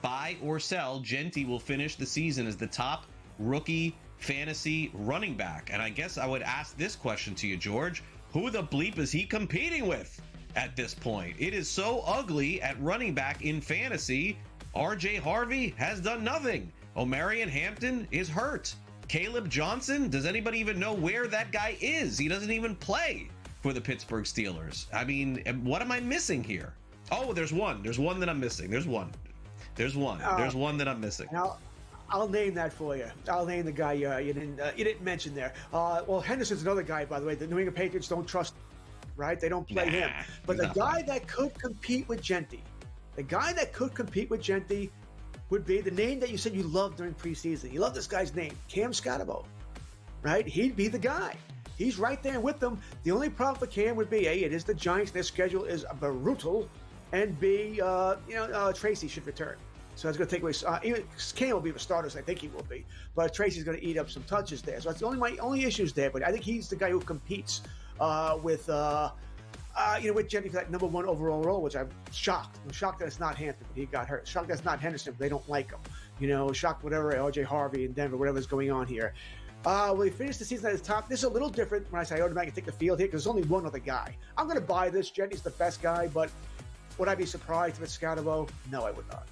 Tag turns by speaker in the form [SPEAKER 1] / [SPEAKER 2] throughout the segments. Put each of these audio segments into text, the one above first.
[SPEAKER 1] buy or sell, Genty will finish the season as the top rookie fantasy running back. And I guess I would ask this question to you, George. Who the bleep is he competing with at this point? It is so ugly at running back in fantasy. RJ Harvey has done nothing. Omarion Hampton is hurt. Caleb Johnson, does anybody even know where that guy is? He doesn't even play for the Pittsburgh Steelers. I mean, what am I missing here? Oh, there's one. There's one that I'm missing. There's one that I'm missing.
[SPEAKER 2] I'll name that for you. I'll name the guy you didn't mention there. Well, Henderson's another guy, by the way. The New England Patriots don't trust him, right? They don't play him. But the guy that could compete with Genty, would be the name that you said you loved during preseason. You love this guy's name, Cam Scotabo, right? He'd be the guy. He's right there with them. The only problem for Cam would be, A, it is the Giants. Their schedule is brutal. And B, Tracy should return. So that's going to take away. Cam will be the starters. I think he will be. But Tracy's going to eat up some touches there. So that's my only issues there. But I think he's the guy who competes with Genty for that number one overall role, which I'm shocked. I'm shocked that it's not Hampton, but he got hurt. Shocked that it's not Henderson, but they don't like him. Shocked whatever, RJ Harvey in Denver, whatever's going on here. Will he finish the season at his top? This is a little different when I say I automatically take the field here because there's only one other guy. I'm going to buy this. Genty's the best guy, but would I be surprised if it's Scotabo? No, I would not.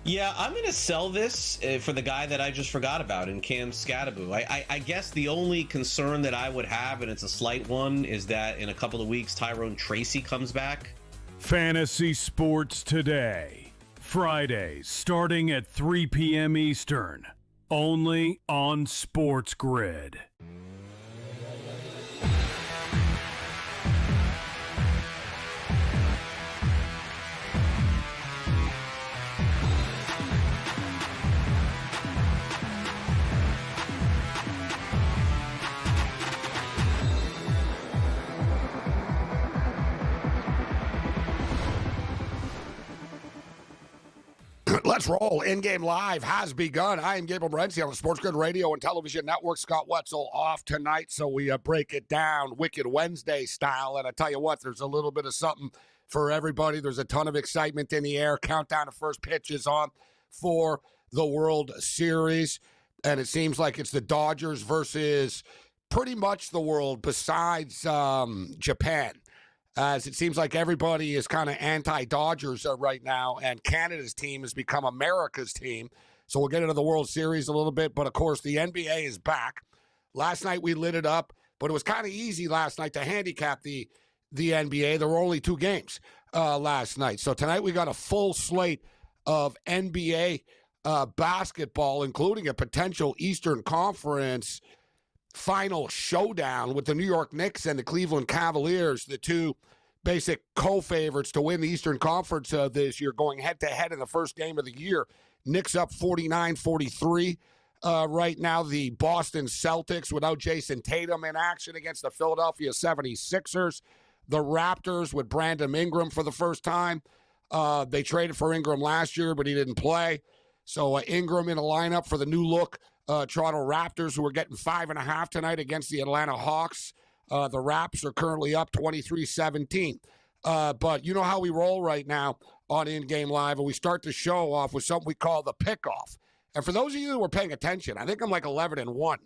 [SPEAKER 1] Yeah, I'm going to sell this for the guy that I just forgot about in Cam Scotabo. I guess the only concern that I would have, and it's a slight one, is that in a couple of weeks, Tyrone Tracy comes back.
[SPEAKER 3] Fantasy Sports Today. Fridays starting at 3 p.m. Eastern. Only on SportsGrid.
[SPEAKER 4] Let's roll. In-game live has begun. I am Gabriel Morency on the SportsGrid Radio and Television Network. Scott Wetzel off tonight, so we break it down Wicked Wednesday style. And I tell you what, there's a little bit of something for everybody. There's a ton of excitement in the air. Countdown to first pitch is on for the World Series. And it seems like it's the Dodgers versus pretty much the world besides Japan. As it seems like everybody is kind of anti-Dodgers right now, and Canada's team has become America's team. So we'll get into the World Series a little bit, but of course the NBA is back. Last night we lit it up, but it was kind of easy last night to handicap the NBA. There were only 2 games last night. So tonight we got a full slate of NBA basketball, including a potential Eastern Conference final showdown with the New York Knicks and the Cleveland Cavaliers, the two basic co-favorites to win the Eastern Conference this year, going head-to-head in the first game of the year. Knicks up 49-43 right now. The Boston Celtics without Jason Tatum in action against the Philadelphia 76ers. The Raptors with Brandon Ingram for the first time. They traded for Ingram last year, but he didn't play. So Ingram in a lineup for the new look Toronto Raptors, who are getting 5.5 tonight against the Atlanta Hawks. The Raps are currently up 23-17. But you know how we roll right now on In-Game Live, and we start the show off with something we call the pickoff. And for those of you who are paying attention, I think I'm like 11-1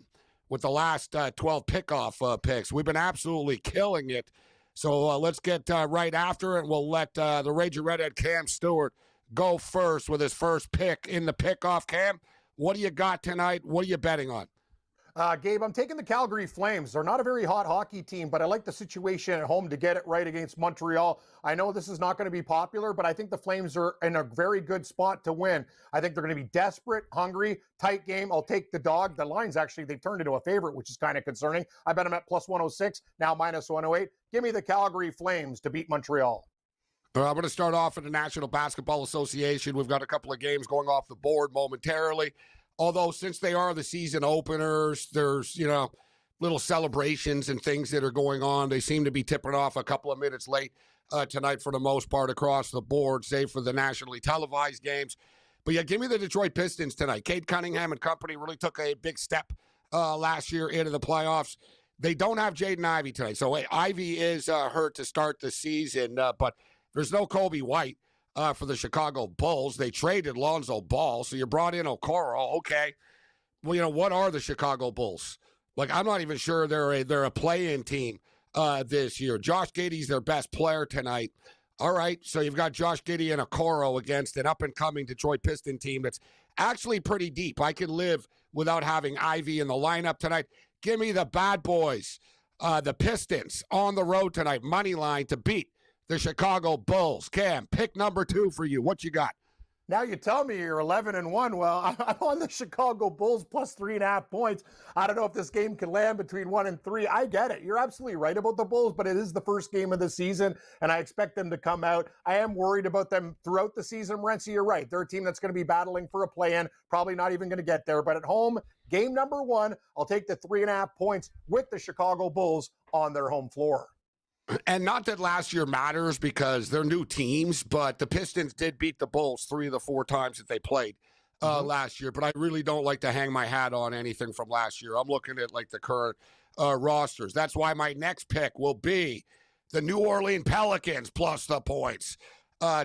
[SPEAKER 4] with the last 12 pickoff picks. We've been absolutely killing it. So let's get right after it, and we'll let the Raging Redhead Cam Stewart go first with his first pick in the pickoff. Cam, what do you got tonight? What are you betting on?
[SPEAKER 5] Gabe, I'm taking the Calgary Flames. They're not a very hot hockey team, but I like the situation at home to get it right against Montreal. I know this is not going to be popular, but I think the Flames are in a very good spot to win. I think they're going to be desperate, hungry, tight game. I'll take the dog. The lines actually, they turned into a favorite, which is kind of concerning. I bet them at plus 106, now minus 108. Give me the Calgary Flames to beat Montreal.
[SPEAKER 4] I'm going to start off in the National Basketball Association. We've got a couple of games going off the board momentarily. Although since they are the season openers, there's, little celebrations and things that are going on. They seem to be tipping off a couple of minutes late tonight for the most part across the board, save for the nationally televised games. But yeah, give me the Detroit Pistons tonight. Cade Cunningham and company really took a big step last year into the playoffs. They don't have Jaden Ivey tonight. So Ivey is hurt to start the season, but there's no Kobe White. for the Chicago Bulls. They traded Lonzo Ball, so you brought in Okoro. Okay. Well, what are the Chicago Bulls? Like, I'm not even sure they're a play-in team this year. Josh Giddey's their best player tonight. All right, so you've got Josh Giddey and Okoro against an up-and-coming Detroit Piston team that's actually pretty deep. I could live without having Ivy in the lineup tonight. Give me the bad boys, the Pistons, on the road tonight, money line to beat the Chicago Bulls. Cam, pick number 2 for you. What you got?
[SPEAKER 5] Now you tell me you're 11-1. Well, I'm on the Chicago Bulls plus 3.5 points. I don't know if this game can land between 1 and 3. I get it. You're absolutely right about the Bulls, but it is the first game of the season, and I expect them to come out. I am worried about them throughout the season. Morency, you're right. They're a team that's going to be battling for a play-in, probably not even going to get there. But at home, game number 1, I'll take the 3.5 points with the Chicago Bulls on their home floor.
[SPEAKER 4] And not that last year matters because they're new teams, but the Pistons did beat the Bulls 3 of the 4 times that they played last year. But I really don't like to hang my hat on anything from last year. I'm looking at like the current rosters. That's why my next pick will be the New Orleans Pelicans plus the points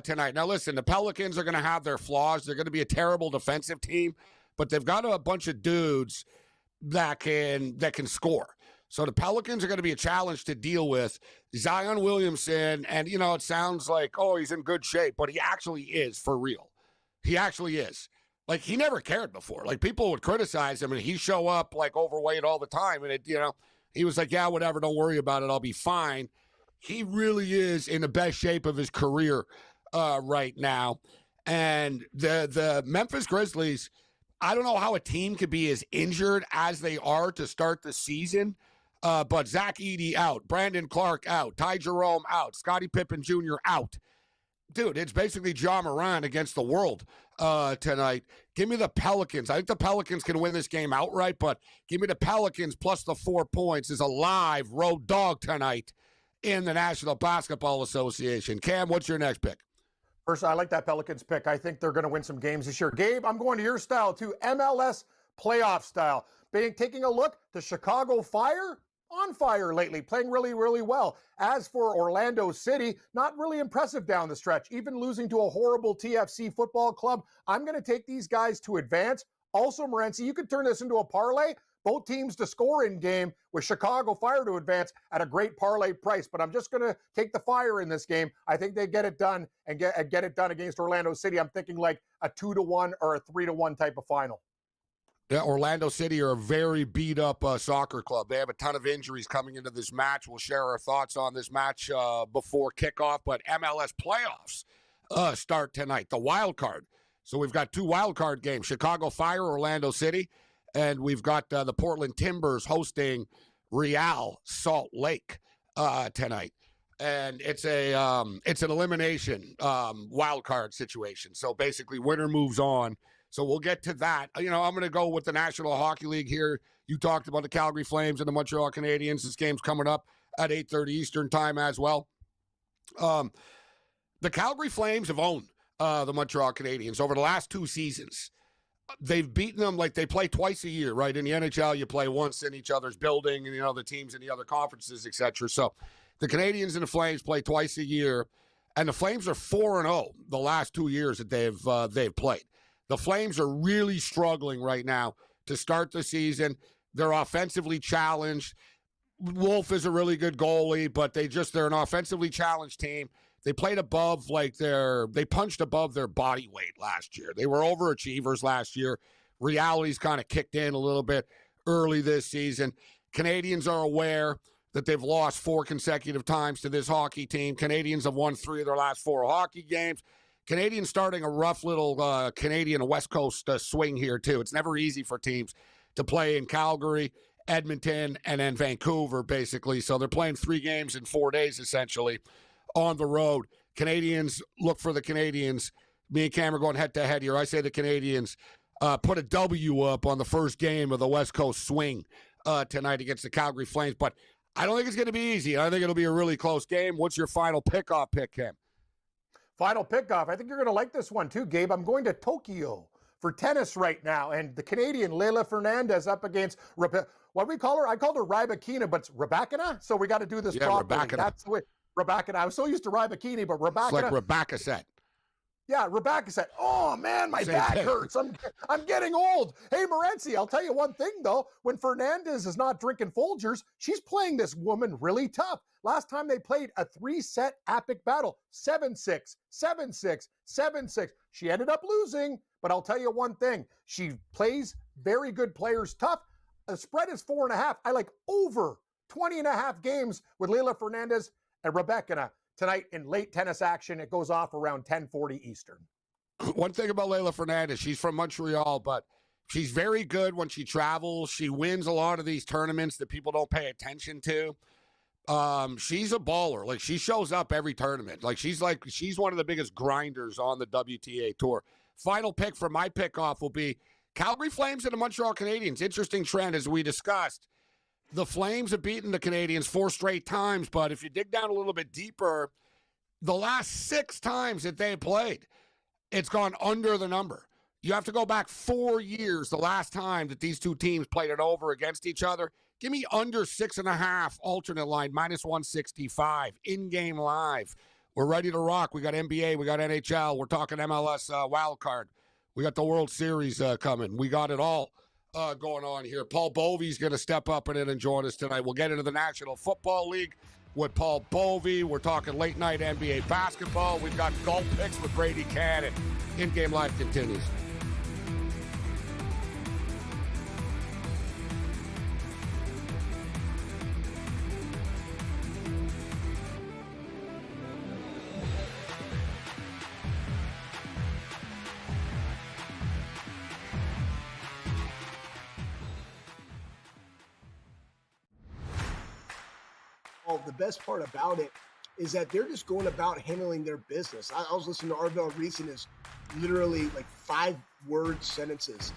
[SPEAKER 4] tonight. Now, listen, the Pelicans are going to have their flaws. They're going to be a terrible defensive team, but they've got a bunch of dudes that can score. So the Pelicans are going to be a challenge to deal with. Zion Williamson, and, it sounds like, oh, he's in good shape, but he actually is for real. He actually is. Like, he never cared before. Like, people would criticize him, and he'd show up, like, overweight all the time. And, he was like, yeah, whatever, don't worry about it. I'll be fine. He really is in the best shape of his career right now. And the Memphis Grizzlies, I don't know how a team could be as injured as they are to start the season. But Zach Edey out, Brandon Clark out, Ty Jerome out, Scottie Pippen Jr. out. Dude, it's basically Ja Morant against the world tonight. Give me the Pelicans. I think the Pelicans can win this game outright, but give me the Pelicans plus the 4 points as a live road dog tonight in the National Basketball Association. Cam, what's your next pick?
[SPEAKER 5] First, I like that Pelicans pick. I think they're going to win some games this year. Gabe, I'm going to your style too, MLS playoff style. Taking a look, the Chicago Fire on fire lately, playing really, really well. As for Orlando City, not really impressive down the stretch, even losing to a horrible TFC football club. I'm going to take these guys to advance. Also, Morency, you could turn this into a parlay. Both teams to score in game with Chicago Fire to advance at a great parlay price. But I'm just going to take the Fire in this game. I think they get it done and get it done against Orlando City. I'm thinking like a 2-1 or a 3-1 type of final.
[SPEAKER 4] Yeah, Orlando City are a very beat-up soccer club. They have a ton of injuries coming into this match. We'll share our thoughts on this match before kickoff. But MLS playoffs start tonight, the wild card. So we've got 2 wild card games, Chicago Fire, Orlando City, and we've got the Portland Timbers hosting Real Salt Lake tonight. And it's an elimination wild card situation. So basically, winner moves on. So we'll get to that. I'm going to go with the National Hockey League here. You talked about the Calgary Flames and the Montreal Canadiens. This game's coming up at 8:30 Eastern time as well. The Calgary Flames have owned the Montreal Canadiens over the last 2 seasons. They've beaten them like they play twice a year, right? In the NHL, you play once in each other's building, and, the teams in the other conferences, etc. So the Canadiens and the Flames play twice a year, and the Flames are 4-0 the last 2 years that they've played. The Flames are really struggling right now to start the season. They're offensively challenged. Wolf is a really good goalie, but they're an offensively challenged team. They played above they punched above their body weight last year. They were overachievers last year. Reality's kind of kicked in a little bit early this season. Canadians are aware that they've lost 4 consecutive times to this hockey team. Canadians have won 3 of their last 4 hockey games. Canadians starting a rough little Canadian West Coast swing here, too. It's never easy for teams to play in Calgary, Edmonton, and then Vancouver, basically. So they're playing 3 games in 4 days, essentially, on the road. Canadians, look for the Canadians. Me and Cam are going head-to-head here. I say the Canadians put a W up on the first game of the West Coast swing tonight against the Calgary Flames. But I don't think it's going to be easy. I think it'll be a really close game. What's your final pickoff pick, Cam?
[SPEAKER 5] Final pickoff. I think you're going to like this one too, Gabe. I'm going to Tokyo for tennis right now. And the Canadian Leila Fernandez up against, what do we call her? I called her Rybakina, but it's Rebecca. So we got to do this properly.
[SPEAKER 4] Rebecca.
[SPEAKER 5] That's the way. Rebecca. I was so used to Rybakina, but Rebecca.
[SPEAKER 4] It's like Rebecca said.
[SPEAKER 5] Yeah, Rebecca said, "Oh man, my
[SPEAKER 4] Same
[SPEAKER 5] back
[SPEAKER 4] thing.
[SPEAKER 5] hurts. I'm getting old." Hey, Morency, I'll tell you one thing though. When Fernandez is not drinking Folgers, she's playing this woman really tough. Last time they played a 3-set epic battle, 7-6, 7-6, 7-6. She ended up losing, but I'll tell you one thing. She plays very good players tough. The spread is 4.5. I like over 20.5 games with Leylah Fernandez and Rebecca tonight in late tennis action. It goes off around 10:40 Eastern.
[SPEAKER 4] One thing about Leylah Fernandez, she's from Montreal, but she's very good when she travels. She wins a lot of these tournaments that people don't pay attention to. She's a baller. Like, she shows up every tournament. She's one of the biggest grinders on the WTA tour. Final pick for my pick-off will be Calgary Flames and the Montreal Canadiens. Interesting trend, as we discussed. The Flames have beaten the Canadiens 4 straight times, but if you dig down a little bit deeper, the last 6 times that they played, it's gone under the number. You have to go back 4 years, the last time that these two teams played it over against each other. Give me under 6.5, alternate line, -165, in-game live. We're ready to rock. We got NBA, we got NHL, we're talking MLS wild card. We got the World Series coming. We got it all going on here. Paul Bovey's going to step up and join us tonight. We'll get into the National Football League with Paul Bovey. We're talking late night NBA basketball. We've got golf picks with Brady Cannon. In-game live continues.
[SPEAKER 6] The best part about it is that they're just going about handling their business. I was listening to Arvell Reason is literally like 5-word sentences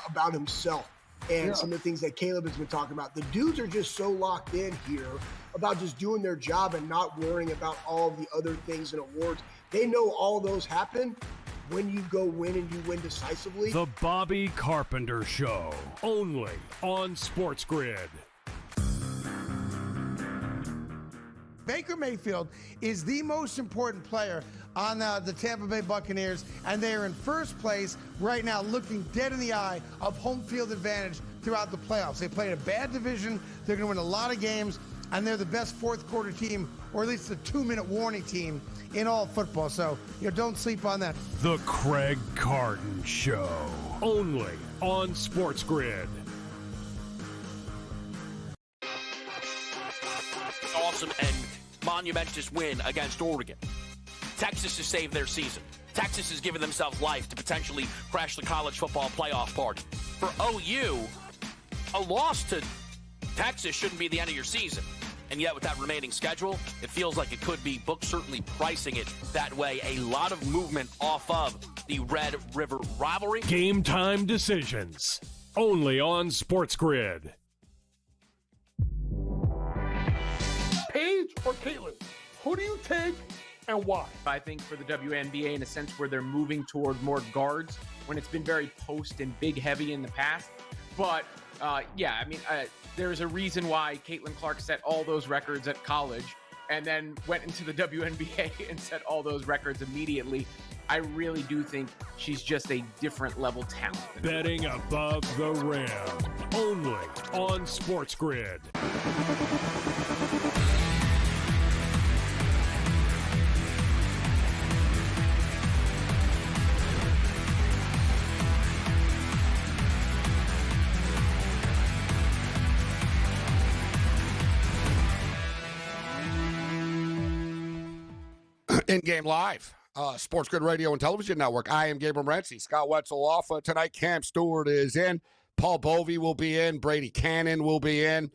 [SPEAKER 6] about himself and some of the things that Caleb has been talking about. The dudes are just so locked in here about just doing their job and not worrying about all the other things and awards. They know all those happen when you go win and you win decisively.
[SPEAKER 3] The Bobby Carpenter Show, only on SportsGrid.
[SPEAKER 7] Baker Mayfield is the most important player on the Tampa Bay Buccaneers, and they are in first place right now, looking dead in the eye of home field advantage throughout the playoffs. They played a bad division. They're going to win a lot of games, and they're the best fourth quarter team, or at least the 2-minute warning team in all football. So, don't sleep on that.
[SPEAKER 3] The Craig Carton Show, only on SportsGrid.
[SPEAKER 8] Awesome and monumentous win against Oregon. Texas has saved their season. Texas has given themselves life to potentially crash the college football playoff party. For OU, a loss to Texas shouldn't be the end of your season. And yet with that remaining schedule, it feels like it could be. Books certainly pricing it that way. A lot of movement off of the Red River rivalry.
[SPEAKER 3] Game time decisions, only on SportsGrid.
[SPEAKER 5] Paige or Caitlin? Who do you take and why?
[SPEAKER 9] I think for the WNBA, in a sense where they're moving toward more guards when it's been very post and big heavy in the past. But there's a reason why Caitlin Clark set all those records at college and then went into the WNBA and set all those records immediately. I really do think she's just a different level talent.
[SPEAKER 3] Betting above the rim, only on SportsGrid.
[SPEAKER 4] In-game live, SportsGrid Radio and Television Network. I am Gabriel Morency. Scott Wetzel off tonight. Cam Stewart is in. Paul Bovey will be in. Brady Cannon will be in.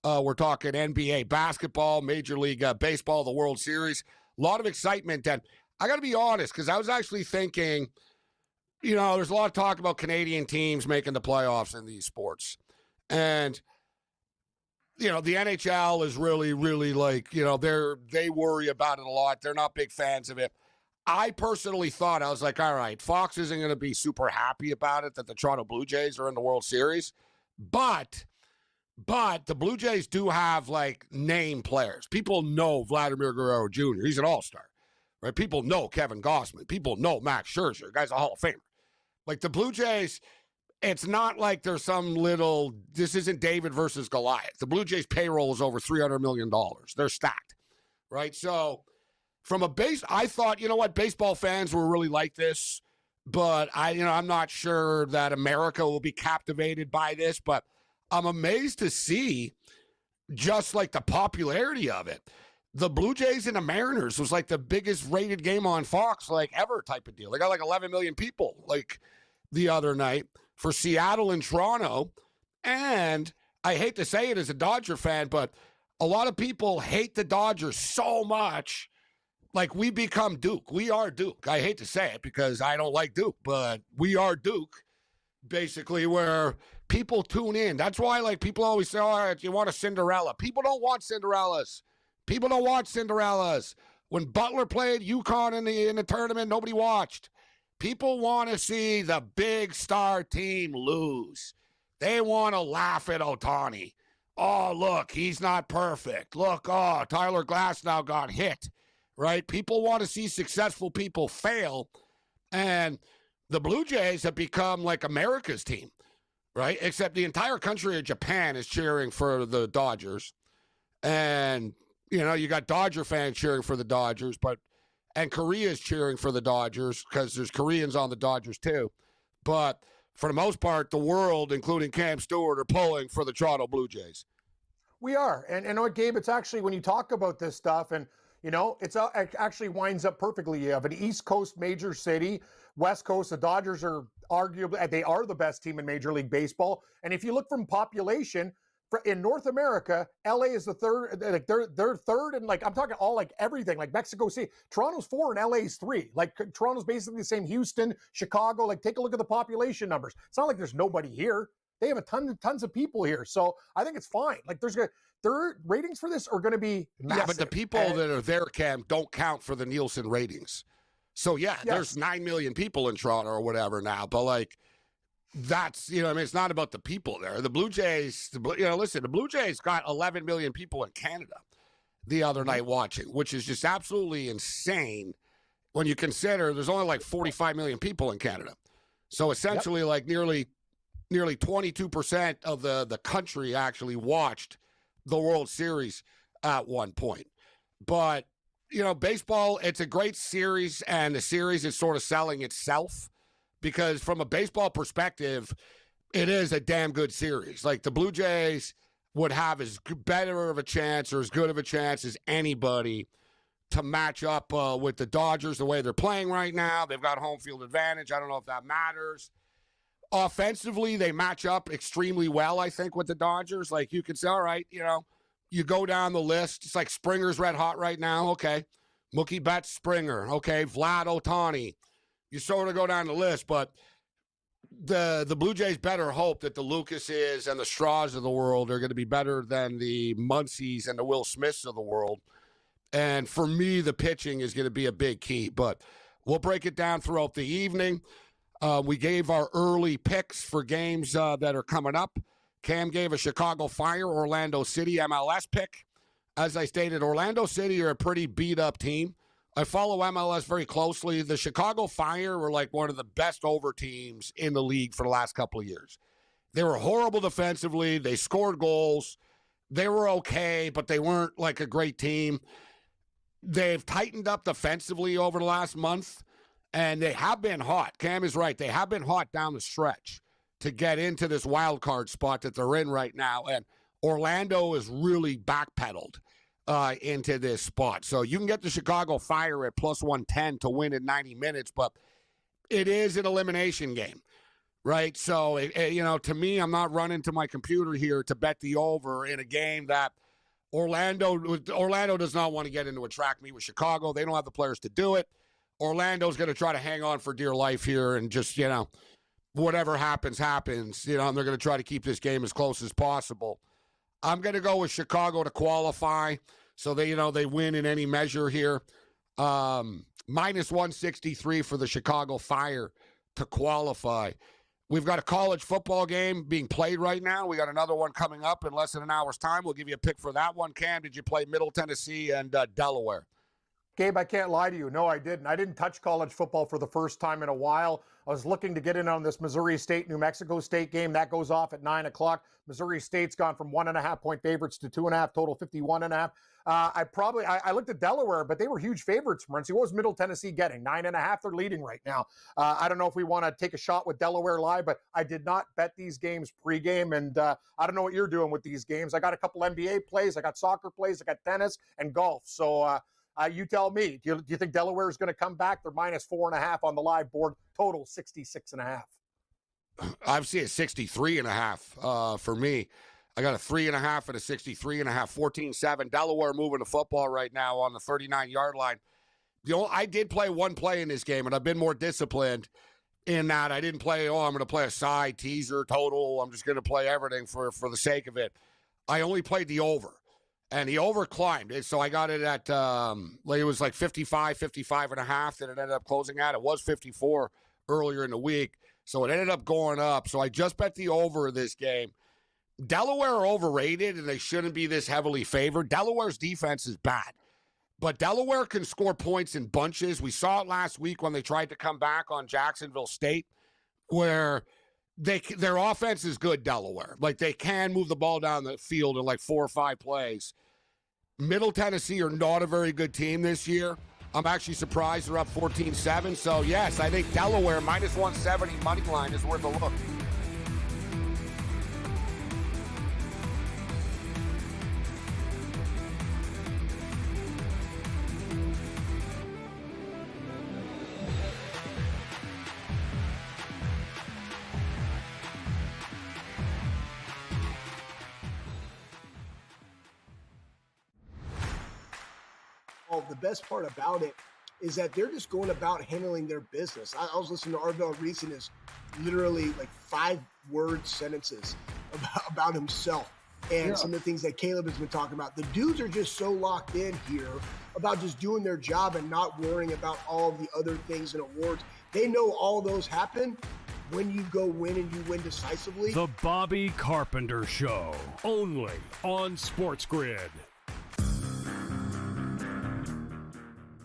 [SPEAKER 4] We're talking NBA basketball, Major League Baseball, the World Series. A lot of excitement. And I got to be honest, because I was actually thinking, there's a lot of talk about Canadian teams making the playoffs in these sports. And the NHL is really, really they worry about it a lot. They're not big fans of it. I personally thought, I was like, all right, Fox isn't going to be super happy about it that the Toronto Blue Jays are in the World Series. But the Blue Jays do have name players. People know Vladimir Guerrero Jr. He's an all-star. right? People know Kevin Gausman. People know Max Scherzer. Guy's a Hall of Famer. Like the Blue Jays, it's not like there's some little, this isn't David versus Goliath. The Blue Jays payroll is over $300 million. They're stacked, right? So from a base, I thought, you know what, baseball fans were really like this, but I'm not sure that America will be captivated by this, but I'm amazed to see just like the popularity of it. The Blue Jays and the Mariners was like the biggest rated game on Fox, like ever type of deal. They got like 11 million people like the other night for Seattle and Toronto. And I hate to say it as a Dodger fan, but a lot of people hate the Dodgers so much. Like we become Duke. We are Duke. I hate to say it because I don't like Duke, but we are Duke, basically, where people tune in. That's why, like, people always say, all right, you want a Cinderella. People don't want Cinderellas. People don't want Cinderellas. When Butler played UConn in the tournament, nobody watched. People want to see the big star team lose. They want to laugh at Ohtani. Oh, look, he's not perfect. Look, oh, Tyler Glasnow got hit, right? People want to see successful people fail. And the Blue Jays have become like America's team, right? Except the entire country of Japan is cheering for the Dodgers. And, you got Dodger fans cheering for the Dodgers, and Korea's cheering for the Dodgers because there's Koreans on the Dodgers too. But for the most part, the world, including Cam Stewart, are pulling for the Toronto Blue Jays.
[SPEAKER 5] We are. And you know what, Gabe, it's actually, when you talk about this stuff, and, it actually winds up perfectly. You have an East Coast major city, West Coast, the Dodgers are arguably, they are the best team in Major League Baseball. And if you look from population, in North America, LA is the third, like they're third, and like I'm talking all like everything, like Mexico City. Toronto's 4 and LA's 3. Like Toronto's basically the same. Houston, Chicago, like take a look at the population numbers. It's not like there's nobody here. They have tons of people here. So I think it's fine. Like their ratings for this are going to be massive.
[SPEAKER 4] Yeah, but the people that are there, Cam, don't count for the Nielsen ratings. So yes. There's 9 million people in Toronto or whatever now, but like, that's, it's not about the people there. The Blue Jays, listen, the Blue Jays got 11 million people in Canada the other night watching, which is just absolutely insane when you consider there's only like 45 million people in Canada. So essentially like nearly 22% of the country actually watched the World Series at one point. But, baseball, it's a great series, and the series is sort of selling itself. Because from a baseball perspective, it is a damn good series. Like the Blue Jays would have as better of a chance or as good of a chance as anybody to match up with the Dodgers the way they're playing right now. They've got home field advantage. I don't know if that matters. Offensively, they match up extremely well, I think, with the Dodgers. Like you could say, all right, you go down the list. It's like Springer's red hot right now. Okay. Mookie Betts, Springer. Okay. Vlad, Ohtani. You sort of go down the list, but the Blue Jays better hope that the Lucases and the Straws of the world are going to be better than the Muncies and the Will Smiths of the world. And for me, the pitching is going to be a big key, but we'll break it down throughout the evening. We gave our early picks for games that are coming up. Cam gave a Chicago Fire, Orlando City MLS pick. As I stated, Orlando City are a pretty beat-up team. I follow MLS very closely. The Chicago Fire were like one of the best over teams in the league for the last couple of years. They were horrible defensively. They scored goals. They were okay, but they weren't like a great team. They've tightened up defensively over the last month, and they have been hot. Cam is right. They have been hot down the stretch to get into this wild card spot that they're in right now, and Orlando is really backpedaled into this spot. So you can get the Chicago Fire at plus 110 to win in 90 minutes, but it is an elimination game, right? So, to me, I'm not running to my computer here to bet the over in a game that Orlando does not want to get into a track meet with Chicago. They don't have the players to do it. Orlando's going to try to hang on for dear life here and just, whatever happens, happens. And they're going to try to keep this game as close as possible. I'm going to go with Chicago to qualify, so they win in any measure here. Minus 163 for the Chicago Fire to qualify. We've got a college football game being played right now. We got another one coming up in less than an hour's time. We'll give you a pick for that one. Cam, did you play Middle Tennessee and Delaware?
[SPEAKER 5] Gabe, I can't lie to you. No, I didn't. I didn't touch college football for the first time in a while. I was looking to get in on this Missouri State, New Mexico State game. That goes off at 9 o'clock. Missouri State's gone from 1.5 point favorites to 2.5, total 51.5. I looked at Delaware, but they were huge favorites, Morency. What was Middle Tennessee getting? 9.5. They're leading right now. I don't know if we want to take a shot with Delaware live, but I did not bet these games pregame, and I don't know what you're doing with these games. I got a couple NBA plays, I got soccer plays, I got tennis and golf. So you tell me. Do you think Delaware is going to come back? They're minus 4.5 on the live board. Total 66.5.
[SPEAKER 4] I've seen a 63.5 for me. I got a 3.5 and a 63.5, 14-7. Delaware moving the football right now on the 39-yard line. I did play one play in this game, and I've been more disciplined in that I didn't play, I'm going to play a side, teaser, total. I'm just going to play everything for the sake of it. I only played the over, and the over climbed. So I got it at, it was like 55.5 that it ended up closing at. It was 54 earlier in the week, so it ended up going up. So I just bet the over this game. Delaware are overrated, and they shouldn't be this heavily favored. Delaware's defense is bad, but Delaware can score points in bunches. We saw it last week when they tried to come back on Jacksonville State, where their offense is good, Delaware. Like, they can move the ball down the field in like 4 or 5 plays. Middle Tennessee are not a very good team this year. I'm actually surprised they're up 14-7. So, yes, I think Delaware minus 170 money line is worth a look.
[SPEAKER 6] The best part about it is that they're just going about handling their business. I was listening to Arvell Reese and his literally like 5-word sentences about himself and some of the things that Caleb has been talking about. The dudes are just so locked in here about just doing their job and not worrying about all the other things and awards. They know all those happen when you go win and you win decisively.
[SPEAKER 3] The Bobby Carpenter Show, only on SportsGrid.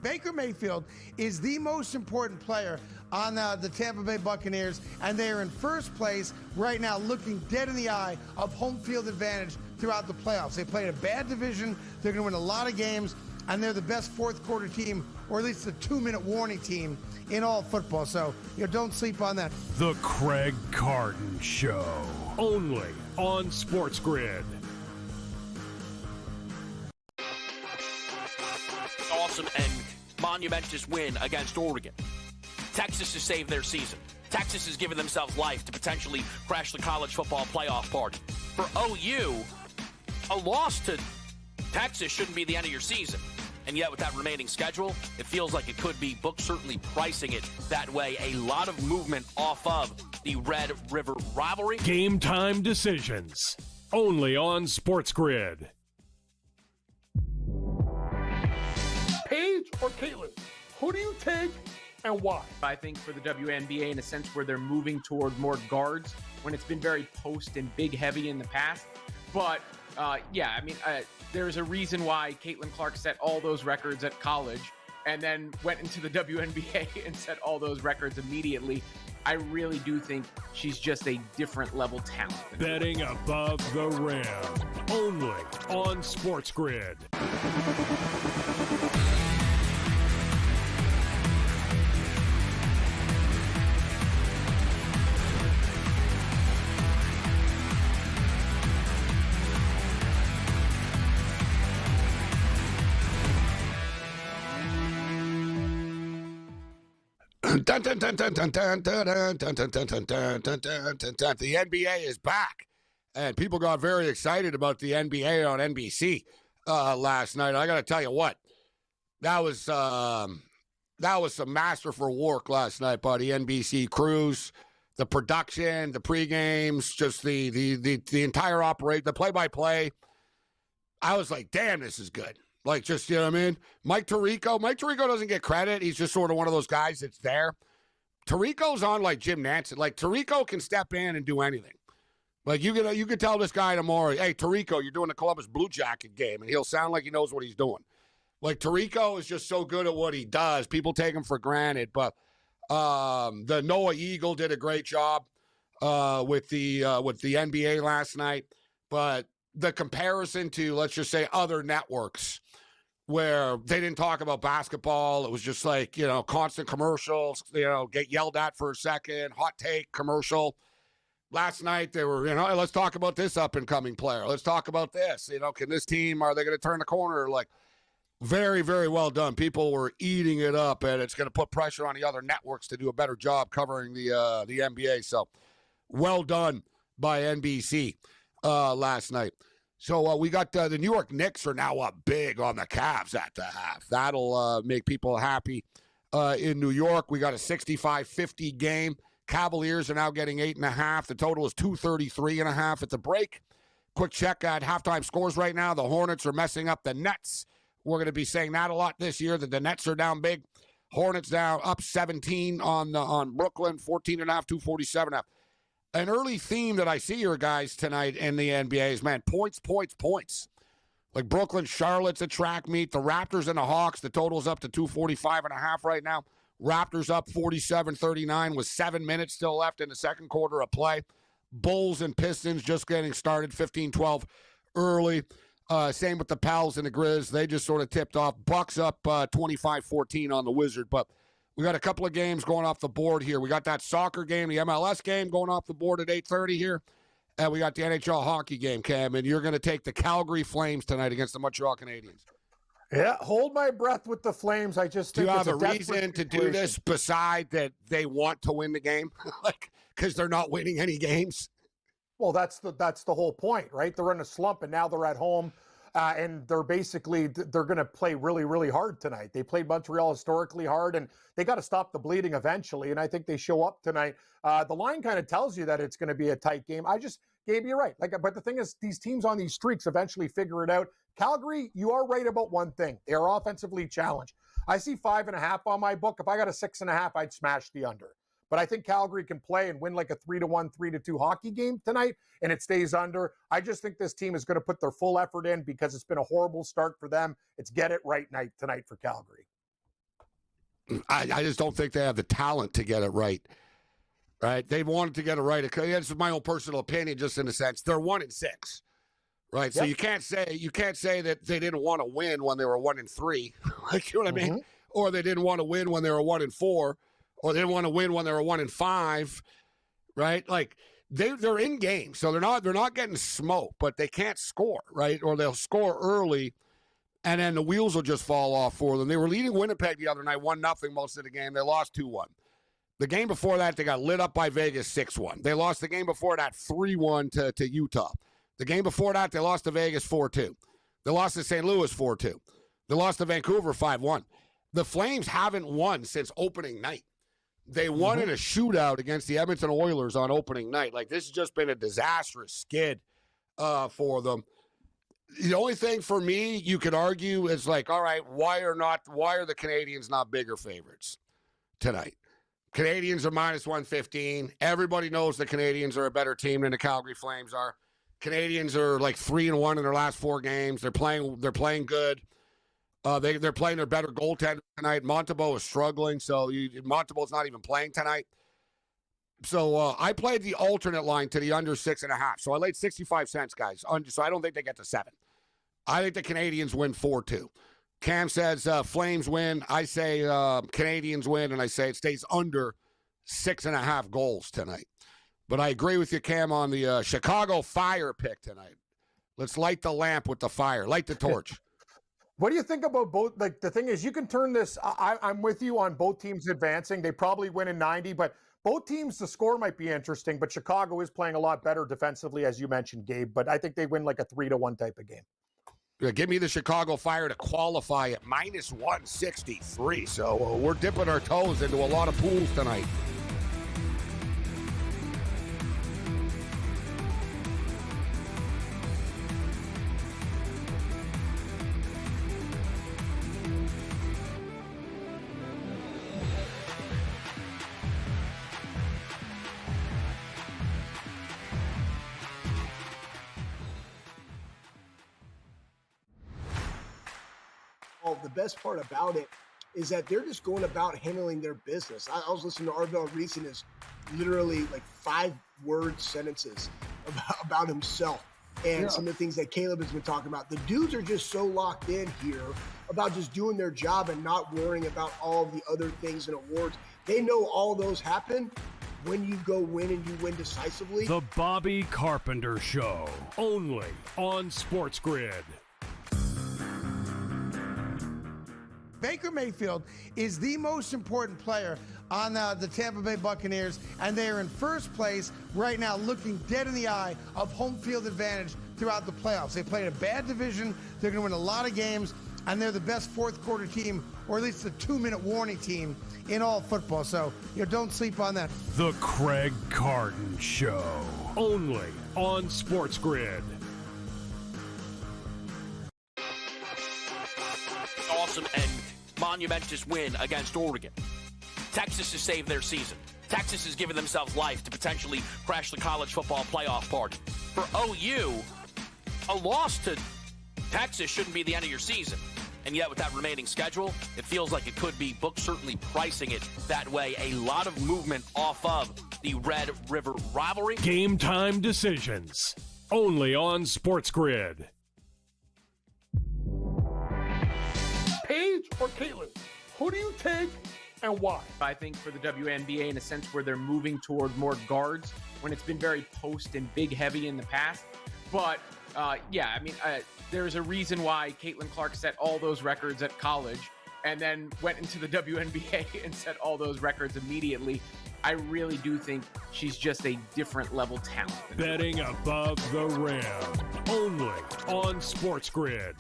[SPEAKER 7] Baker Mayfield is the most important player on the Tampa Bay Buccaneers, and they are in first place right now, looking dead in the eye of home field advantage throughout the playoffs. They played a bad division. They're going to win a lot of games, and they're the best fourth quarter team, or at least the 2-minute warning team in all football. So, don't sleep on that.
[SPEAKER 3] The Craig Carton Show, only on SportsGrid.
[SPEAKER 8] Awesome and monumentous win against Oregon. Texas has saved their season. Texas has given themselves life to potentially crash the college football playoff party. For OU, a loss to Texas shouldn't be the end of your season. And yet with that remaining schedule, it feels like it could be. Books certainly pricing it that way. A lot of movement off of the Red River rivalry.
[SPEAKER 3] Game time decisions, only on SportsGrid.
[SPEAKER 5] Paige or Caitlin? Who do you take and why?
[SPEAKER 9] I think for the WNBA, in a sense where they're moving toward more guards when it's been very post and big heavy in the past. But there's a reason why Caitlin Clark set all those records at college and then went into the WNBA and set all those records immediately. I really do think she's just a different level talent.
[SPEAKER 3] Betting above the rim, only on SportsGrid.
[SPEAKER 4] The NBA is back, and people got very excited about the NBA on NBC last night. I got to tell you what, that was some masterful work last night by the NBC crews. The production, the pre-games, just the entire operation, the play-by-play. I was like, damn, this is good. Like, just, you know what I mean? Mike Tirico doesn't get credit. He's just sort of one of those guys that's there. Tirico's on like Jim Nantz. Like, Tirico can step in and do anything. Like, you could tell this guy tomorrow, hey, Tirico, you're doing the Columbus Blue Jacket game, and he'll sound like he knows what he's doing. Like, Tirico is just so good at what he does. People take him for granted. But the Noah Eagle did a great job with the NBA last night. But the comparison to, let's just say, other networks where they didn't talk about basketball, it was just like, constant commercials, get yelled at for a second, hot take commercial. Last night they were, hey, let's talk about this up-and-coming player. Let's talk about this. Can this team, are they going to turn the corner? Like, very, very well done. People were eating it up, and it's going to put pressure on the other networks to do a better job covering the NBA. So, well done by NBC last night. So we got the New York Knicks are now up big on the Cavs at the half. That'll make people happy in New York. We got a 65-50 game. Cavaliers are now getting 8.5. The total is 233.5 at the break. Quick check at halftime scores right now. The Hornets are messing up the Nets. We're going to be saying that a lot this year, that the Nets are down big. Hornets down up 17 on Brooklyn, 14.5, 247.5. An early theme that I see here, guys, tonight in the NBA is, man, points. Like Brooklyn, Charlotte's a track meet. The Raptors and the Hawks, the total's up to 245.5 right now. Raptors up 47-39 with 7 minutes still left in the second quarter of play. Bulls and Pistons just getting started, 15-12 early. Same with the Pels and the Grizz. They just sort of tipped off. Bucks up 25-14 on the Wizard, but we got a couple of games going off the board here. We got that soccer game, the MLS game going off the board at 8:30 here. And we got the NHL hockey game, Cam. And you're going to take the Calgary Flames tonight against the Montreal Canadiens.
[SPEAKER 5] Yeah, hold my breath with the Flames. I just think
[SPEAKER 4] do you have
[SPEAKER 5] it's
[SPEAKER 4] a reason to do this beside that they want to win the game? Like, because they're not winning any games?
[SPEAKER 5] Well, that's the whole point, right? They're in a slump, and now they're at home. And they're going to play really, really hard tonight. They played Montreal historically hard, and they got to stop the bleeding eventually. And I think they show up tonight. The line kind of tells you that it's going to be a tight game. Gabe, you're right. But the thing is, these teams on these streaks eventually figure it out. Calgary, you are right about one thing. They are offensively challenged. I see 5.5 on my book. If I got a 6.5, I'd smash the under. But I think Calgary can play and win like a 3-1, 3-2 hockey game tonight, and it stays under. I just think this team is going to put their full effort in because it's been a horrible start for them. It's get it right night tonight for Calgary.
[SPEAKER 4] I just don't think they have the talent to get it right. Right? They wanted to get it right. This is my own personal opinion, just in a sense. They're 1-6. Right? Yep. So you can't say that they didn't want to win when they were 1-3. Like, you know what I mean? Or they didn't want to win when they were 1-4. Or they didn't want to win when they were 1-5, right? Like they're in games, so they're not getting smoked, but they can't score, right? Or they'll score early, and then the wheels will just fall off for them. They were leading Winnipeg the other night, 1-0 most of the game. They lost 2-1. The game before that, they got lit up by Vegas 6-1. They lost the game before that 3-1 to Utah. The game before that, they lost to Vegas 4-2. They lost to St. Louis 4-2. They lost to Vancouver 5-1. The Flames haven't won since opening night. They won in a shootout against the Edmonton Oilers on opening night. Like, this has just been a disastrous skid for them. The only thing for me you could argue is like, all right, why are the Canadiens not bigger favorites tonight? Canadiens are -115. Everybody knows the Canadiens are a better team than the Calgary Flames are. Canadiens are like 3-1 in their last 4 games. They're playing good. They're playing their better goaltender tonight. Montembeault is struggling, so Montembeault's not even playing tonight. So I played the alternate line to the under 6.5. So I laid 65 cents, guys. So I don't think they get to 7. I think the Canadiens win 4-2. Cam says Flames win. I say Canadiens win, and I say it stays under 6.5 goals tonight. But I agree with you, Cam, on the Chicago Fire pick tonight. Let's light the lamp with the fire. Light the torch.
[SPEAKER 5] What do you think about both? Like, the thing is, you can turn this. I'm with you on both teams advancing. They probably win in 90, but both teams, the score might be interesting. But Chicago is playing a lot better defensively, as you mentioned, Gabe. But I think they win like a 3-1 type of game.
[SPEAKER 4] Yeah, give me the Chicago Fire to qualify at -163. So we're dipping our toes into a lot of pools tonight.
[SPEAKER 6] Well, the best part about it is that they're just going about handling their business. I was listening to Arvell Reese and his literally like 5-word sentences about himself and some of the things that Caleb has been talking about. The dudes are just so locked in here about just doing their job and not worrying about all the other things and awards. They know all those happen when you go win and you win decisively.
[SPEAKER 3] The Bobby Carpenter Show, only on SportsGrid.
[SPEAKER 7] Baker Mayfield is the most important player on the Tampa Bay Buccaneers, and they are in first place right now, looking dead in the eye of home field advantage throughout the playoffs. They played a bad division. They're going to win a lot of games, and they're the best fourth quarter team, or at least the 2-minute warning team in all football. So, don't sleep on that.
[SPEAKER 3] The Craig Carton Show, only on SportsGrid.
[SPEAKER 8] Awesome and monumentous win against Oregon. Texas has saved their season. Texas has given themselves life to potentially crash the college football playoff party. For OU, a loss to Texas shouldn't be the end of your season. And yet with that remaining schedule, it feels like it could be. Books certainly pricing it that way. A lot of movement off of the Red River rivalry.
[SPEAKER 3] Game time decisions, only on SportsGrid.
[SPEAKER 5] Paige or Caitlin? Who do you take and why?
[SPEAKER 9] I think for the WNBA, in a sense where they're moving toward more guards when it's been very post and big heavy in the past. But there's a reason why Caitlin Clark set all those records at college and then went into the WNBA and set all those records immediately. I really do think she's just a different level talent.
[SPEAKER 3] Betting above the rim, only on SportsGrid.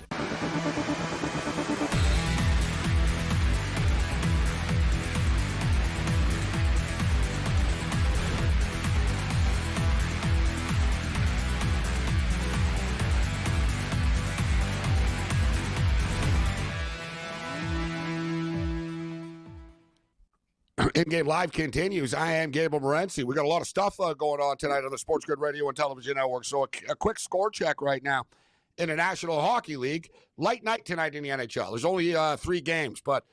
[SPEAKER 4] In-game live continues. I am Gabriel Morency. We got a lot of stuff going on tonight on the SportsGrid Radio and Television Network. So a quick score check right now in the National Hockey League. Light night tonight in the NHL. There's only 3 games, but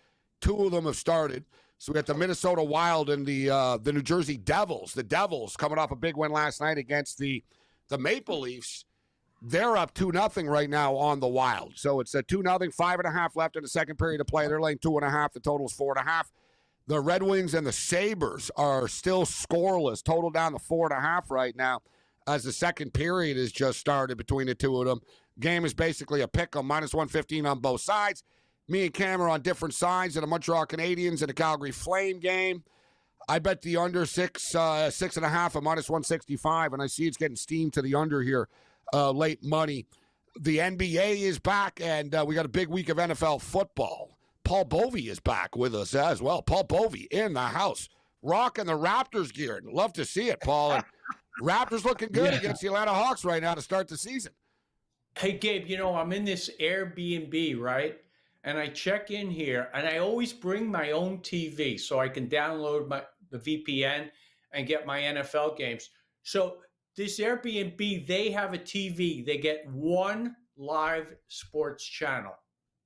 [SPEAKER 4] 2 of them have started. So we got the Minnesota Wild and the New Jersey Devils. The Devils coming off a big win last night against the Maple Leafs. They're up 2-0 right now on the Wild. So it's a 2-0, 5.5 left in the second period of play. They're laying 2.5. The total is 4.5. The Red Wings and the Sabres are still scoreless, total down to 4.5 right now as the second period has just started between the two of them. Game is basically a pick-em, minus 115 on both sides. Me and Cam are on different sides of the Montreal Canadiens and the Calgary Flame game. I bet the under 6.5 at minus 165, and I see it's getting steamed to the under here, late money. The NBA is back, and we got a big week of NFL football. Paul Bovey is back with us as well. Paul Bovey in the house, rocking the Raptors gear. Love to see it, Paul. And Raptors looking good against the Atlanta Hawks right now to start the season.
[SPEAKER 10] Hey, Gabe, I'm in this Airbnb, right? And I check in here, and I always bring my own TV so I can download the VPN and get my NFL games. So this Airbnb, they have a TV. They get one live sports channel,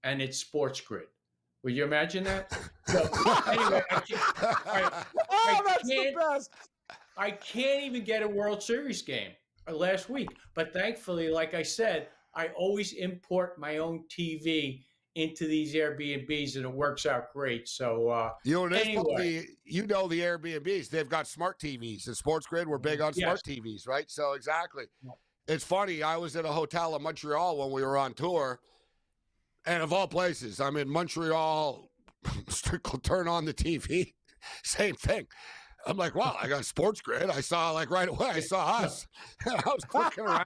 [SPEAKER 10] and it's SportsGrid. Would you imagine that? So, anyway,
[SPEAKER 5] that's the best.
[SPEAKER 10] I can't even get a World Series game last week. But thankfully, like I said, I always import my own TV into these Airbnbs, and it works out great. So anyway.
[SPEAKER 4] The Airbnbs, they've got smart TVs. And SportsGrid, we're big on smart TVs, right? So exactly. It's funny. I was at a hotel in Montreal when we were on tour. And of all places, I'm in Montreal, turn on the TV, same thing. I'm like, wow, I got SportsGrid. I saw right away, I saw us. I was clicking around.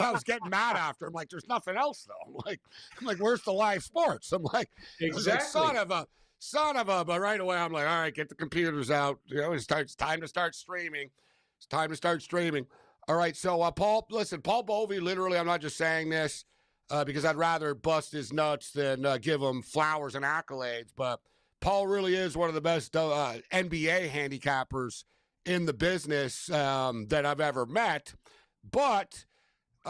[SPEAKER 4] I was getting mad after. I'm like, there's nothing else though. I'm like, where's the live sports? I'm like,
[SPEAKER 10] exactly.
[SPEAKER 4] Son of a. But right away, I'm like, all right, get the computers out. It's time to start streaming. It's time to start streaming. All right, so Paul Bovey, literally, I'm not just saying this. Because I'd rather bust his nuts than give him flowers and accolades. But Paul really is one of the best NBA handicappers in the business that I've ever met. But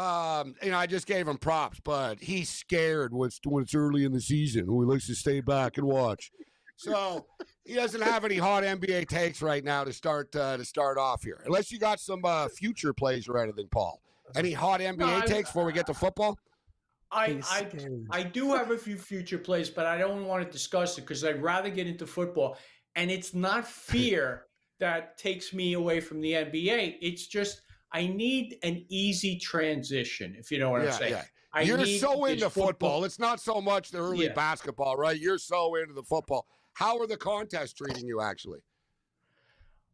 [SPEAKER 4] I just gave him props, but he's scared when it's early in the season. He likes to stay back and watch. So he doesn't have any hot NBA takes right now to start off here, unless you got some future plays or anything, Paul. Any hot NBA takes before we get to football?
[SPEAKER 10] I do have a few future plays, but I don't want to discuss it because I'd rather get into football. And it's not fear that takes me away from the NBA. It's just I need an easy transition, if you know what I'm saying.
[SPEAKER 4] Yeah. You're so into football. It's not so much the early basketball, right? You're so into the football. How are the contests treating you, actually?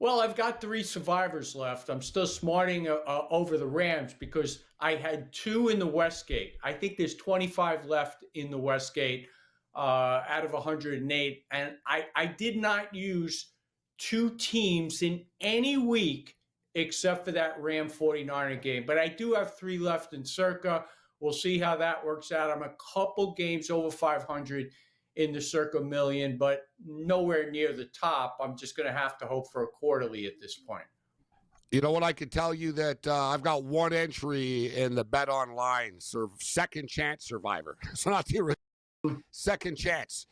[SPEAKER 10] Well, I've got 3 survivors left. I'm still smarting over the Rams because I had 2 in the Westgate. I think there's 25 left in the Westgate out of 108. And I did not use 2 teams in any week except for that Ram 49er game. But I do have 3 left in Circa. We'll see how that works out. I'm a couple games over 500 in the Circa million, but nowhere near the top. I'm just going to have to hope for a quarterly at this point.
[SPEAKER 4] You know what? I could tell you that I've got 1 entry in the Bet Online second chance survivor. It's not the original second chance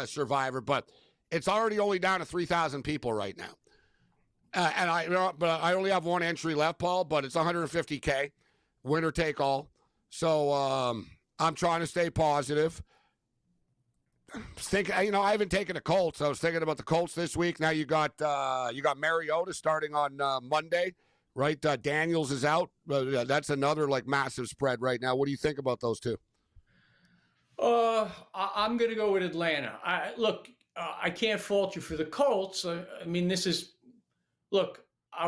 [SPEAKER 4] survivor, but it's already only down to 3,000 people right now. And I only have 1 entry left, Paul, but it's 150K, winner take all. So I'm trying to stay positive. I haven't taken the Colts. I was thinking about the Colts this week. Now you got Mariota starting on Monday, right? Daniels is out. That's another massive spread right now. What do you think about those 2?
[SPEAKER 10] I'm going to go with Atlanta. I can't fault you for the Colts. I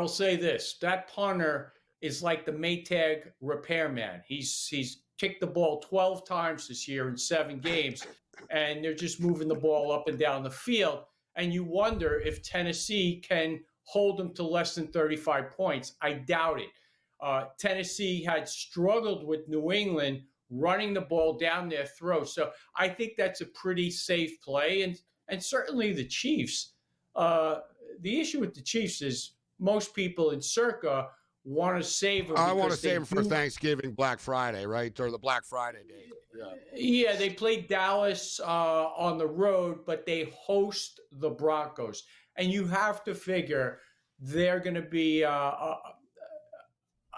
[SPEAKER 10] will say this: that punter is like the Maytag repairman. He's kicked the ball 12 times this year in 7 games. And they're just moving the ball up and down the field. And you wonder if Tennessee can hold them to less than 35 points. I doubt it. Tennessee had struggled with New England running the ball down their throat. So I think that's a pretty safe play. And certainly the Chiefs. The issue with the Chiefs is most people in Circa want to save them.
[SPEAKER 4] I want to save them for Thanksgiving, Black Friday, right? Or the Black Friday day.
[SPEAKER 10] Yeah, they played Dallas on the road, but they host the Broncos. And you have to figure they're going to be a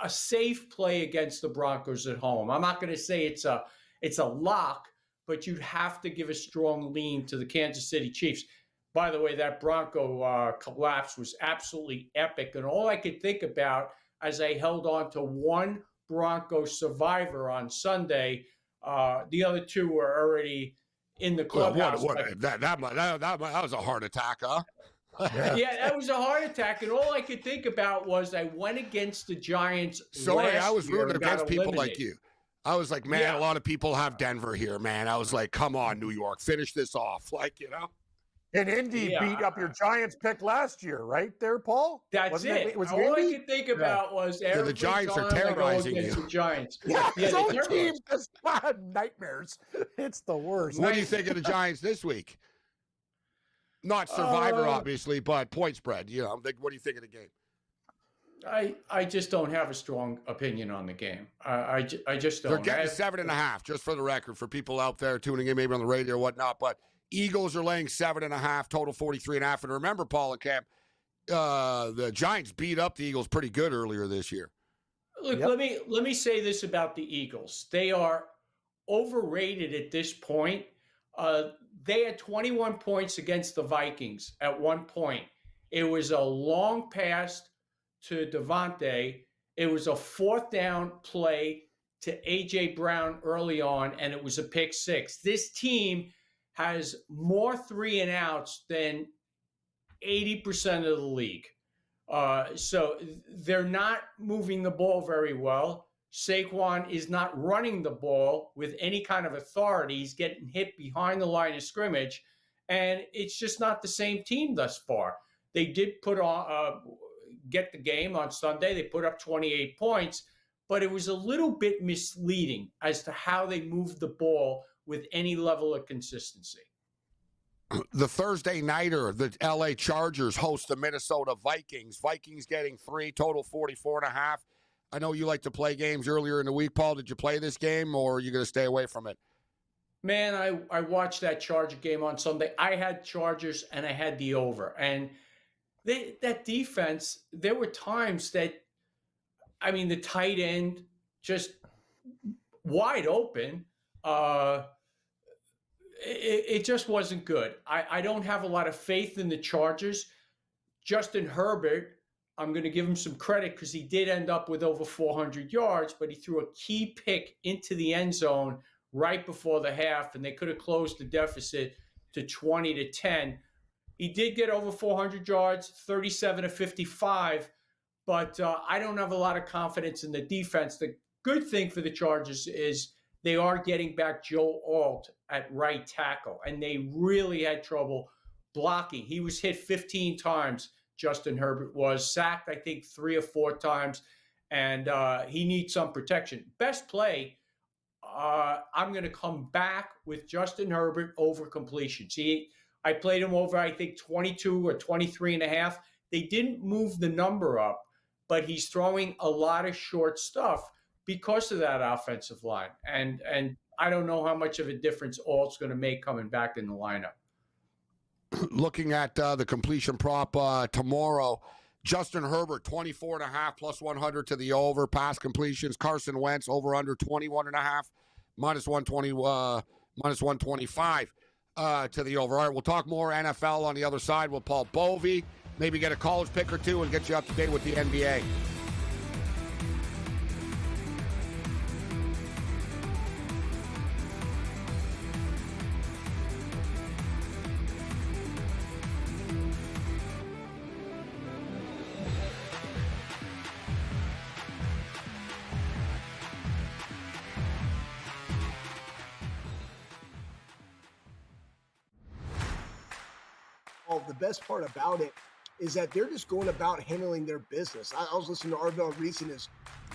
[SPEAKER 10] safe play against the Broncos at home. I'm not going to say it's a lock, but you'd have to give a strong lean to the Kansas City Chiefs. By the way, that Bronco collapse was absolutely epic. And all I could think about as I held on to 1 Bronco survivor on Sunday, the other 2 were already in the clubhouse.
[SPEAKER 4] That was a heart attack, huh?
[SPEAKER 10] Yeah, that was a heart attack. And all I could think about was I went against the Giants.
[SPEAKER 4] Sorry, I was rooting against people like you. I was like, man, a lot of people have Denver here, man. I was like, come on, New York, finish this off.
[SPEAKER 5] And Indy beat up your Giants pick last year, right there, Paul?
[SPEAKER 10] That's it. All I could think about was
[SPEAKER 4] the Giants are terrorizing you.
[SPEAKER 10] The Giants.
[SPEAKER 5] His own team just had nightmares. It's the worst.
[SPEAKER 4] What do you think of the Giants this week? Not survivor, obviously, but point spread. What do you think of the game?
[SPEAKER 10] I just don't have a strong opinion on the game. I just don't.
[SPEAKER 4] They're getting 7.5, just for the record, for people out there tuning in, maybe on the radio or whatnot, but Eagles are laying 7.5, total 43.5. And remember, Paul and Cam, the Giants beat up the Eagles pretty good earlier this year.
[SPEAKER 10] Look, let me say this about the Eagles. They are overrated at this point. They had 21 points against the Vikings at one point. It was a long pass to Devontae. It was a 4th down play to A.J. Brown early on, and it was a pick 6. This team has more 3 and outs than 80% of the league. So they're not moving the ball very well. Saquon is not running the ball with any kind of authority. He's getting hit behind the line of scrimmage, and it's just not the same team thus far. They did put on get the game on Sunday. They put up 28 points, but it was a little bit misleading as to how they moved the ball with any level of consistency.
[SPEAKER 4] The Thursday nighter, the LA Chargers host the Minnesota Vikings. Vikings getting 3, total 44.5. I know you like to play games earlier in the week, Paul. Did you play this game, or are you going to stay away from it?
[SPEAKER 10] Man, I watched that Charger game on Sunday. I had Chargers and I had the over. And that defense, there were times that, I mean, the tight end just wide open. It just wasn't good. I don't have a lot of faith in the Chargers. Justin Herbert, I'm going to give him some credit because he did end up with over 400 yards, but he threw a key pick into the end zone right before the half, and they could have closed the deficit to 20-10. He did get over 400 yards, 37 of 55, but I don't have a lot of confidence in the defense. The good thing for the Chargers is they are getting back Joe Alt at right tackle, and they really had trouble blocking. He was hit 15 times, Justin Herbert was. Sacked, I think, 3 or 4 times, and he needs some protection. Best play, I'm going to come back with Justin Herbert over completion. See, I played him over, I think, 22 or 23 and a half. They didn't move the number up, but he's throwing a lot of short stuff because of that offensive line. And I don't know how much of a difference Alt's going to make coming back in the lineup.
[SPEAKER 4] Looking at the completion prop tomorrow, Justin Herbert, 24.5 plus 100 to the over. Pass completions, Carson Wentz, over under 21.5, minus 120, minus 125 to the over. All right, we'll talk more NFL on the other side with Paul Bovey. Maybe get a college pick or two and get you up to date with the NBA.
[SPEAKER 6] The best part about it is that they're just going about handling their business. I was listening to Arvell Reese and his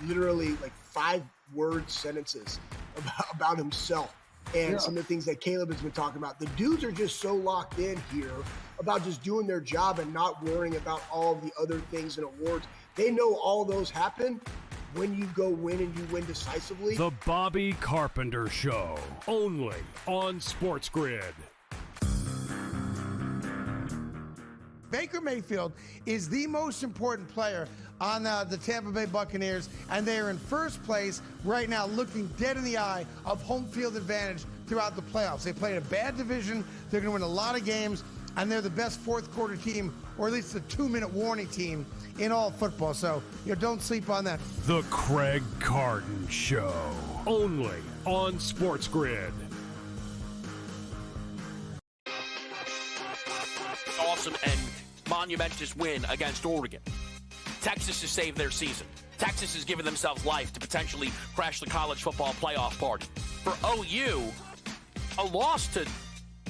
[SPEAKER 6] literally like 5-word sentences about himself and some of the things that Caleb has been talking about. The dudes are just so locked in here about just doing their job and not worrying about all the other things and awards. They know all those happen when you go win and you win decisively.
[SPEAKER 3] The Bobby Carpenter Show, only on SportsGrid.
[SPEAKER 7] Baker Mayfield is the most important player on the Tampa Bay Buccaneers, and they are in first place right now, looking dead in the eye of home field advantage throughout the playoffs. They played a bad division. They're going to win a lot of games, and they're the best fourth quarter team, or at least the 2-minute warning team in all football. So, don't sleep on that.
[SPEAKER 3] The Craig Carton Show, only on SportsGrid.
[SPEAKER 8] Awesome and monumentous win against Oregon. Texas has saved their season. Texas has given themselves life to potentially crash the college football playoff party. For OU, a loss to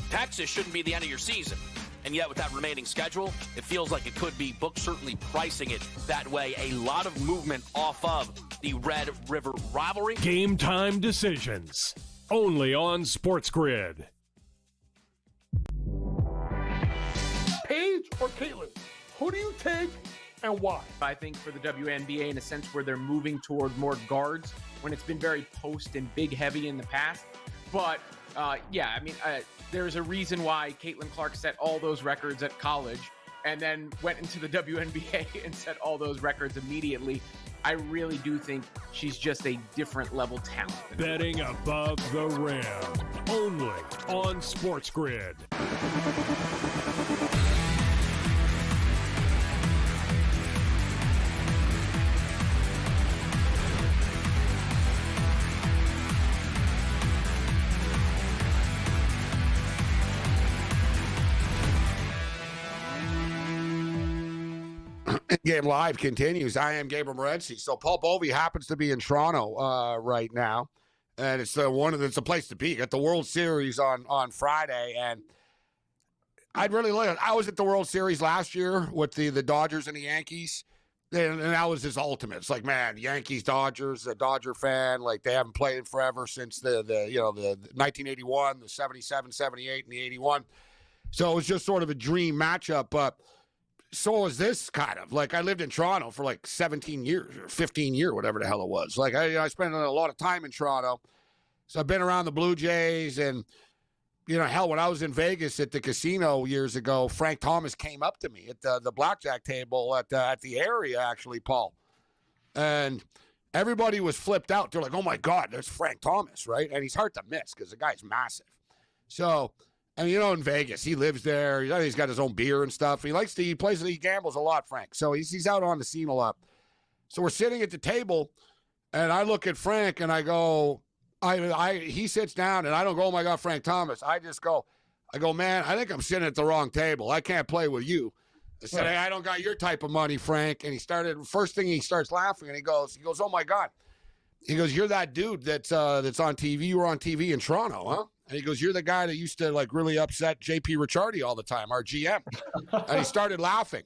[SPEAKER 8] Texas shouldn't be the end of your season. And yet with that remaining schedule, it feels like it could be. Books certainly pricing it that way. A lot of movement off of the Red River rivalry.
[SPEAKER 3] Game time decisions, only on SportsGrid.
[SPEAKER 11] Paige or Caitlin? Who do you take and why?
[SPEAKER 9] I think for the WNBA, in a sense where they're moving toward more guards when it's been very post and big heavy in the past. But there's a reason why Caitlin Clark set all those records at college and then went into the WNBA and set all those records immediately. I really do think she's just a different level talent.
[SPEAKER 3] Betting above the rim, only on SportsGrid.
[SPEAKER 4] Game Live continues. I am Gabriel Morency. So Paul Bovey happens to be in Toronto right now, and it's it's a place to be. At the World Series on Friday, and I'd really like it. I was at the World Series last year with the Dodgers and the Yankees, and that was just ultimate. It's like, man, Yankees, Dodgers, a Dodger fan, like they haven't played in forever since the 1981, the 77, 78, and the 81. So it was just sort of a dream matchup, but so is this kind of like I lived in Toronto for like 17 years or 15 years, whatever the hell it was. Like I spent a lot of time in Toronto. So I've been around the Blue Jays and, hell, when I was in Vegas at the casino years ago, Frank Thomas came up to me at the blackjack table at the area, actually, Paul. And everybody was flipped out. They're like, oh, my God, there's Frank Thomas, right? And he's hard to miss because the guy's massive. So, and in Vegas, he lives there. He's got his own beer and stuff. He gambles a lot, Frank. So he's out on the scene a lot. So we're sitting at the table, and I look at Frank, and I go, he sits down, and I don't go, oh, my God, Frank Thomas. I go, man, I think I'm sitting at the wrong table. I can't play with you. I said, hey, I don't got your type of money, Frank. And first thing he starts laughing, and he goes, oh, my God. He goes, you're that dude that's on TV. You were on TV in Toronto, huh? And he goes, you're the guy that used to like really upset JP Ricciardi all the time, our GM. And he started laughing.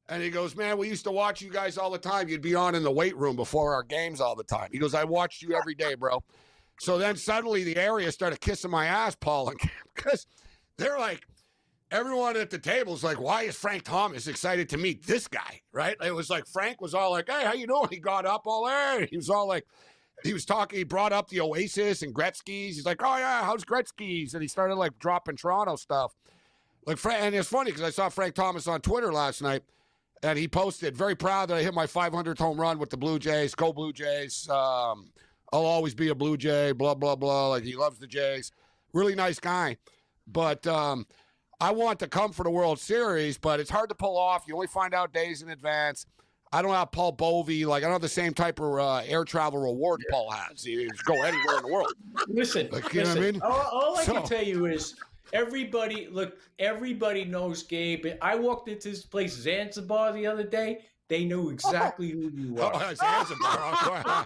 [SPEAKER 4] And he goes, man, we used to watch you guys all the time. You'd be on in the weight room before our games all the time. He goes, I watched you every day, bro. So then suddenly the area started kissing my ass, Paul, because they're like, everyone at the table is like, why is Frank Thomas excited to meet this guy, right? It was like Frank was all like, hey, how you doing? He got up all there. He was all like, he was talking, he brought up the Oasis and Gretzky's. He's like, oh, yeah, how's Gretzky's? And he started, like, dropping Toronto stuff. And it's funny because I saw Frank Thomas on Twitter last night, and he posted, very proud that I hit my 500th home run with the Blue Jays. Go Blue Jays. I'll always be a Blue Jay, blah, blah, blah. Like, he loves the Jays. Really nice guy. But I want to come for the World Series, but it's hard to pull off. You only find out days in advance. I don't have Paul Bovey. Like, I don't have the same type of air travel reward Paul has. He can go anywhere in the world.
[SPEAKER 10] Listen,
[SPEAKER 4] you know what I mean?
[SPEAKER 10] All I can tell you is everybody knows Gabe. I walked into this place, Zanzibar, the other day. They knew exactly who you were.
[SPEAKER 4] Oh, Zanzibar.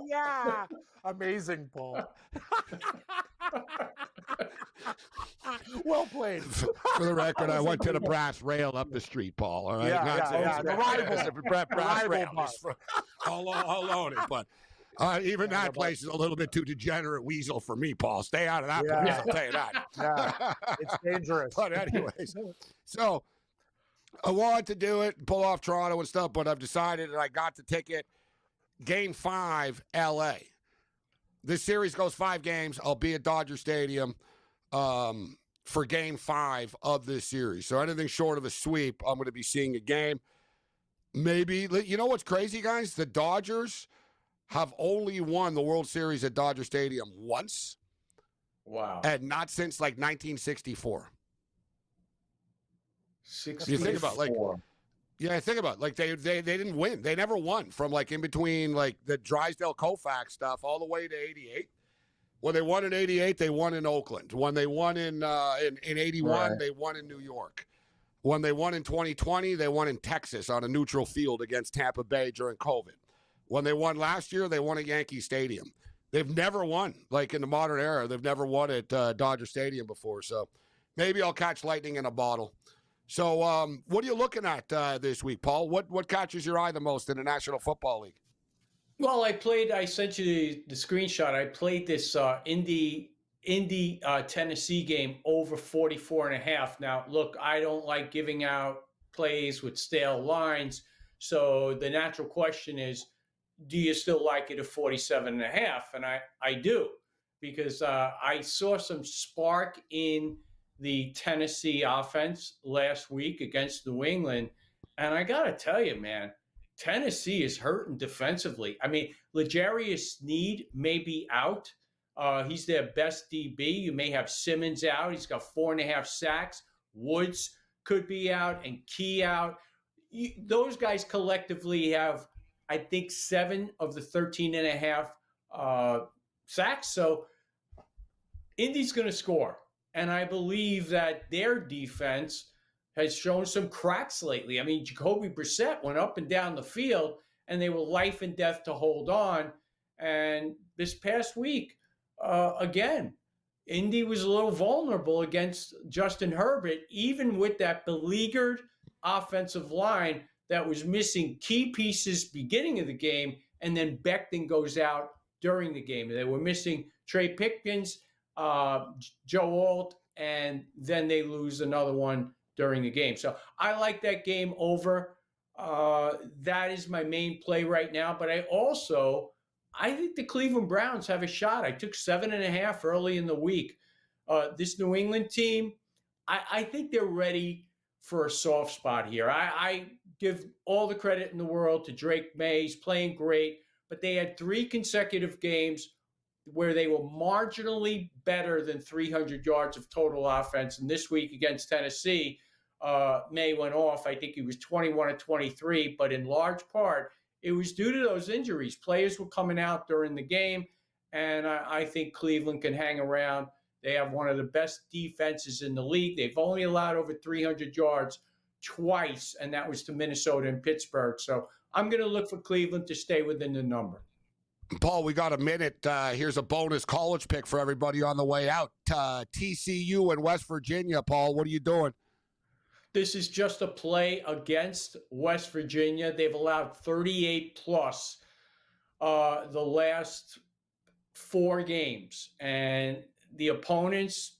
[SPEAKER 5] Yeah. Amazing, Paul. Well played.
[SPEAKER 4] For the record, I went to the brass rail up the street, Paul. All right,
[SPEAKER 5] The
[SPEAKER 4] brass rail. All loaded, but even that place is a little bit too degenerate weasel for me, Paul. Stay out of that place. I'll tell you that.
[SPEAKER 5] Yeah, it's dangerous.
[SPEAKER 4] But anyways, so I wanted to do it, pull off Toronto and stuff, but I've decided that I got the ticket. Game 5, L.A. This series goes 5 games. I'll be at Dodger Stadium for Game 5 of this series. So anything short of a sweep, I'm going to be seeing a game. Maybe, you know what's crazy, guys? The Dodgers have only won the World Series at Dodger Stadium once.
[SPEAKER 10] Wow.
[SPEAKER 4] And not since like 1964.
[SPEAKER 10] 64.
[SPEAKER 4] You think about like they didn't win. They never won from like in between like the Drysdale Koufax stuff all the way to 88. When they won in 88, they won in Oakland. When they won in 81, right. They won in New York. When they won in 2020, they won in Texas on a neutral field against Tampa Bay during COVID. When they won last year, they won at Yankee Stadium. They've never won, like in the modern era, they've never won at Dodger Stadium before. So maybe I'll catch lightning in a bottle. So what are you looking at this week, Paul? What catches your eye the most in the National Football League?
[SPEAKER 10] Well, I sent you the screenshot. I played this Indy Tennessee game over 44.5. Now, look, I don't like giving out plays with stale lines. So the natural question is, do you still like it at 47.5? And I do, because I saw some spark in the Tennessee offense last week against New England. And I got to tell you, man, Tennessee is hurting defensively. I mean, L'Jarius Sneed may be out. He's their best DB. You may have Simmons out. He's got 4.5 sacks. Woods could be out and Key out. Those guys collectively have, I think, 7 of the 13.5 sacks. So Indy's going to score. And I believe that their defense has shown some cracks lately. I mean, Jacoby Brissett went up and down the field, and they were life and death to hold on. And this past week, again, Indy was a little vulnerable against Justin Herbert, even with that beleaguered offensive line that was missing key pieces beginning of the game, and then Becton goes out during the game. They were missing Trey Pipkins, Joe Alt, and then they lose another one during the game. So I like that game over. That is my main play right now. But I think the Cleveland Browns have a shot. I took 7.5 early in the week. This New England team, I think they're ready for a soft spot here. I give all the credit in the world to Drake May. He's playing great, but they had 3 consecutive games where they were marginally better than 300 yards of total offense. And this week against Tennessee, May went off. I think he was 21 of 23, but in large part, it was due to those injuries. Players were coming out during the game, and I think Cleveland can hang around. They have one of the best defenses in the league. They've only allowed over 300 yards twice, and that was to Minnesota and Pittsburgh. So I'm going to look for Cleveland to stay within the number.
[SPEAKER 4] Paul, we got a minute. Here's a bonus college pick for everybody on the way out. TCU and West Virginia. Paul, what are you doing?
[SPEAKER 10] This is just a play against West Virginia. They've allowed 38 plus the last 4 games. And the opponents,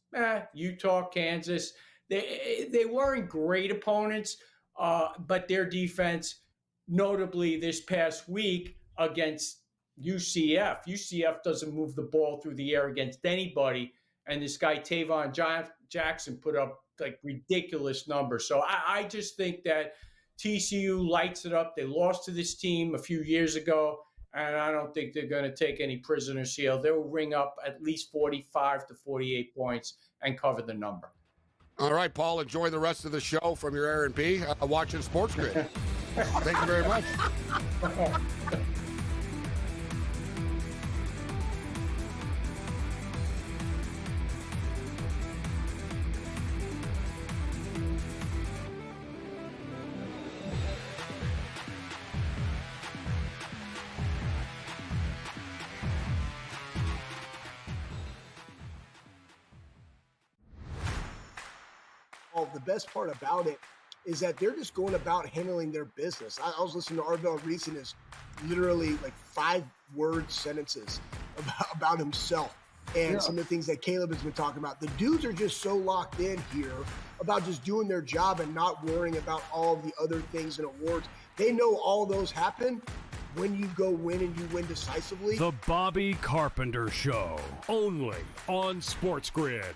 [SPEAKER 10] Utah, Kansas, they weren't great opponents, but their defense, notably this past week against UCF doesn't move the ball through the air against anybody. And this guy, Tavon Jackson, put up like ridiculous numbers. So I just think that TCU lights it up. They lost to this team a few years ago, and I don't think they're going to take any prisoners here. They'll ring up at least 45 to 48 points and cover the number.
[SPEAKER 4] All right, Paul, enjoy the rest of the show from your Airbnb watching SportsGrid. Thank you very much.
[SPEAKER 6] The best part about it is that they're just going about handling their business. I was listening to Arvell Reese and his literally like 5-word sentences about himself and some of the things that Caleb has been talking about. The dudes are just so locked in here about just doing their job and not worrying about all the other things and awards. They know all those happen when you go win and you win decisively.
[SPEAKER 3] The Bobby Carpenter Show, only on SportsGrid.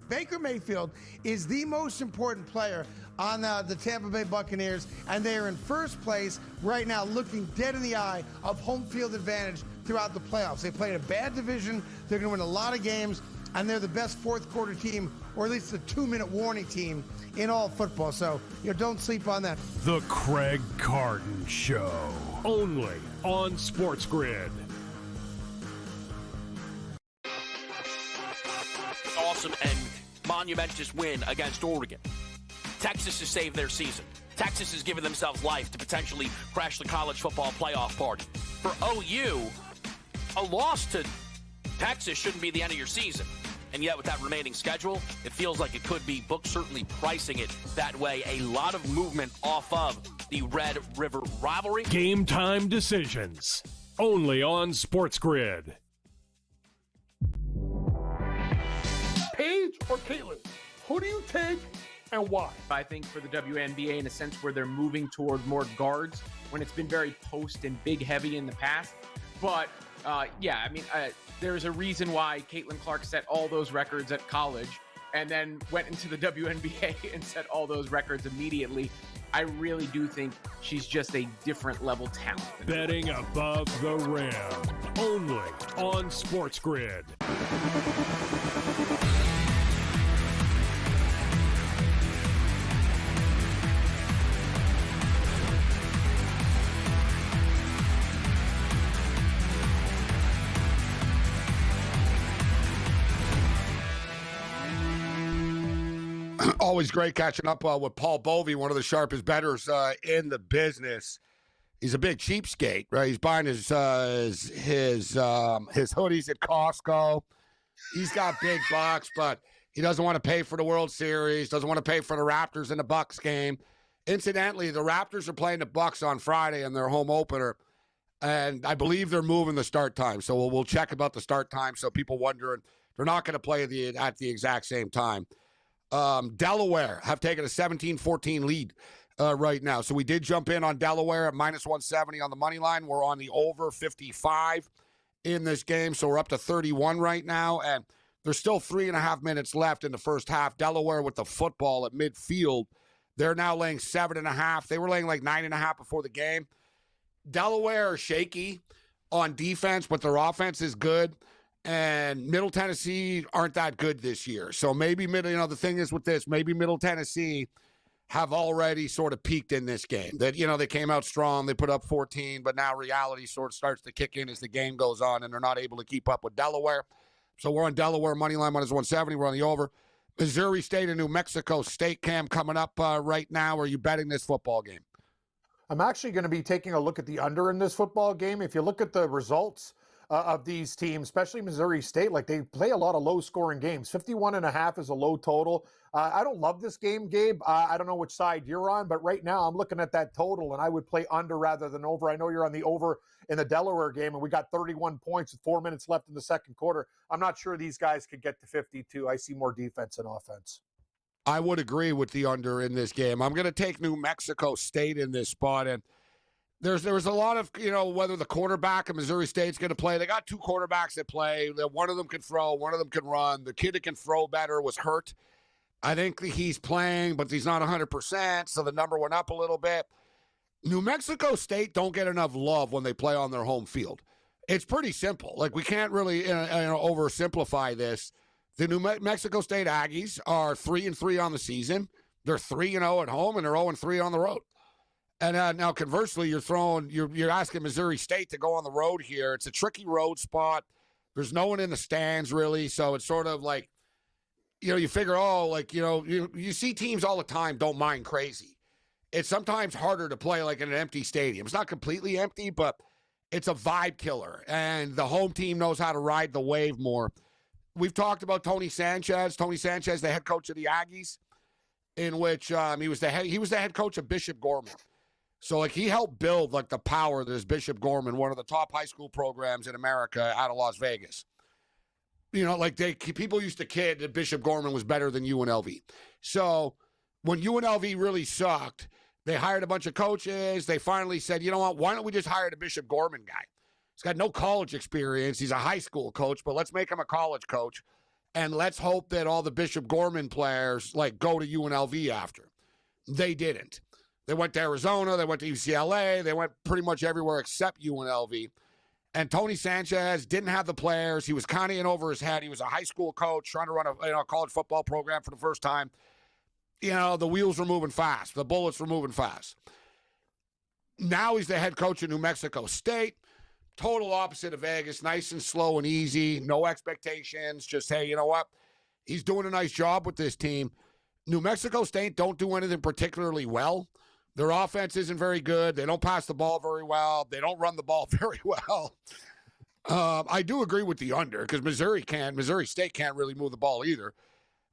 [SPEAKER 7] Baker Mayfield is the most important player on the Tampa Bay Buccaneers, and they are in first place right now, looking dead in the eye of home field advantage throughout the playoffs. They played a bad division. They're going to win a lot of games, and they're the best fourth-quarter team, or at least the 2-minute warning team in all football. So, don't sleep on that.
[SPEAKER 3] The Craig Carton Show, only on SportsGrid.
[SPEAKER 8] Awesome and monumentous win against Oregon. Texas has saved their season. Texas has given themselves life to potentially crash the college football playoff party. For OU, a loss to Texas shouldn't be the end of your season. And yet with that remaining schedule, it feels like it could be. Books certainly pricing it that way. A lot of movement off of the Red River rivalry.
[SPEAKER 3] Game time decisions, only on SportsGrid.
[SPEAKER 11] Paige or Caitlin? Who do you take and why?
[SPEAKER 9] I think for the WNBA, in a sense where they're moving toward more guards when it's been very post and big heavy in the past. But there's a reason why Caitlin Clark set all those records at college and then went into the WNBA and set all those records immediately. I really do think she's just a different level talent.
[SPEAKER 3] Betting above the rim, only on SportsGrid.
[SPEAKER 4] Always great catching up with Paul Bovey, one of the sharpest bettors in the business. He's a big cheapskate, right? He's buying his hoodies at Costco. He's got big bucks, but he doesn't want to pay for the World Series, doesn't want to pay for the Raptors in the Bucks game. Incidentally, the Raptors are playing the Bucks on Friday in their home opener, and I believe they're moving the start time. So we'll check about the start time. So people wondering, They're not going to play at the exact same time. Delaware have taken a 17-14 lead right now. So we did jump in on Delaware at minus 170 on the money line. We're on the over 55 in this game. So we're up to 31 right now. And there's still 3.5 minutes left in the first half. Delaware with the football at midfield. They're now laying 7.5. They were laying like 9.5 before the game. Delaware are shaky on defense, but their offense is good. And Middle Tennessee aren't that good this year. So maybe the thing is with this, maybe Middle Tennessee have already sort of peaked in this game. That, they came out strong, they put up 14, but now reality sort of starts to kick in as the game goes on, and they're not able to keep up with Delaware. So we're on Delaware money line minus 170. We're on the over. Missouri State and New Mexico State, Cam, coming up right now. Are you betting this football game?
[SPEAKER 5] I'm actually going to be taking a look at the under in this football game. If you look at the results of these teams, especially Missouri State, like they play a lot of low-scoring games. 51.5 is a low total. I don't love this game, Gabe. I don't know which side you're on, but right now I'm looking at that total, and I would play under rather than over. I know you're on the over in the Delaware game, and we got 31 points with 4 minutes left in the second quarter. I'm not sure these guys could get to 52. I see more defense than offense.
[SPEAKER 4] I would agree with the under in this game. I'm going to take New Mexico State in this spot, and there was a lot of, whether the quarterback of Missouri State's going to play. They got two quarterbacks that play. One of them can throw, one of them can run. The kid that can throw better was hurt. I think he's playing, but he's not 100%, so the number went up a little bit. New Mexico State don't get enough love when they play on their home field. It's pretty simple. Like, we can't really oversimplify this. The New Mexico State Aggies are 3-3 on the season. They're 3-0 at home, and they're 0-3 on the road. And now, conversely, you're asking Missouri State to go on the road here. It's a tricky road spot. There's no one in the stands, really, so it's sort of like, you figure, you see teams all the time don't mind crazy. It's sometimes harder to play like in an empty stadium. It's not completely empty, but it's a vibe killer, and the home team knows how to ride the wave more. We've talked about Tony Sanchez. Tony Sanchez, the head coach of the Aggies, in which he was the head coach of Bishop Gorman. So, he helped build, the power that is Bishop Gorman, one of the top high school programs in America out of Las Vegas. People used to kid that Bishop Gorman was better than UNLV. So, when UNLV really sucked, they hired a bunch of coaches. They finally said, you know what, why don't we just hire the Bishop Gorman guy? He's got no college experience. He's a high school coach, but let's make him a college coach. And let's hope that all the Bishop Gorman players, go to UNLV after. They didn't. They went to Arizona. They went to UCLA. They went pretty much everywhere except UNLV. And Tony Sanchez didn't have the players. He was kind of in over his head. He was a high school coach trying to run a college football program for the first time. The wheels were moving fast. The bullets were moving fast. Now he's the head coach of New Mexico State. Total opposite of Vegas. Nice and slow and easy. No expectations. Just, hey, you know what? He's doing a nice job with this team. New Mexico State don't do anything particularly well. Their offense isn't very good. They don't pass the ball very well. They don't run the ball very well. I do agree with the under because Missouri State can't really move the ball either.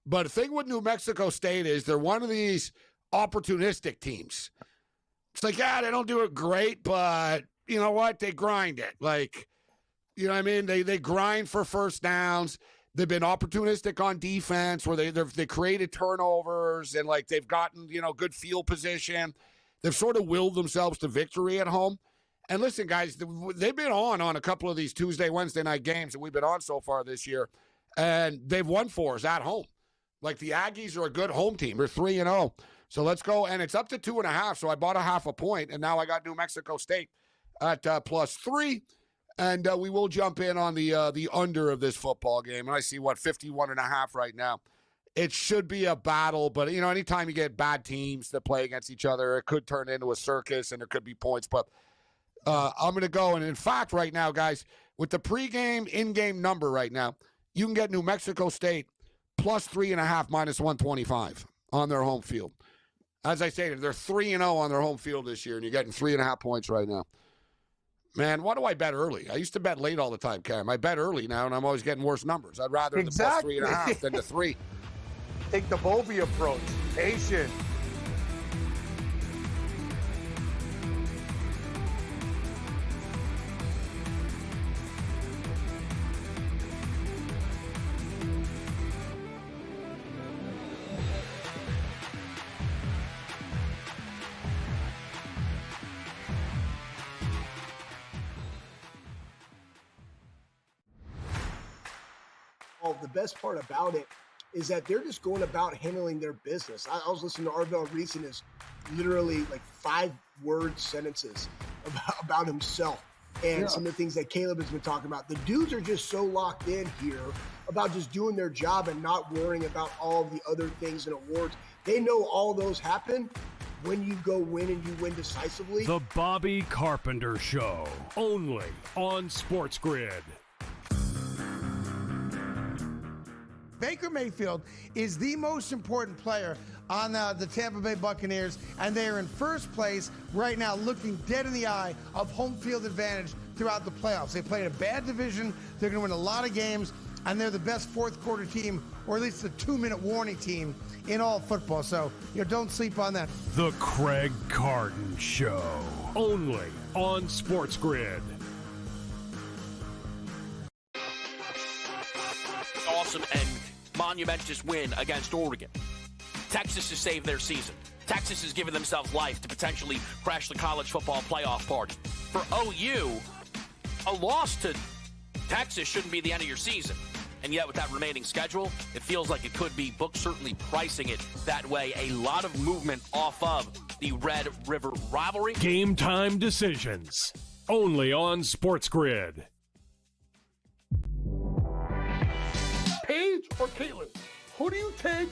[SPEAKER 4] But the thing with New Mexico State is they're one of these opportunistic teams. It's they don't do it great, but you know what? They grind it. You know what I mean? They grind for first downs. They've been opportunistic on defense where they created turnovers and they've gotten, good field position. They've sort of willed themselves to victory at home. And listen, guys, they've been on a couple of these Tuesday, Wednesday night games that we've been on so far this year. And they've won for us at home. The Aggies are a good home team. They're 3-0. So let's go. And it's up to 2.5. So I bought a half a point. And now I got New Mexico State at +3. And we will jump in on the under of this football game. And I see, 51.5 right now. It should be a battle, but, anytime you get bad teams that play against each other, it could turn into a circus and there could be points. But I'm going to go. And, in fact, right now, guys, with the pregame, in-game number right now, you can get New Mexico State +3.5, -125 on their home field. As I stated, they're 3-0 on their home field this year, and you're getting 3.5 points right now. Man, why do I bet early? I used to bet late all the time, Cam. I bet early now, and I'm always getting worse numbers. I'd rather the +3.5 than the 3.
[SPEAKER 5] Take the Bovie approach. Patient.
[SPEAKER 6] The best part about it is that they're just going about handling their business. I was listening to Arvell Reese and his literally like 5-word sentences about himself and some of the things that Caleb has been talking about. The dudes are just so locked in here about just doing their job and not worrying about all the other things and awards. They know all those happen when you go win and you win decisively.
[SPEAKER 3] The Bobby Carpenter Show, only on SportsGrid.
[SPEAKER 7] Baker Mayfield is the most important player on the Tampa Bay Buccaneers, and they are in first place right now, looking dead in the eye of home field advantage throughout the playoffs. They played a bad division. They're going to win a lot of games, and they're the best fourth quarter team, or at least the 2-minute warning team in all football. So, don't sleep on that.
[SPEAKER 3] The Craig Carton Show, only on SportsGrid.
[SPEAKER 8] Awesome and monumentous win against Oregon. Texas has saved their season. Texas has given themselves life to potentially crash the college football playoff party. For OU, a loss to Texas shouldn't be the end of your season. And yet with that remaining schedule, it feels like it could be. Books certainly pricing it that way. A lot of movement off of the Red River rivalry.
[SPEAKER 3] Game time decisions, only on SportsGrid.
[SPEAKER 11] Paige or Caitlin? Who do you take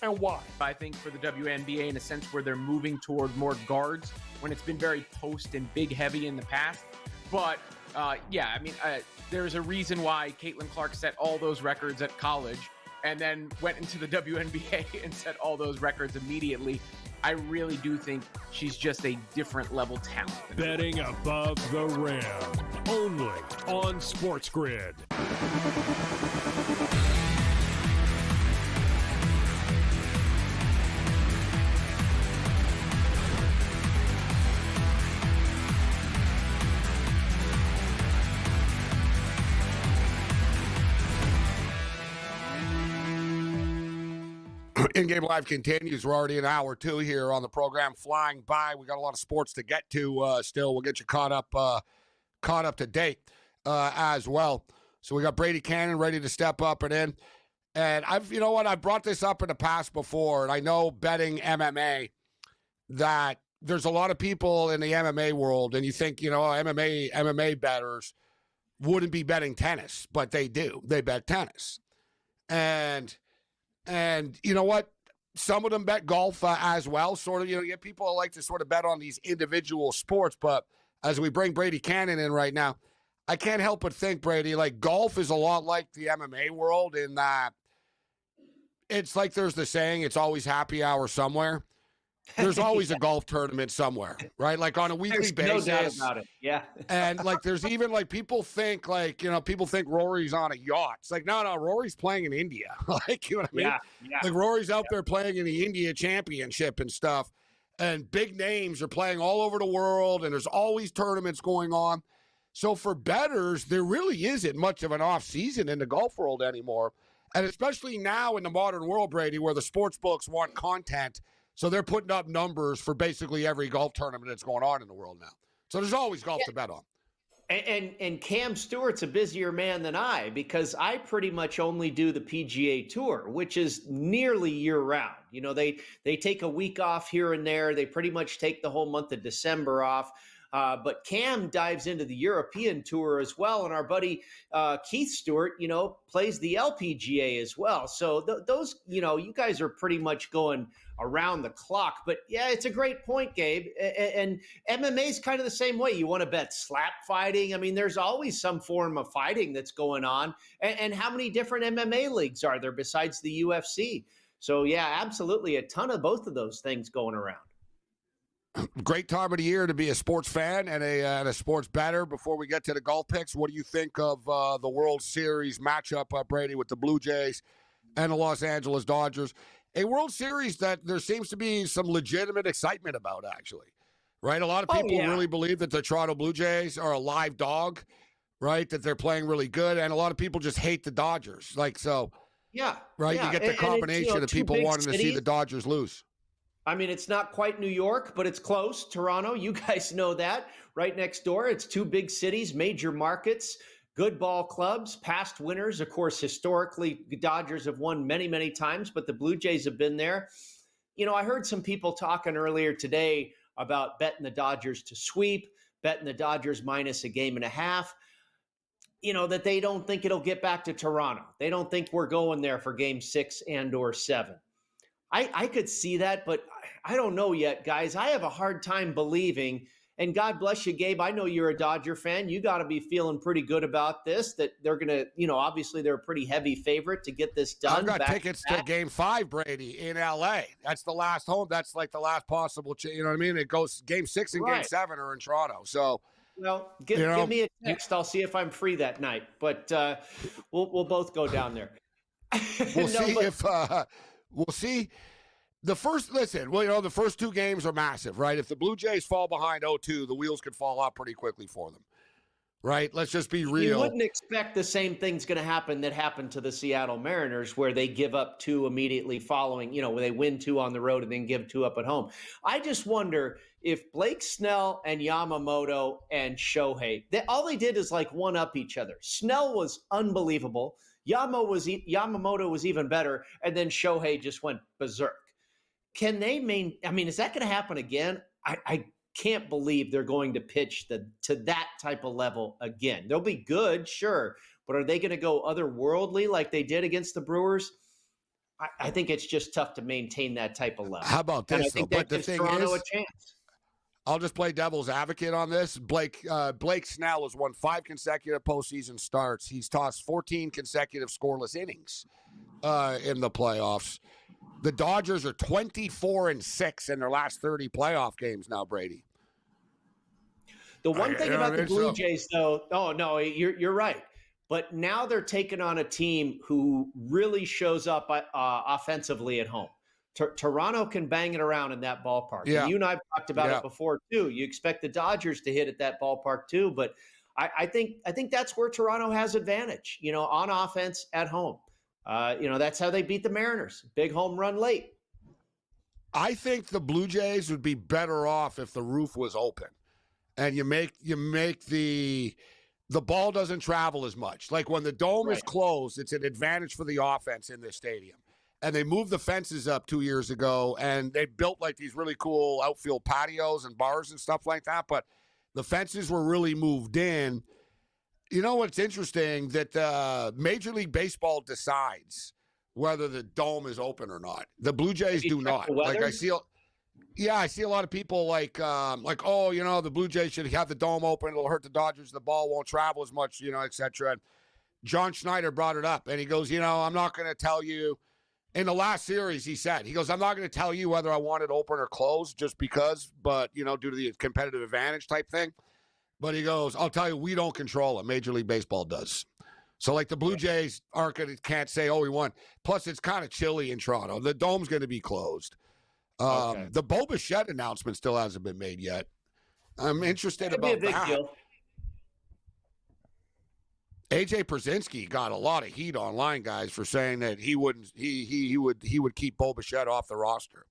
[SPEAKER 11] and why?
[SPEAKER 9] I think for the WNBA, in a sense where they're moving toward more guards when it's been very post and big heavy in the past. But there's a reason why Caitlin Clark set all those records at college and then went into the WNBA and set all those records immediately. I really do think she's just a different level talent.
[SPEAKER 3] Betting above the rim, only on SportsGrid.
[SPEAKER 4] In-game live continues. We're already an hour 2 here on the program, flying by. We got a lot of sports to get to still. We'll get you caught up to date as well. So we got Brady Cannon ready to step up and in. And I've brought this up in the past before, and I know betting MMA that there's a lot of people in the MMA world, and you think, MMA bettors wouldn't be betting tennis, but they do. They bet tennis. And you know what? Some of them bet golf as well. Sort of, you get people who like to sort of bet on these individual sports. But as we bring Brady Cannon in right now, I can't help but think, Brady, like golf is a lot like the MMA world in that it's like there's the saying, it's always happy hour somewhere. There's always a golf tournament somewhere, right? Like on a weekly basis.
[SPEAKER 12] No doubt about it. Yeah.
[SPEAKER 4] And like there's even like people think Rory's on a yacht. It's like, no, Rory's playing in India. Like, you know what I mean?
[SPEAKER 12] Yeah.
[SPEAKER 4] Like Rory's out there playing in the India Championship and stuff. And big names are playing all over the world, and there's always tournaments going on. So for bettors, there really isn't much of an off season in the golf world anymore. And especially now in the modern world, Brady, where the sports books want content. So they're putting up numbers for basically every golf tournament that's going on in the world now. So there's always golf to bet on.
[SPEAKER 12] And Cam Stewart's a busier man than I, because I pretty much only do the PGA Tour, which is nearly year round. They take a week off here and there. They pretty much take the whole month of December off. But Cam dives into the European Tour as well. And our buddy Keith Stewart, plays the LPGA as well. So those, you guys are pretty much going around the clock. But yeah, it's a great point, Gabe. And MMA is kind of the same way. You want to bet slap fighting. I mean, there's always some form of fighting that's going on. And how many different MMA leagues are there besides the UFC? So yeah, absolutely. A ton of both of those things going around.
[SPEAKER 4] Great time of the year to be a sports fan and a sports bettor. Before we get to the golf picks, what do you think of the World Series matchup, Brady, with the Blue Jays and the Los Angeles Dodgers? A World Series that there seems to be some legitimate excitement about, actually, right? A lot of people really believe that the Toronto Blue Jays are a live dog, right? That they're playing really good, and a lot of people just hate the Dodgers. You get the combination of people wanting to see the Dodgers lose.
[SPEAKER 12] I mean, it's not quite New York, but it's close. Toronto, you guys know that. Right next door. It's two big cities, major markets, good ball clubs, past winners. Of course, historically, the Dodgers have won many, many times, but the Blue Jays have been there. I heard some people talking earlier today about betting the Dodgers to sweep, betting the Dodgers minus a game and a half. That they don't think it'll get back to Toronto. They don't think we're going there for game 6 and or 7. I could see that, but I don't know yet, guys. I have a hard time believing, and God bless you, Gabe. I know you're a Dodger fan. You got to be feeling pretty good about this, that they're going to, obviously they're a pretty heavy favorite to get this done.
[SPEAKER 4] I've got tickets to game 5, Brady, in LA. That's the last home. That's like the last possible, you know what I mean? It goes game 6 and game 7 are in Toronto. So,
[SPEAKER 12] well, give me a text. I'll see if I'm free that night, but we'll both go down there.
[SPEAKER 4] We'll see. The first 2 games are massive, right? If the Blue Jays fall behind 0-2, the wheels could fall off pretty quickly for them, right? Let's just be real.
[SPEAKER 12] You wouldn't expect the same thing's going to happen that happened to the Seattle Mariners, where they give up 2 immediately following, where they win 2 on the road and then give 2 up at home. I just wonder if Blake Snell and Yamamoto and Shohei, all they did is like one-up each other. Snell was unbelievable. Yamamoto was even better, and then Shohei just went berserk. Can they is that going to happen again? I can't believe they're going to pitch to that type of level again. They'll be good, sure, but are they going to go otherworldly like they did against the Brewers? I think it's just tough to maintain that type of level.
[SPEAKER 4] How about this, though? But the thing
[SPEAKER 12] Toronto
[SPEAKER 4] is,
[SPEAKER 12] a chance.
[SPEAKER 4] I'll just play devil's advocate on this. Blake Snell has won 5 consecutive postseason starts. He's tossed 14 consecutive scoreless innings in the playoffs. The Dodgers are 24-6 in their last 30 playoff games now, Brady.
[SPEAKER 12] The one thing about the Blue Jays, though, you're right. But now they're taking on a team who really shows up offensively at home. Toronto can bang it around in that ballpark.
[SPEAKER 4] Yeah.
[SPEAKER 12] And you and I have talked about it before, too. You expect the Dodgers to hit at that ballpark, too. But I think that's where Toronto has advantage, on offense at home. That's how they beat the Mariners. Big home run late.
[SPEAKER 4] I think the Blue Jays would be better off if the roof was open and you make the ball doesn't travel as much. Like when the dome is closed, it's an advantage for the offense in this stadium. And they moved the fences up 2 years ago, and they built like these really cool outfield patios and bars and stuff like that. But the fences were really moved in. You know what's interesting? That Major League Baseball decides whether the dome is open or not. The Blue Jays do not. Like I see a lot of people the Blue Jays should have the dome open. It'll hurt the Dodgers. The ball won't travel as much, et cetera. And John Schneider brought it up, and he goes, I'm not going to tell you. In the last series, he goes, I'm not going to tell you whether I want it open or closed just because, but, due to the competitive advantage type thing. But he goes, I'll tell you, we don't control it. Major League Baseball does. So, like, the Blue Jays can't say, we won. Plus, it's kind of chilly in Toronto. The dome's going to be closed. The Bo Bichette announcement still hasn't been made yet. I'm interested about that. Deal. AJ Pierzynski got a lot of heat online, guys, for saying that he would keep Bo Bichette off the roster.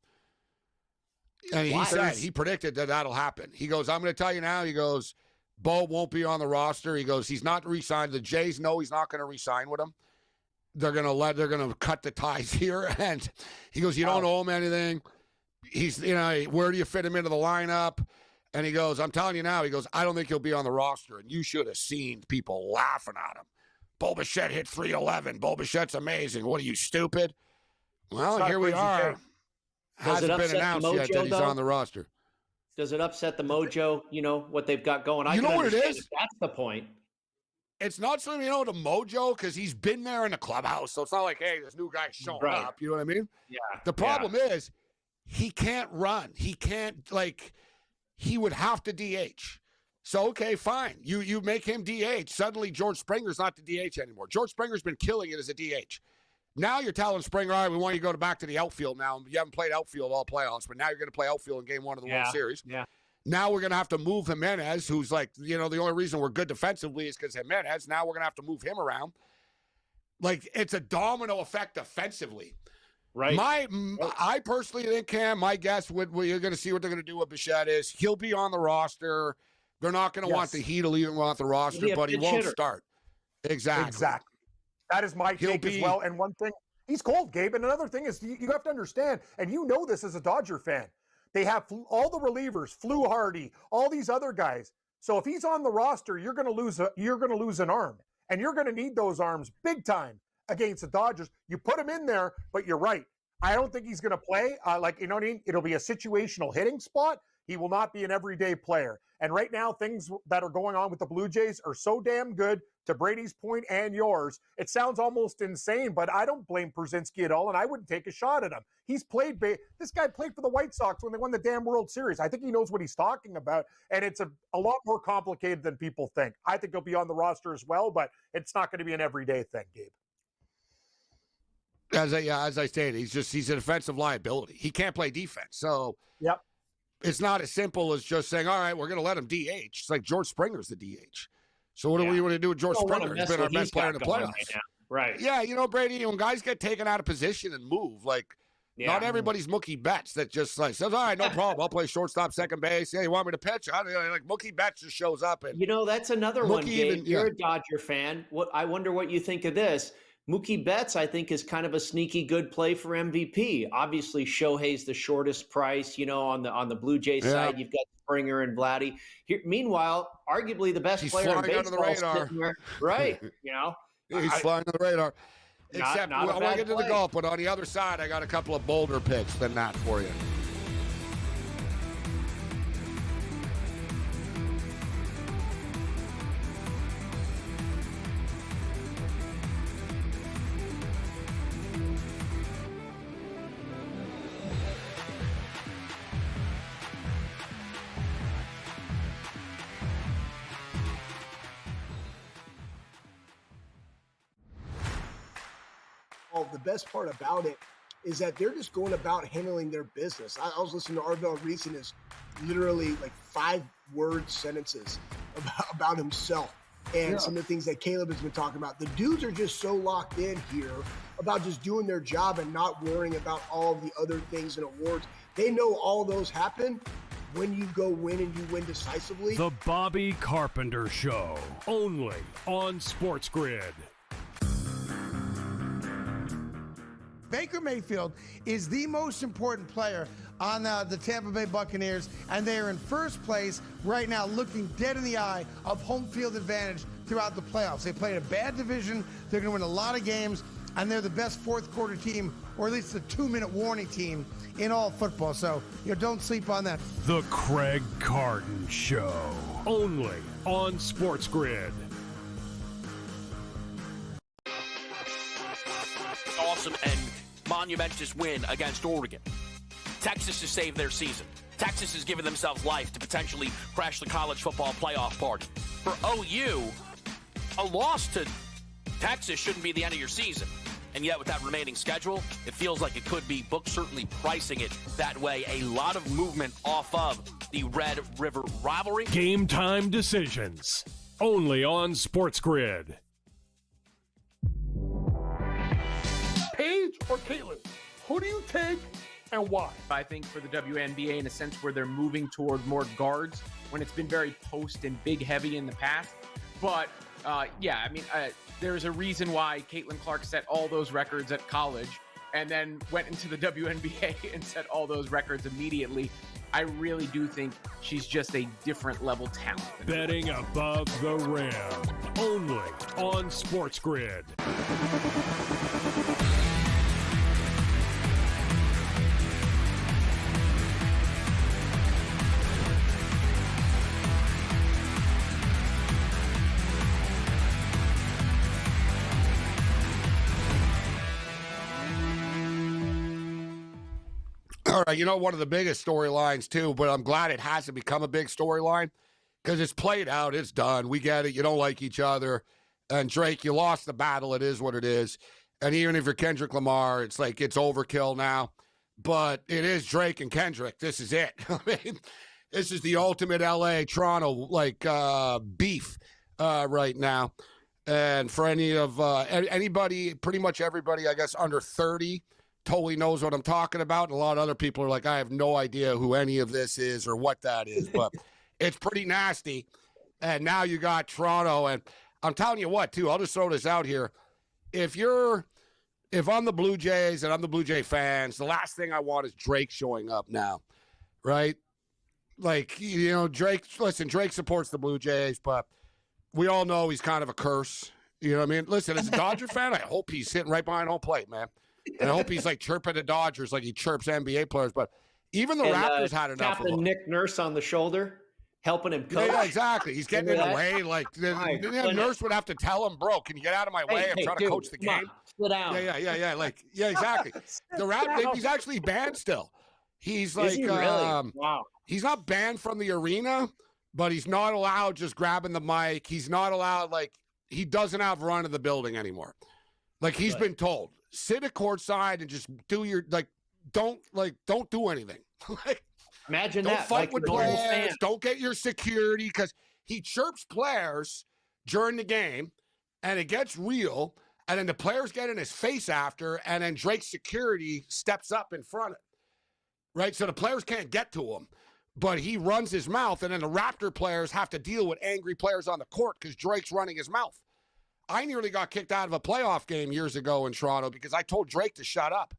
[SPEAKER 4] And he predicted that that'll happen. He goes, I'm going to tell you now. He goes, Bo won't be on the roster. He goes, he's not re-signed. The Jays know he's not going to re-sign with him. They're going to cut the ties here. And he goes, you don't owe him anything. He's, where do you fit him into the lineup? And he goes, I'm telling you now, he goes, I don't think he'll be on the roster. And you should have seen people laughing at him. Bo Bichette hit 311. Bo Bichette's amazing. What are you, stupid? Well, here we are. Hasn't been announced yet that he's on the roster.
[SPEAKER 12] Does it upset the mojo, what they've got going?
[SPEAKER 4] You know what it is?
[SPEAKER 12] That's the point.
[SPEAKER 4] It's not so, the mojo, because he's been there in the clubhouse. So it's not like, hey, this new guy's showing up. You know what I mean?
[SPEAKER 12] Yeah.
[SPEAKER 4] The problem is he can't run. He can't, he would have to DH. So, okay, fine. You make him DH. Suddenly, George Springer's not the DH anymore. George Springer's been killing it as a DH. Now you're telling Springer, all right, we want you to go back to the outfield now. You haven't played outfield all playoffs, but now you're going to play outfield in game 1 of the World Series.
[SPEAKER 12] Yeah.
[SPEAKER 4] Now we're going to have to move Jimenez, who's the only reason we're good defensively is because Jimenez. Now we're going to have to move him around. It's a domino effect offensively.
[SPEAKER 12] Right.
[SPEAKER 4] I personally think, Cam, my guess, you're going to see what they're going to do with Bichette is he'll be on the roster. They're not going to want the Heat to leave him on the roster, but he won't start. Exactly.
[SPEAKER 5] That is my
[SPEAKER 4] He'll
[SPEAKER 5] take as
[SPEAKER 4] be-
[SPEAKER 5] well. And one thing, he's cold, Gabe. And another thing is you have to understand, and you know this as a Dodger fan, they have all the relievers, Flu Hardy, all these other guys. So if he's on the roster, you're going to lose an arm, and you're going to need those arms big time against the Dodgers. You put him in there, but you're right. I don't think he's going to play. You know what I mean? It'll be a situational hitting spot. He will not be an everyday player. And right now, things that are going on with the Blue Jays are so damn good, to Brady's point and yours. It sounds almost insane, but I don't blame Brzezinski at all, and I wouldn't take a shot at him. This guy played for the White Sox when they won the damn World Series. I think he knows what he's talking about, and it's a lot more complicated than people think. I think he'll be on the roster as well, but it's not going to be an everyday thing, Gabe.
[SPEAKER 4] As I stated, he's a defensive liability. He can't play defense. So
[SPEAKER 5] yep.
[SPEAKER 4] It's not as simple as just saying, all right, we're going to let him DH. It's like George Springer's the DH. So what do we want to do with George Springer? He's been our best player in the playoffs.
[SPEAKER 12] Right.
[SPEAKER 4] Yeah, Brady, when guys get taken out of position and move, not everybody's Mookie Betts that just says, all right, no problem. I'll play shortstop, second base. Yeah, you want me to pitch? Mookie Betts just shows up. And
[SPEAKER 12] that's another one, Gabe. You're a Dodger fan. I wonder what you think of this. Mookie Betts, I think, is kind of a sneaky good play for MVP. Obviously, Shohei's the shortest price, on the Blue Jays side. You've got Springer and Vladdy. Meanwhile, arguably the best player in baseball. Under the radar. Right.
[SPEAKER 4] He's flying under the radar. Except, I want to get to the golf, but on the other side, I got a couple of bolder picks than that for you.
[SPEAKER 6] The best part about it is that they're just going about handling their business. I was listening to Arvel Reese and his literally 5-word sentences about himself and some of the things that Caleb has been talking about. The dudes are just so locked in here about just doing their job and not worrying about all of the other things and awards. They know all those happen when you go win and you win decisively.
[SPEAKER 3] The Bobby Carpenter Show, only on SportsGrid.
[SPEAKER 7] Baker Mayfield is the most important player on the Tampa Bay Buccaneers, and they are in first place right now, looking dead in the eye of home field advantage throughout the playoffs. They played a bad division. They're going to win a lot of games, and they're the best fourth quarter team, or at least the 2-minute warning team in all football. So, don't sleep on that.
[SPEAKER 3] The Craig Carton Show, only on SportsGrid.
[SPEAKER 8] Awesome and monumentous win against Oregon. Texas has saved their season. Texas has given themselves life to potentially crash the college football playoff party. For OU, a loss to Texas shouldn't be the end of your season. And yet with that remaining schedule, it feels like it could be. Books certainly pricing it that way. A lot of movement off of the Red River rivalry.
[SPEAKER 3] Game time decisions, only on SportsGrid.
[SPEAKER 11] Paige or Caitlin? Who do you take and why?
[SPEAKER 9] I think for the WNBA, in a sense where they're moving toward more guards when it's been very post and big heavy in the past. But there's a reason why Caitlin Clark set all those records at college and then went into the WNBA and set all those records immediately. I really do think she's just a different level talent.
[SPEAKER 3] Betting above the rim, only on SportsGrid.
[SPEAKER 4] All right, one of the biggest storylines, too, but I'm glad it hasn't become a big storyline because it's played out. It's done. We get it. You don't like each other. And, Drake, you lost the battle. It is what it is. And even if you're Kendrick Lamar, it's like it's overkill now. But it is Drake and Kendrick. This is it. I mean, this is the ultimate L.A.-Toronto, beef right now. And for anybody, pretty much everybody, I guess, under 30, totally knows what I'm talking about. And a lot of other people are like, I have no idea who any of this is or what that is. But it's pretty nasty. And now you got Toronto. And I'm telling you what, too, I'll just throw this out here. If I'm the Blue Jays and I'm the Blue Jay fans, the last thing I want is Drake showing up now, right? Like, you know, Drake supports the Blue Jays, but we all know he's kind of a curse. You know what I mean? Listen, as a Dodger fan, I hope he's sitting right behind home plate, man. And I hope he's like chirping the Dodgers like he chirps NBA players. But even the Raptors had enough of him.
[SPEAKER 12] Nick Nurse on the shoulder, helping him coach.
[SPEAKER 4] Yeah, exactly. He's getting in the way. Like the Nurse would have to tell him, bro, can you get out of my way? I'm trying to coach the game.
[SPEAKER 12] Sit down.
[SPEAKER 4] Yeah. Like, yeah, exactly. The Raptors, he's actually banned still. He's like,
[SPEAKER 12] he really? Wow.
[SPEAKER 4] He's not banned from the arena, but he's not allowed just grabbing the mic. He's not allowed, like, he doesn't have run of the building anymore. Like, he's been told, sit at courtside and just do your, don't do anything. Like,
[SPEAKER 12] imagine
[SPEAKER 4] don't
[SPEAKER 12] that.
[SPEAKER 4] fight with players. Don't get your security, because he chirps players during the game, and it gets real, and then the players get in his face after, and then Drake's security steps up in front of it. Right? So the players can't get to him, but he runs his mouth, and then the Raptor players have to deal with angry players on the court because Drake's running his mouth. I nearly got kicked out of a playoff game years ago in Toronto because I told Drake to shut up.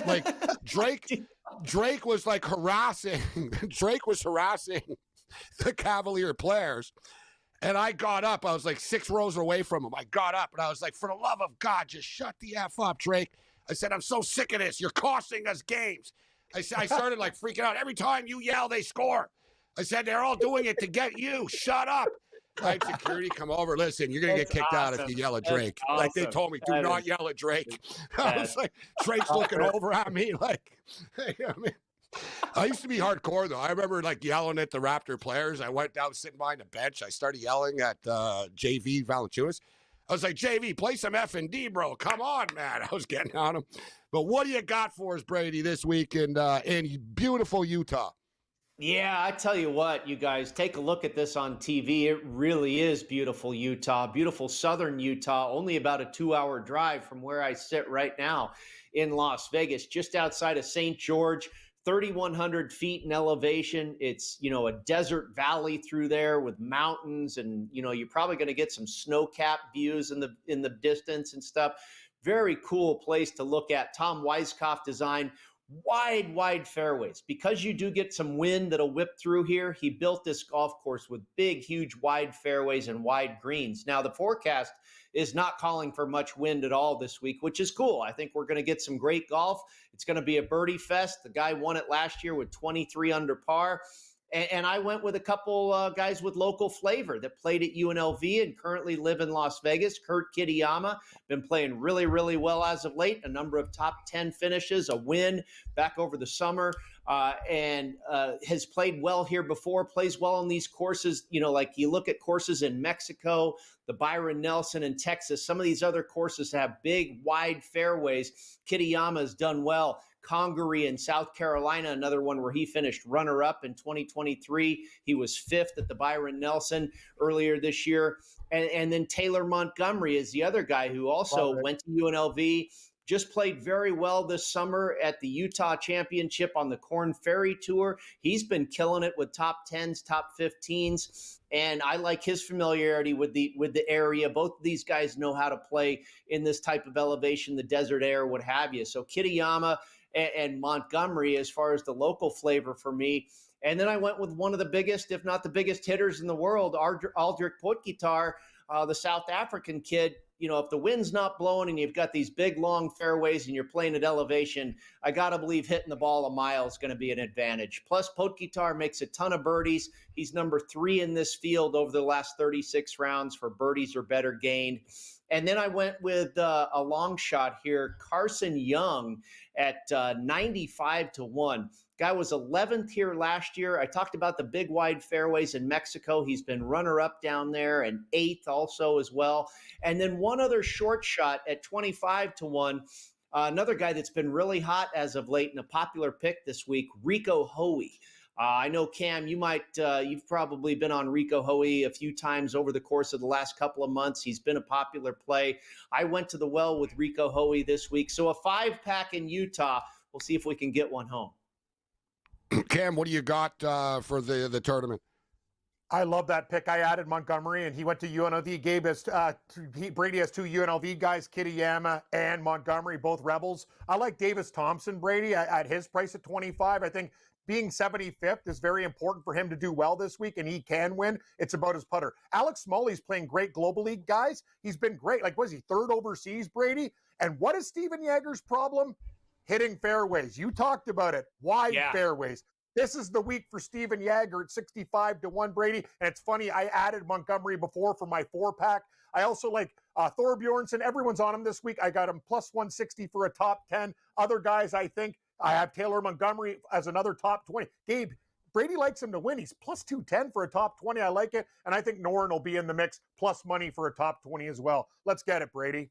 [SPEAKER 4] Like, Drake was like harassing. Drake was harassing the Cavalier players. And I got up. I was like 6 rows away from him. I got up and I was like, for the love of God, just shut the F up, Drake. I said, I'm so sick of this. You're costing us games. I started like freaking out. Every time you yell, they score. I said, they're all doing it to get you. Shut up. Like, security come over. Listen, you're going to get kicked out if you yell at Drake.
[SPEAKER 12] Awesome.
[SPEAKER 4] Like, they told me, do not yell at Drake. I was like, Drake's looking over at me like, you know what I mean? I used to be hardcore, though. I remember, like, yelling at the Raptor players. I went down sitting behind the bench. I started yelling at JV Valanciunas. I was like, JV, play some F&D, bro. Come on, man. I was getting on him. But what do you got for us, Brady, this week in beautiful Utah?
[SPEAKER 12] Yeah, I tell you what, you guys, take a look at this on TV. It really is beautiful Utah, beautiful southern Utah, only about a 2-hour drive from where I sit right now in Las Vegas, just outside of St. George, 3,100 feet in elevation. It's, you know, a desert valley through there with mountains, and, you know, you're probably going to get some snow-capped views in the distance and stuff. Very cool place to look at. Tom Weiskopf designed wide fairways. Because you do get some wind that'll whip through here, he built this golf course with big, huge, wide fairways and wide greens. Now, the forecast is not calling for much wind at all this week, which is cool. I think we're going to get some great golf. It's going to be a birdie fest. The guy won it last year with 23 under par. And I went with a couple guys with local flavor that played at UNLV and currently live in Las Vegas. Kurt Kitayama, been playing really, really well as of late. A number of top 10 finishes, a win back over the summer, and has played well here before, plays well on these courses. You know, like you look at courses in Mexico, the Byron Nelson in Texas, some of these other courses have big, wide fairways. Kitayama has done well. Congaree in South Carolina, another one where he finished runner-up in 2023. He was 5th at the Byron Nelson earlier this year. And then Taylor Montgomery is the other guy who also went to UNLV, just played very well this summer at the Utah Championship on the Korn Ferry Tour. He's been killing it with top 10s, top 15s. And I like his familiarity with the area. Both of these guys know how to play in this type of elevation, the desert air, what have you. So Kitayama and Montgomery as far as the local flavor for me. And then I went with one of the biggest, if not the biggest hitters in the world, Aldrich Potgieter, the South African kid. You know, if the wind's not blowing and you've got these big, long fairways and you're playing at elevation, I got to believe hitting the ball a mile is going to be an advantage. Plus, Potgieter makes a ton of birdies. He's number 3 in this field over the last 36 rounds for birdies or better gained. And then I went with a long shot here, Carson Young at 95-1. Guy was 11th here last year. I talked about the big wide fairways in Mexico. He's been runner-up down there and 8th also as well. And then one other short shot at 25-1. Another guy that's been really hot as of late and a popular pick this week, Rico Hoey. I know, Cam, you've probably been on Rico Hoey a few times over the course of the last couple of months. He's been a popular play. I went to the well with Rico Hoey this week. So a 5-pack in Utah. We'll see if we can get one home.
[SPEAKER 4] Cam, what do you got for the tournament?
[SPEAKER 5] I love that pick. I added Montgomery, and he went to UNLV. Brady has two UNLV guys, Kitayama and Montgomery, both Rebels. I like Davis Thompson, Brady, at his price at 25. I think being 75th is very important for him to do well this week, and he can win. It's about his putter. Alex Smalley's playing great Global League, guys. He's been great. Like, was he third overseas, Brady? And what is Steven Yeager's problem? Hitting fairways. You talked about it. Wide fairways. This is the week for Steven Yeager at 65-1, Brady. And it's funny, I added Montgomery before for my 4-pack. I also like Thor Bjornsson. Everyone's on him this week. I got him plus 160 for a top 10. Other guys, I think, I have Taylor Montgomery as another top 20. Gabe, Brady likes him to win. He's plus 210 for a top 20. I like it. And I think Noren will be in the mix, plus money for a top 20 as well. Let's get it, Brady.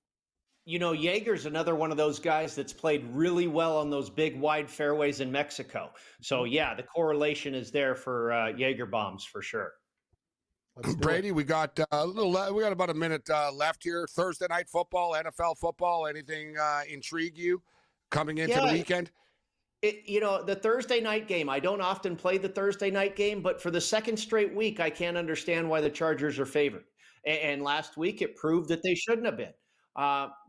[SPEAKER 12] You know, Yeager's another one of those guys that's played really well on those big wide fairways in Mexico. So, yeah, the correlation is there for Yeager bombs for sure.
[SPEAKER 4] Brady, we got we got about a minute left here. Thursday night football, NFL football, anything intrigue you coming into the weekend?
[SPEAKER 12] The Thursday night game, I don't often play the Thursday night game, but for the second straight week, I can't understand why the Chargers are favored. And last week, it proved that they shouldn't have been.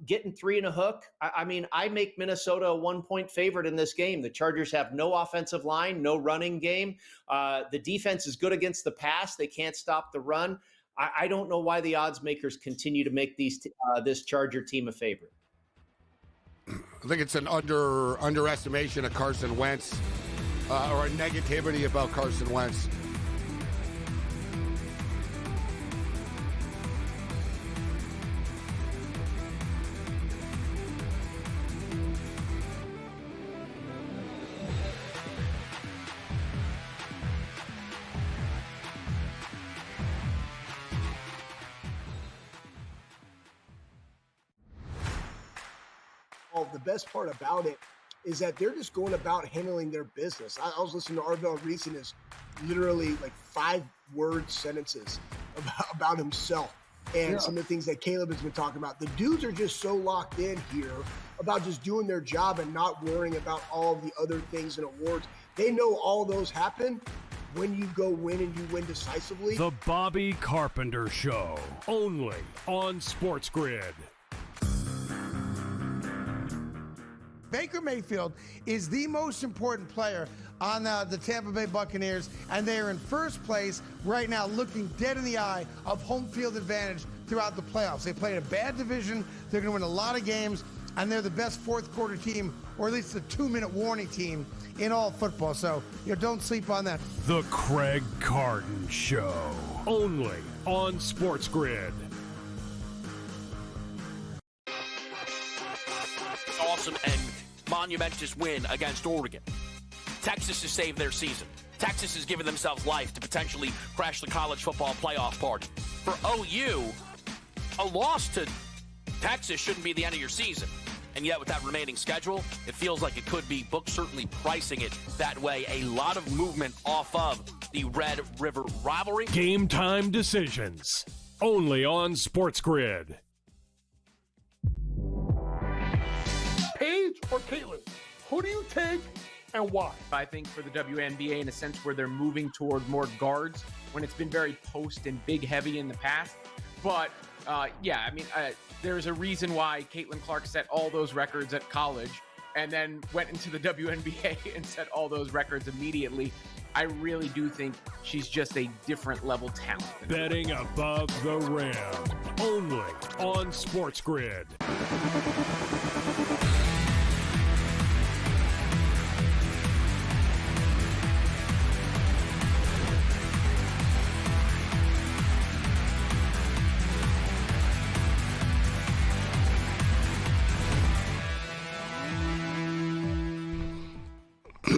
[SPEAKER 12] Getting 3 and a hook. I mean, I make Minnesota a 1-point favorite in this game. The Chargers have no offensive line, no running game. The defense is good against the pass. They can't stop the run. I don't know why the odds makers continue to make this Charger team a favorite.
[SPEAKER 4] I think it's an underestimation of Carson Wentz or a negativity about Carson Wentz.
[SPEAKER 6] The best part about it is that they're just going about handling their business. I was listening to Arvell Reese and his literally like 5-word sentences about himself and some of the things that Caleb has been talking about. The dudes are just so locked in here about just doing their job and not worrying about all the other things and awards. They know all those happen when you go win and you win decisively.
[SPEAKER 3] The Bobby Carpenter Show, only on SportsGrid.
[SPEAKER 7] Baker Mayfield is the most important player on the Tampa Bay Buccaneers, and they are in first place right now, looking dead in the eye of home field advantage throughout the playoffs. They played a bad division. They're going to win a lot of games, and they're the best fourth quarter team, or at least the 2-minute warning team in all football. So, don't sleep on that.
[SPEAKER 3] The Craig Carton Show, only on SportsGrid.
[SPEAKER 8] Awesome and monumentous win against Oregon. Texas has saved their season. Texas has given themselves life to potentially crash the college football playoff party. For OU, a loss to Texas shouldn't be the end of your season. And yet with that remaining schedule, it feels like it could be. Books certainly pricing it that way. A lot of movement off of the Red River rivalry.
[SPEAKER 3] Game time decisions, only on SportsGrid.
[SPEAKER 11] Paige or Caitlin? Who do you take and why?
[SPEAKER 9] I think for the WNBA, in a sense where they're moving toward more guards when it's been very post and big heavy in the past. But there's a reason why Caitlin Clark set all those records at college and then went into the WNBA and set all those records immediately. I really do think she's just a different level talent.
[SPEAKER 3] Betting above the rim, only on SportsGrid.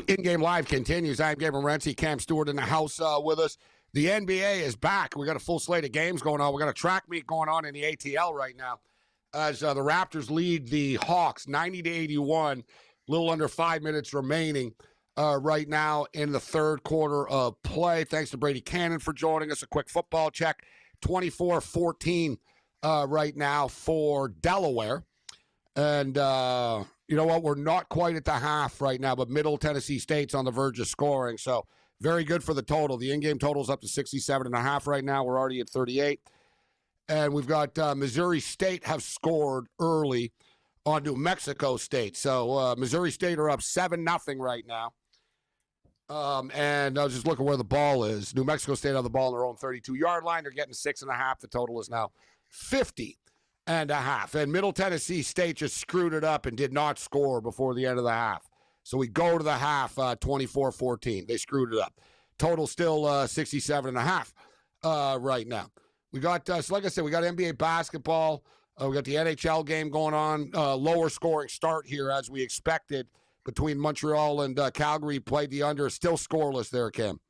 [SPEAKER 4] In-game live continues. I'm Gabriel Morency, Cam Stewart in the house with us. The NBA is back. We got a full slate of games going on. We got a track meet going on in the ATL right now as the Raptors lead the Hawks 90-81. A little under 5 minutes remaining right now in the third quarter of play. Thanks to Brady Cannon for joining us. A quick football check. 24-14 right now for Delaware. And you know what? We're not quite at the half right now, but Middle Tennessee State's on the verge of scoring. So Very good for the total. The in-game total is up to 67.5 right now. We're already at 38. And we've got Missouri State have scored early on New Mexico State. So Missouri State are up 7-0 right now. And I was just looking where the ball is. New Mexico State on the ball on their own 32-yard line. They're getting 6.5. The total is now 50.5. And Middle Tennessee State just screwed it up and did not score before the end of the half. So we go to the half 24-14. They screwed it up. Total still 67.5 right now. We got, so like I said, we got NBA basketball. We got the NHL game going on. Lower scoring start here as we expected between Montreal and Calgary. Played the under. Still scoreless there, Cam.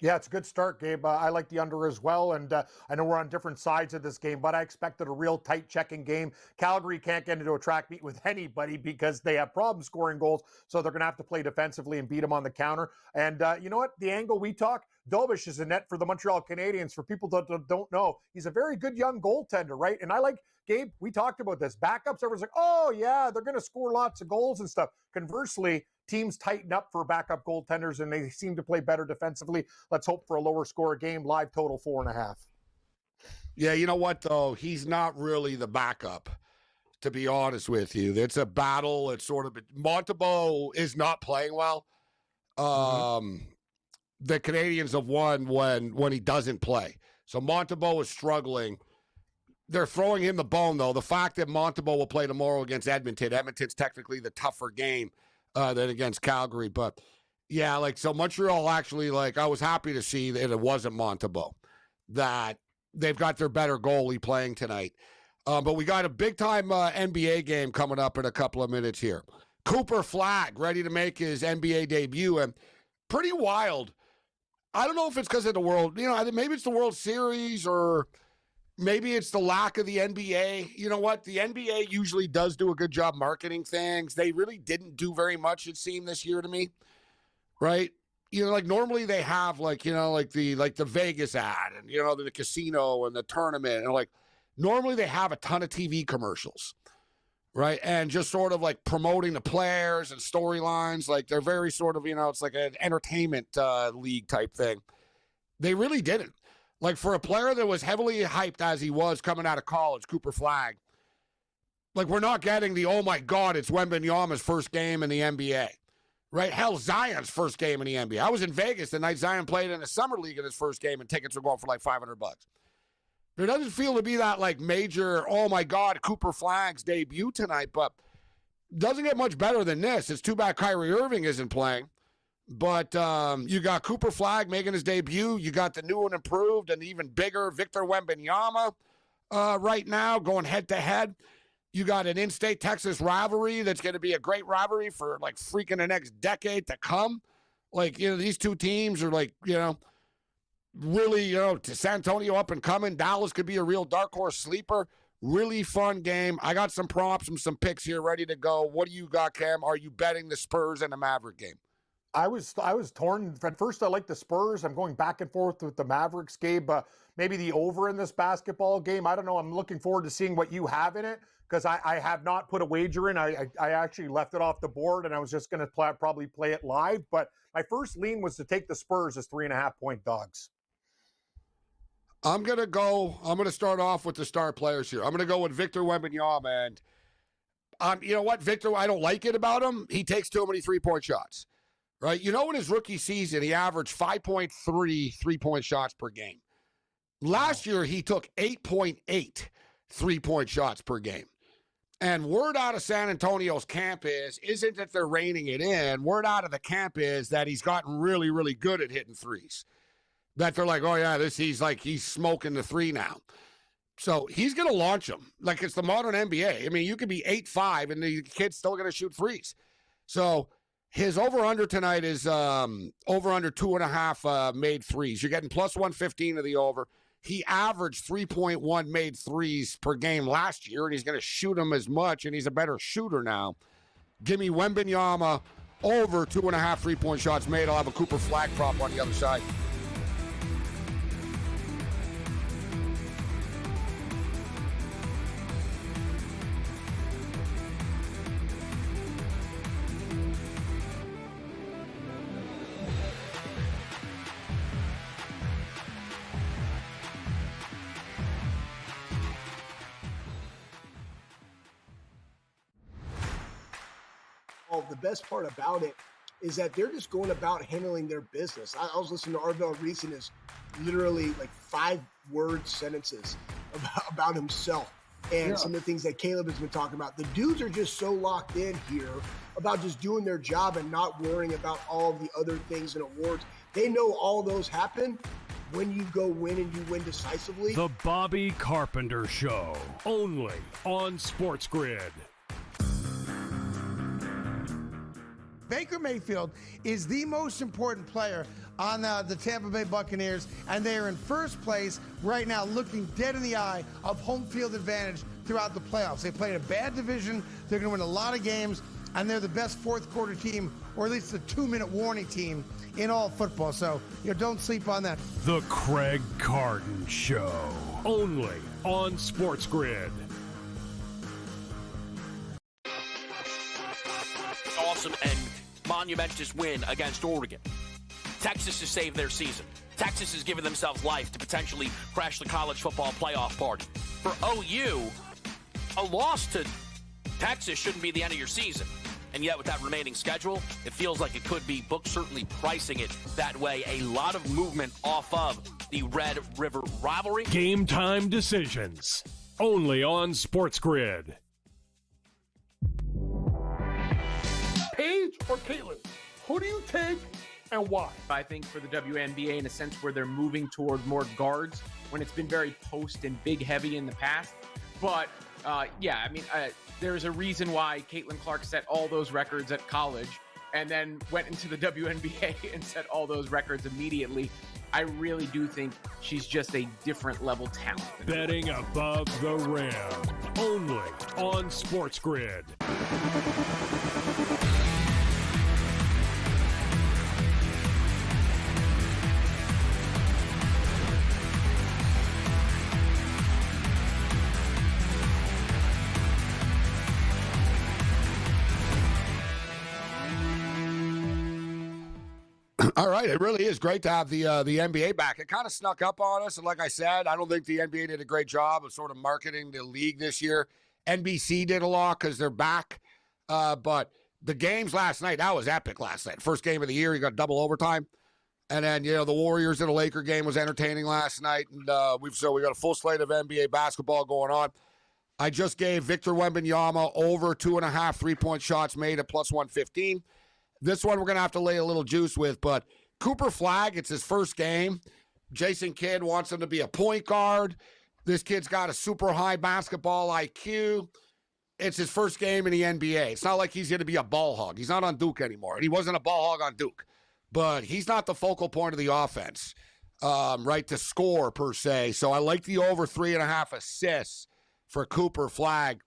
[SPEAKER 5] Yeah, it's a good start, Gabe. I like the under as well, and I know we're on different sides of this game, but I expected a real tight checking game. Calgary can't get into a track meet with anybody because they have problems scoring goals, so they're going to have to play defensively and beat them on the counter. And you know what? The angle we talk, Dobish is a net for the Montreal Canadiens. For people that don't know, he's a very good young goaltender, right? And I like, Gabe, we talked about this. Backups, everyone's like, oh, yeah, they're going to score lots of goals and stuff. Conversely, teams tighten up for backup goaltenders, and they seem to play better defensively. Let's hope for a lower score game. Live total 4.5.
[SPEAKER 4] Yeah, you know what, though? He's not really the backup, to be honest with you. It's a battle. It's sort of – Montembeault is not playing well. The Canadians have won when he doesn't play. So Montembeault is struggling. They're throwing him the bone, though. The fact that Montembeault will play tomorrow against Edmonton. Edmonton's technically the tougher game than against Calgary. But, yeah, so Montreal actually, I was happy to see that it wasn't Montembeault, that they've got their better goalie playing tonight. But we got a big-time NBA game coming up in a couple of minutes here. Cooper Flagg ready to make his NBA debut, and pretty wild. I don't know if it's because of the World, maybe it's the World Series or maybe it's the lack of the NBA. You know what? The NBA usually does do a good job marketing things. They really didn't do very much, it seemed, this year to me, right? Normally they have the Vegas ad and, the casino and the tournament. And normally they have a ton of TV commercials, right? And just sort of promoting the players and storylines. They're very sort of, it's like an entertainment league type thing. They really didn't. For a player that was heavily hyped as he was coming out of college, Cooper Flagg, we're not getting the, oh my God, it's Wembanyama's first game in the NBA, right? Hell, Zion's first game in the NBA. I was in Vegas the night Zion played in a summer league in his first game, and tickets were going for $500. There doesn't feel to be that major, oh my God, Cooper Flagg's debut tonight, but doesn't get much better than this. It's too bad Kyrie Irving isn't playing. But you got Cooper Flagg making his debut. You got the new and improved and even bigger Victor Wembanyama right now going head-to-head. You got an in-state Texas rivalry that's going to be a great rivalry for, freaking the next decade to come. These two teams are, really, San Antonio up and coming. Dallas could be a real dark horse sleeper. Really fun game. I got some props and some picks here ready to go. What do you got, Cam? Are you betting the Spurs and the Maverick game?
[SPEAKER 5] I was torn. At first, I like the Spurs. I'm going back and forth with the Mavericks, Gabe. Maybe the over in this basketball game. I don't know. I'm looking forward to seeing what you have in it because I have not put a wager in. I actually left it off the board, and I was just going to probably play it live. But my first lean was to take the Spurs as 3.5-point dogs.
[SPEAKER 4] I'm going to start off with the star players here. I'm going to go with Victor Wembanyama. And you know what, Victor, I don't like it about him. He takes too many three-point shots. Right? In his rookie season, he averaged 5.3 three-point shots per game. Last year, he took 8.8 three-point shots per game. And word out of San Antonio's camp isn't that they're reining it in. Word out of the camp is that he's gotten really, really good at hitting threes. That they're like, oh, yeah, he's smoking the three now. So he's going to launch them like it's the modern NBA. I mean, you could be 8'5", and the kid's still going to shoot threes. So his over-under tonight is over-under 2.5 made threes. You're getting plus 115 of the over. He averaged 3.1 made threes per game last year, and he's going to shoot them as much, and he's a better shooter now. Give me Wembanyama over 2.5 three-point shots made. I'll have a Cooper Flagg prop on the other side.
[SPEAKER 6] The best part about it is that they're just going about handling their business. I was listening to Arvell Reese and his literally like 5-word sentences about himself and some of the things that Caleb has been talking about. The dudes are just so locked in here about just doing their job and not worrying about all the other things and awards. They know all those happen when you go win and you win decisively.
[SPEAKER 3] The Bobby Carpenter Show, only on SportsGrid.
[SPEAKER 7] Baker Mayfield is the most important player on the Tampa Bay Buccaneers, and they are in first place right now, looking dead in the eye of home field advantage throughout the playoffs. They played a bad division. They're going to win a lot of games, and they're the best fourth quarter team, or at least the 2-minute warning team in all football. So, don't sleep on that.
[SPEAKER 3] The Craig Carton Show, only on SportsGrid.
[SPEAKER 8] Awesome and monumentous win against Oregon. Texas has saved their season. Texas has given themselves life to potentially crash the college football playoff party. For OU, a loss to Texas shouldn't be the end of your season. And yet with that remaining schedule, it feels like it could be. Books certainly pricing it that way. A lot of movement off of the Red River rivalry.
[SPEAKER 3] Game time decisions, only on SportsGrid.
[SPEAKER 11] Paige or Caitlin? Who do you take and why?
[SPEAKER 9] I think for the WNBA, in a sense where they're moving toward more guards when it's been very post and big heavy in the past. But there's a reason why Caitlin Clark set all those records at college and then went into the WNBA and set all those records immediately. I really do think she's just a different level talent.
[SPEAKER 3] Betting above the rim, only on SportsGrid.
[SPEAKER 4] All right, it really is great to have the NBA back. It kind of snuck up on us, and like I said, I don't think the NBA did a great job of sort of marketing the league this year. NBC did a lot because they're back, but the games last night, that was epic last night. First game of the year, you got double overtime, and then the Warriors and the Laker game was entertaining last night, and we got a full slate of NBA basketball going on. I just gave Victor Wembanyama over 2.5 3-point shots made at plus 115. This one we're going to have to lay a little juice with, but Cooper Flagg, it's his first game. Jason Kidd wants him to be a point guard. This kid's got a super high basketball IQ. It's his first game in the NBA. It's not like he's going to be a ball hog. He's not on Duke anymore, and he wasn't a ball hog on Duke. But he's not the focal point of the offense, right, to score per se. So I like the over 3.5 assists for Cooper Flagg.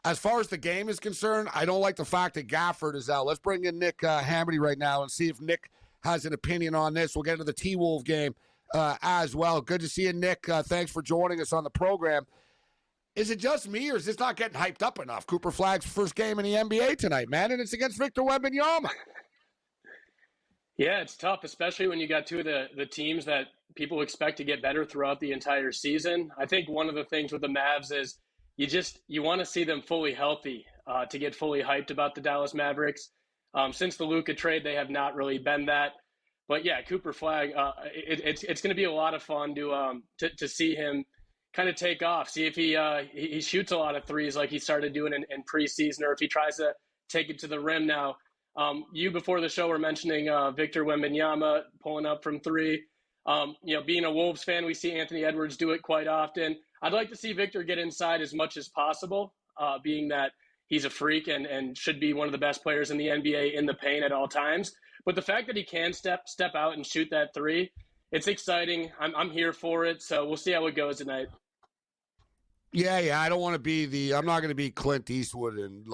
[SPEAKER 4] As far as the game is concerned, I don't like the fact that Gafford is out. Let's bring in Nick Hamity right now and see if Nick has an opinion on this. We'll get into the T-Wolves game as well. Good to see you, Nick. Thanks for joining us on the program. Is it just me, or is this not getting hyped up enough? Cooper Flagg's first game in the NBA tonight, man, and it's against Victor Wembanyama.
[SPEAKER 13] Yeah, it's tough, especially when you got two of the teams that people expect to get better throughout the entire season. I think one of the things with the Mavs is you want to see them fully healthy to get fully hyped about the Dallas Mavericks. Since the Luka trade, they have not really been that. But yeah, Cooper Flagg, it's going to be a lot of fun to see him kind of take off. See if he shoots a lot of threes like he started doing in preseason, or if he tries to take it to the rim now. You before the show were mentioning Victor Wembanyama pulling up from three. Being a Wolves fan, we see Anthony Edwards do it quite often. I'd like to see Victor get inside as much as possible, being that he's a freak and should be one of the best players in the NBA in the paint at all times. But the fact that he can step out and shoot that three, it's exciting. I'm here for it, so we'll see how it goes tonight.
[SPEAKER 4] Yeah. I don't want to be I'm not going to be Clint Eastwood and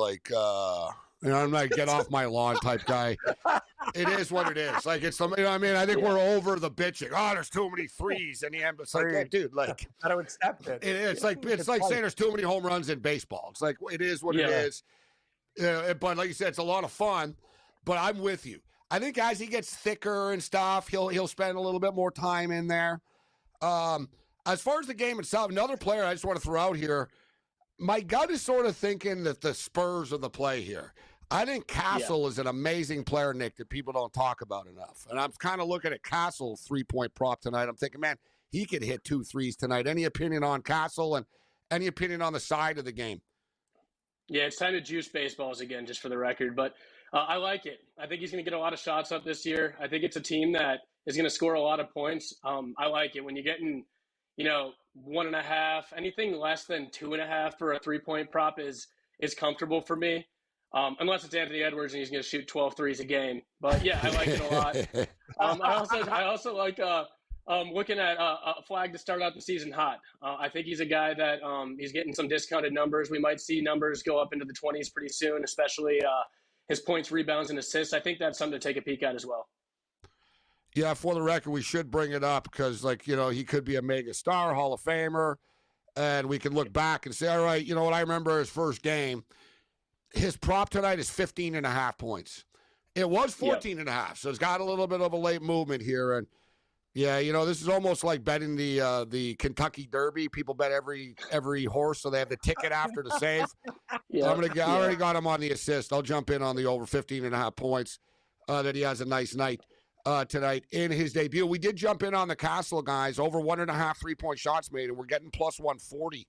[SPEAKER 4] I'm not get off my lawn type guy. It is what it is. Like, it's I think we're over the bitching. Oh, there's too many threes in the end. It's like, yeah, dude, like,
[SPEAKER 5] how to accept it.
[SPEAKER 4] It's like saying there's too many home runs in baseball. It's like, it is what it is. But like you said, it's a lot of fun. But I'm with you. I think as he gets thicker and stuff, he'll spend a little bit more time in there. As far as the game itself, another player I just want to throw out here. My gut is sort of thinking that the Spurs are the play here. I think Castle is an amazing player, Nick, that people don't talk about enough. And I'm kind of looking at Castle's three-point prop tonight. I'm thinking, man, he could hit 2 threes tonight. Any opinion on Castle and any opinion on the side of the game?
[SPEAKER 13] Yeah, it's time to juice baseballs again, just for the record. But I like it. I think he's going to get a lot of shots up this year. I think it's a team that is going to score a lot of points. I like it. When you're getting, 1.5, anything less than 2.5 for a 3-point prop is comfortable for me. Unless it's Anthony Edwards and he's going to shoot 12 threes a game. But, yeah, I like it a lot. I also like looking at a flag to start out the season hot. I think he's a guy that he's getting some discounted numbers. We might see numbers go up into the 20s pretty soon, especially his points, rebounds, and assists. I think that's something to take a peek at as well.
[SPEAKER 4] Yeah, for the record, we should bring it up because, he could be a mega star, Hall of Famer, and we can look back and say, all right, you know what, I remember his first game. His prop tonight is 15.5 points. It was 14.5, so it's got a little bit of a late movement here. And, yeah, this is almost like betting the Kentucky Derby. People bet every horse, so they have the ticket after to save. I already got him on the assist. I'll jump in on the over 15.5 points that he has a nice night tonight in his debut. We did jump in on the Castle guys, over 1.5 3-point shots made, and we're getting plus 140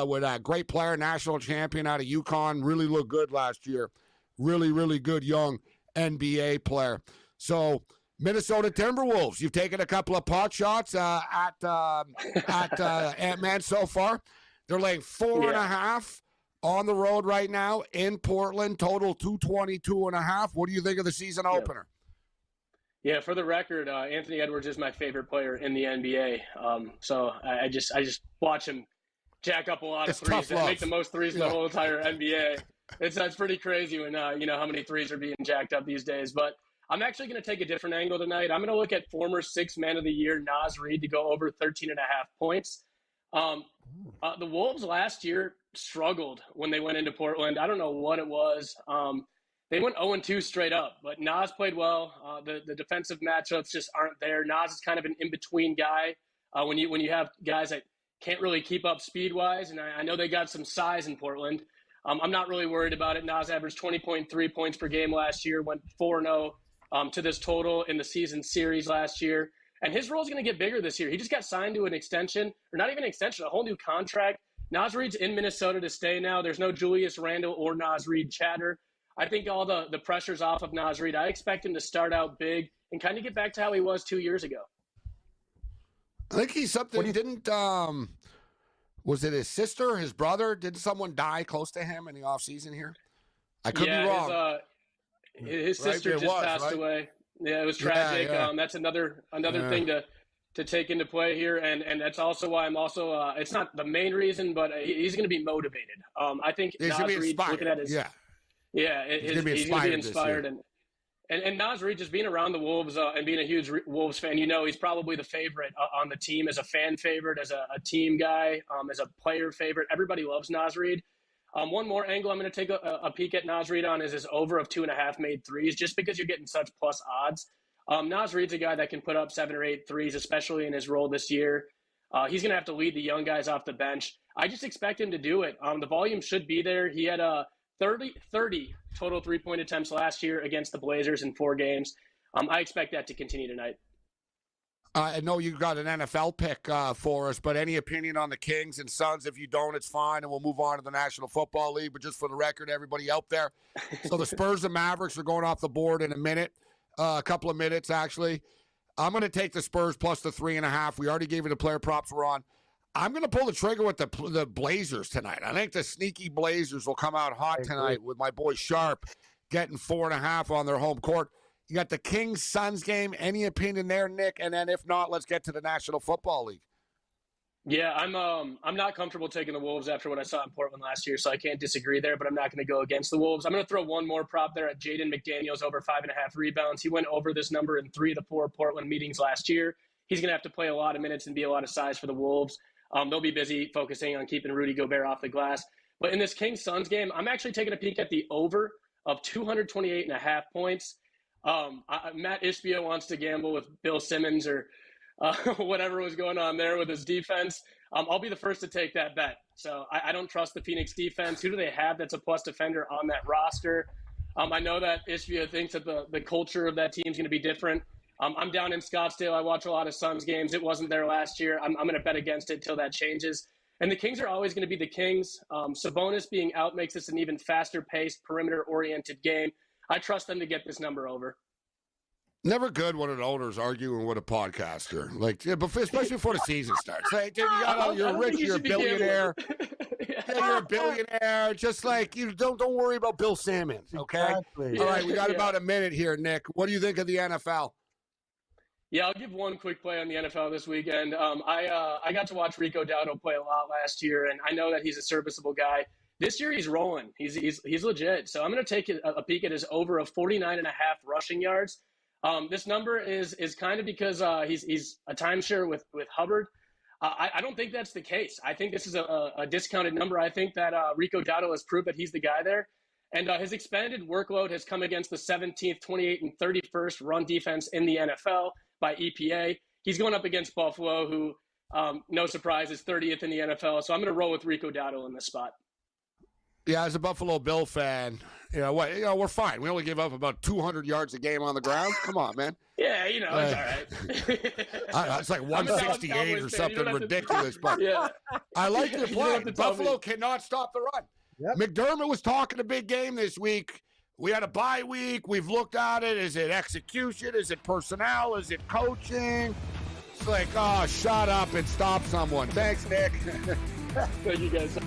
[SPEAKER 4] with a great player, national champion out of UConn. Really looked good last year. Really, really good young NBA player. So Minnesota Timberwolves, you've taken a couple of pot shots at Ant-Man so far. They're laying 4.5 on the road right now in Portland. Total 222.5. What do you think of the season opener?
[SPEAKER 13] Yeah, for the record, Anthony Edwards is my favorite player in the NBA. So I just watch him jack up a lot of threes and make the most threes in the whole entire NBA. It's pretty crazy when how many threes are being jacked up these days. But I'm actually going to take a different angle tonight. I'm going to look at former 6th man of the year Naz Reid to go over 13.5 points. The Wolves last year struggled when they went into Portland. I don't know what it was. They went 0-2 straight up, but Naz played well. The defensive matchups just aren't there. Naz is kind of an in-between guy when you have guys that can't really keep up speed-wise, and I know they got some size in Portland. I'm not really worried about it. Naz averaged 20.3 points per game last year, went 4-0 to this total in the season series last year. And his role is going to get bigger this year. He just got signed to an extension, or not even an extension, a whole new contract. Naz Reid's in Minnesota to stay now. There's no Julius Randle or Naz Reid chatter. I think all the pressure's off of Naz Reid. I expect him to start out big and kind of get back to how he was 2 years ago.
[SPEAKER 4] I think he's something he didn't was it his sister, his brother? Did someone die close to him in the offseason here? I could be wrong.
[SPEAKER 13] His sister just passed away. Yeah, it was tragic.
[SPEAKER 4] Yeah.
[SPEAKER 13] That's another thing to take into play here, and that's also why I'm also it's not the main reason, but he's going to be motivated. I think
[SPEAKER 4] he's
[SPEAKER 13] Naz Reid looking at his
[SPEAKER 4] he's
[SPEAKER 13] going to be inspired, and Naz Reid just being around the Wolves and being a huge Wolves fan, he's probably the favorite on the team as a fan favorite, as a team guy, as a player favorite. Everybody loves Naz Reid. One more angle I'm going to take a peek at Naz Reid on is his over of 2.5 made threes, just because you're getting such plus odds. Naz Reid's a guy that can put up 7 or 8 threes, especially in his role this year. He's going to have to lead the young guys off the bench. I just expect him to do it. The volume should be there. He had 30 total 3-point attempts last year against the Blazers in 4 games. I expect that to continue tonight.
[SPEAKER 4] I know you got an NFL pick for us, but any opinion on the Kings and Suns? If you don't, it's fine, and we'll move on to the National Football League. But just for the record, everybody out there, so the Spurs and Mavericks are going off the board in a couple of minutes, actually. I'm going to take the Spurs plus the 3.5. We already gave you the player props we're on. I'm going to pull the trigger with the Blazers tonight. I think the sneaky Blazers will come out hot tonight with my boy Sharp getting 4.5 on their home court. You got the Kings-Suns game. Any opinion there, Nick? And then if not, let's get to the National Football League.
[SPEAKER 13] Yeah, I'm not comfortable taking the Wolves after what I saw in Portland last year, so I can't disagree there, but I'm not going to go against the Wolves. I'm going to throw one more prop there at Jaden McDaniels over 5.5 rebounds. He went over this number in 3 of the 4 Portland meetings last year. He's going to have to play a lot of minutes and be a lot of size for the Wolves. They'll be busy focusing on keeping Rudy Gobert off the glass. But in this Kings-Suns game, I'm actually taking a peek at the over of 228.5 points. Matt Ishbia wants to gamble with Bill Simmons or whatever was going on there with his defense. I'll be the first to take that bet. So I don't trust the Phoenix defense. Who do they have that's a plus defender on that roster? I know that Ishvia thinks that the culture of that team is going to be different. I'm down in Scottsdale. I watch a lot of Suns games. It wasn't there last year. I'm going to bet against it till that changes. And the Kings are always going to be the Kings. Sabonis being out makes this an even faster-paced, perimeter-oriented game. I trust them to get this number over.
[SPEAKER 4] Never good when an owner's arguing with a podcaster, like, yeah, but especially before the season starts. Hey, dude, you're rich, you're a billionaire. You're a billionaire. Just like you, don't worry about Bill Simmons. Okay.
[SPEAKER 7] Exactly.
[SPEAKER 4] All right, we got about a minute here, Nick. What do you think of the NFL?
[SPEAKER 13] Yeah, I'll give one quick play on the NFL this weekend. I got to watch Rico Dowdle play a lot last year, and I know that he's a serviceable guy. This year he's rolling. He's legit. So I'm going to take a peek at his over of 49.5 rushing yards. This number is kind of because he's a timeshare with Hubbard. I don't think that's the case. I think this is a discounted number. I think that Rico Dowdle has proved that he's the guy there. And his expanded workload has come against the 17th, 28th, and 31st run defense in the NFL by EPA. He's going up against Buffalo, who, no surprise, is 30th in the NFL. So I'm going to roll with Rico Dowdle in this spot.
[SPEAKER 4] Yeah, as a Buffalo Bill fan, we're fine. We only give up about 200 yards a game on the ground. Come on, man.
[SPEAKER 13] Yeah, it's all right.
[SPEAKER 4] It's like 168 or something ridiculous. But
[SPEAKER 13] yeah.
[SPEAKER 4] I like your play. Buffalo cannot stop the run.
[SPEAKER 2] Yep.
[SPEAKER 4] McDermott was talking a big game this week. We had a bye week. We've looked at it. Is it execution? Is it personnel? Is it coaching? It's like, oh, shut up and stop someone. Thanks, Nick.
[SPEAKER 13] Thank you, guys.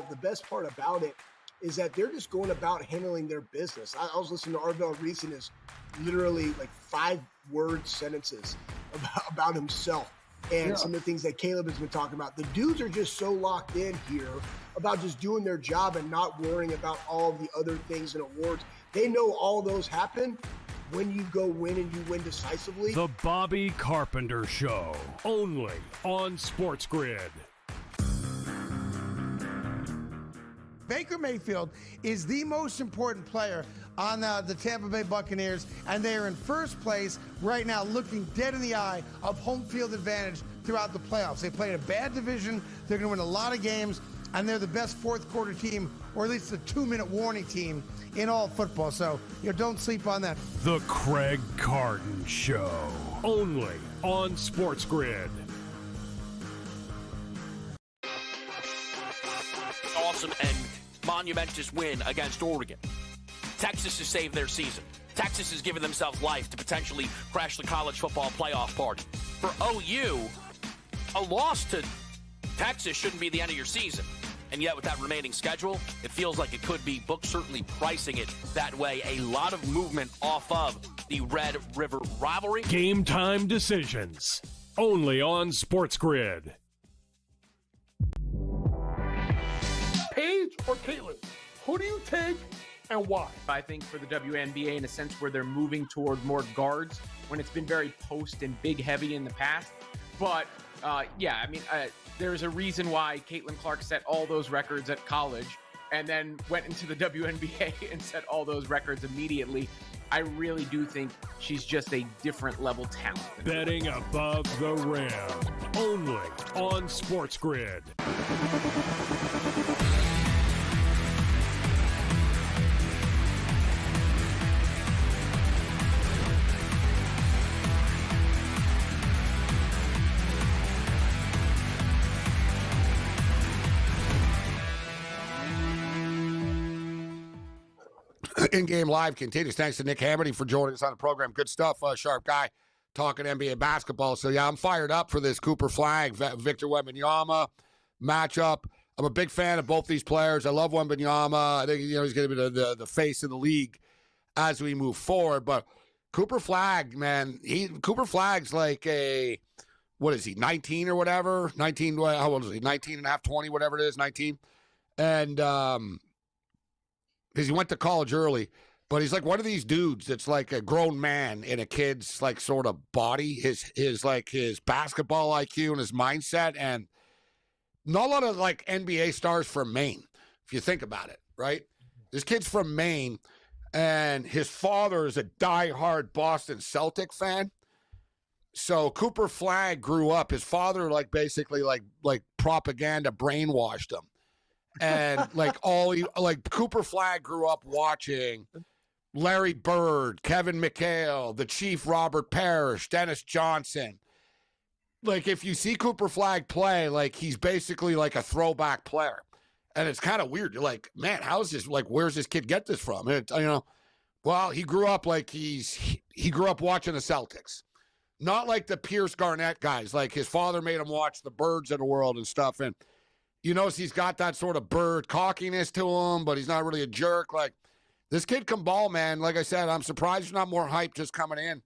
[SPEAKER 6] The best part about it is that they're just going about handling their business. I was listening to Arvell Reese and his literally like 5-word sentences about himself and some of the things that Caleb has been talking about. The dudes are just so locked in here about just doing their job and not worrying about all of the other things and awards. They know all those happen when you go win and you win decisively.
[SPEAKER 3] The Bobby Carpenter Show, only on SportsGrid.
[SPEAKER 7] Baker Mayfield is the most important player on the Tampa Bay Buccaneers, and they are in first place right now, looking dead in the eye of home field advantage throughout the playoffs. They played a bad division. They're going to win a lot of games, and they're the best fourth-quarter team, or at least the 2-minute warning team in all football. So, don't sleep on that.
[SPEAKER 3] The Craig Carton Show, only on SportsGrid.
[SPEAKER 8] Awesome and monumentous win against Oregon. Texas has saved their season. Texas has given themselves life to potentially crash the college football playoff party. For OU, a loss to Texas shouldn't be the end of your season. And yet with that remaining schedule, it feels like it could be. Books certainly pricing it that way. A lot of movement off of the Red River rivalry.
[SPEAKER 3] Game time decisions, only on SportsGrid.
[SPEAKER 11] Paige or Caitlin? Who do you take and why?
[SPEAKER 9] I think for the WNBA, in a sense where they're moving toward more guards when it's been very post and big heavy in the past. But there's a reason why Caitlin Clark set all those records at college and then went into the WNBA and set all those records immediately. I really do think she's just a different level talent.
[SPEAKER 3] Betting above the rim, only on SportsGrid.
[SPEAKER 4] In-game live continues. Thanks to Nick Hamerty for joining us on the program. Good stuff, sharp guy, talking NBA basketball. So, yeah, I'm fired up for this Cooper Flag, Victor Wembanyama matchup. I'm a big fan of both these players. I love Wembanyama. I think he's going to be the face of the league as we move forward. But Cooper Flag, man, Cooper Flag's like a, what is he, 19 or whatever? 19, how old is he? 19 and a half, 20, whatever it is, 19. And because he went to college early, but he's like one of these dudes that's like a grown man in a kid's like sort of body, his basketball IQ and his mindset. And not a lot of like NBA stars from Maine, if you think about it, right? This kid's from Maine, and his father is a diehard Boston Celtic fan. So Cooper Flagg grew up. His father, like, basically like propaganda brainwashed him, and Cooper Flagg grew up watching Larry Bird, Kevin McHale, the Chief Robert Parrish, Dennis Johnson. Like, if you see Cooper Flagg play, like, he's basically like a throwback player. And it's kind of weird. You're like, man, how's this? Like, where's this kid get this from? And well, he grew up like he grew up watching the Celtics. Not like the Pierce Garnett guys. Like, his father made him watch the Birds of the world and stuff. And you notice he's got that sort of Bird cockiness to him, but he's not really a jerk. Like, this kid can ball, man. Like I said, I'm surprised there's not more hype just coming in,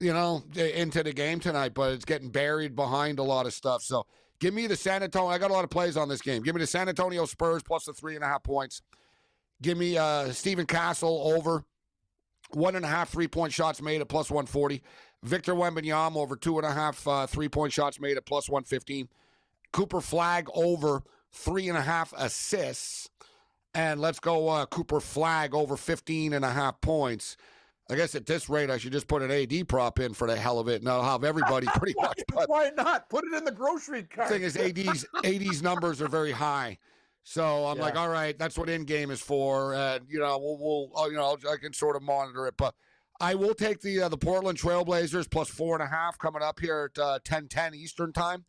[SPEAKER 4] into the game tonight, but it's getting buried behind a lot of stuff. So give me the San Antonio. I got a lot of plays on this game. Give me the San Antonio Spurs plus the 3.5 points. Give me Stephen Castle over 1.5 3-point shots made at plus 140. Victor Wembanyama over 2.5 3-point shots made at plus 115. Cooper Flagg over 3.5 assists. And let's go Cooper Flagg over 15.5 points. I guess at this rate, I should just put an AD prop in for the hell of it, and I'll have everybody pretty much. But
[SPEAKER 5] why not? Put it in the grocery cart.
[SPEAKER 4] The thing is, AD's numbers are very high. So I'm like, all right, that's what in-game is for. And, I can sort of monitor it. But I will take the Portland Trailblazers plus 4.5 coming up here at 10:10 Eastern time.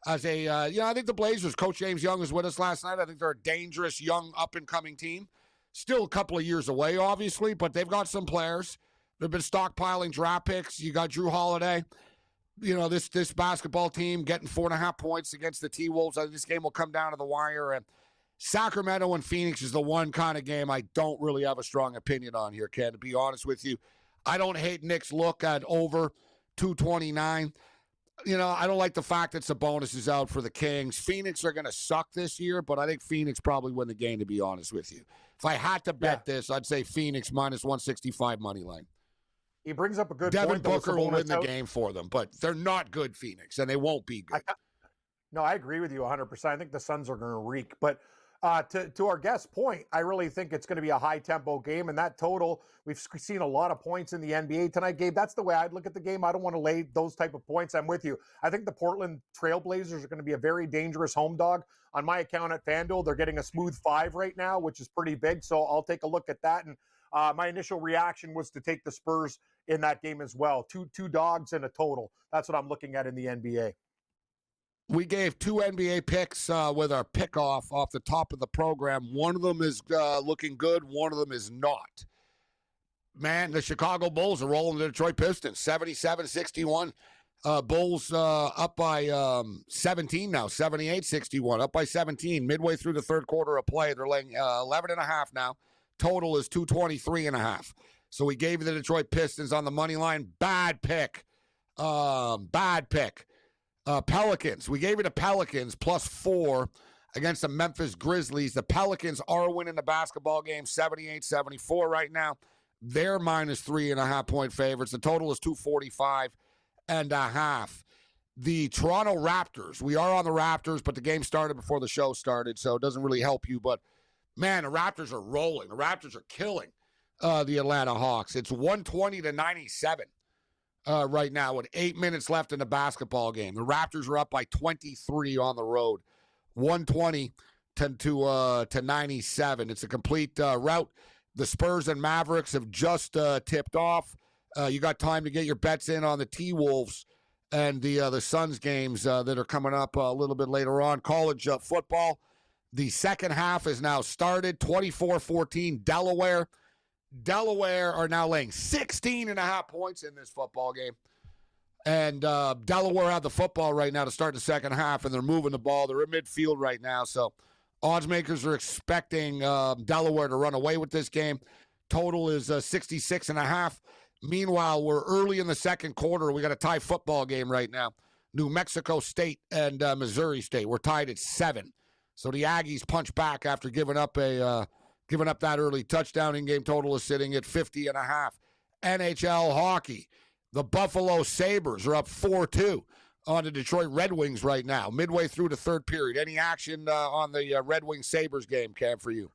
[SPEAKER 4] As I think the Blazers, Coach James Young was with us last night. I think they're a dangerous, young, up-and-coming team. Still a couple of years away, obviously, but they've got some players. They've been stockpiling draft picks. You got Drew Holiday. This basketball team getting 4.5 points against the T-Wolves. This game will come down to the wire. And Sacramento and Phoenix is the one kind of game I don't really have a strong opinion on here, Ken, to be honest with you. I don't hate Nick's look at over 229. I don't like the fact that Sabonis is out for the Kings. Phoenix are going to suck this year, but I think Phoenix probably win the game, to be honest with you. If I had to bet this, I'd say Phoenix minus 165 money line.
[SPEAKER 5] He brings up a good
[SPEAKER 4] Devin
[SPEAKER 5] point.
[SPEAKER 4] Booker will win the game for them, but they're not good, Phoenix, and they won't be good.
[SPEAKER 5] I agree with you 100%. I think the Suns are going to reek. But to our guest's point, I really think it's going to be a high-tempo game, and that total, we've seen a lot of points in the NBA tonight, Gabe. That's the way I'd look at the game. I don't want to lay those type of points. I'm with you. I think the Portland Trailblazers are going to be a very dangerous home dog. On my account at FanDuel, they're getting a smooth 5 right now, which is pretty big, so I'll take a look at that. And my initial reaction was to take the Spurs in that game as well. Two dogs and a total. That's what I'm looking at in the NBA.
[SPEAKER 4] We gave 2 NBA picks with our pick off the top of the program. One of them is looking good. One of them is not. Man, the Chicago Bulls are rolling the Detroit Pistons, 77-61. Bulls up by 17 now, 78-61, up by 17. Midway through the third quarter of play, they're laying 11.5 now. Total is 223.5. So we gave you the Detroit Pistons on the money line. Bad pick. Pelicans. We gave you the Pelicans plus 4 against the Memphis Grizzlies. The Pelicans are winning the basketball game 78-74 right now. They're minus 3.5 point favorites. The total is 245.5. The Toronto Raptors. We are on the Raptors, but the game started before the show started, so it doesn't really help you. But, man, the Raptors are rolling. The Raptors are killing the Atlanta Hawks. It's 120-97. Right now with 8 minutes left in the basketball game. The Raptors are up by 23 on the road, 120 to 97. It's a complete rout. The Spurs and Mavericks have just tipped off. You got time to get your bets in on the T-Wolves and the Suns games that are coming up a little bit later on. College football. The second half is now started, 24-14 Delaware. Delaware are now laying 16.5 points in this football game. And Delaware have the football right now to start the second half, and they're moving the ball. They're in midfield right now. So odds makers are expecting Delaware to run away with this game. Total is 66.5. Meanwhile, we're early in the second quarter. We got a tie football game right now. New Mexico State and Missouri State. We're tied at 7. So the Aggies punch back after giving up that early touchdown. In-game total is sitting at 50.5. NHL hockey. The Buffalo Sabres are up 4-2 on the Detroit Red Wings right now, midway through the third period. Any action on the Red Wings Sabres game, Cam, for you?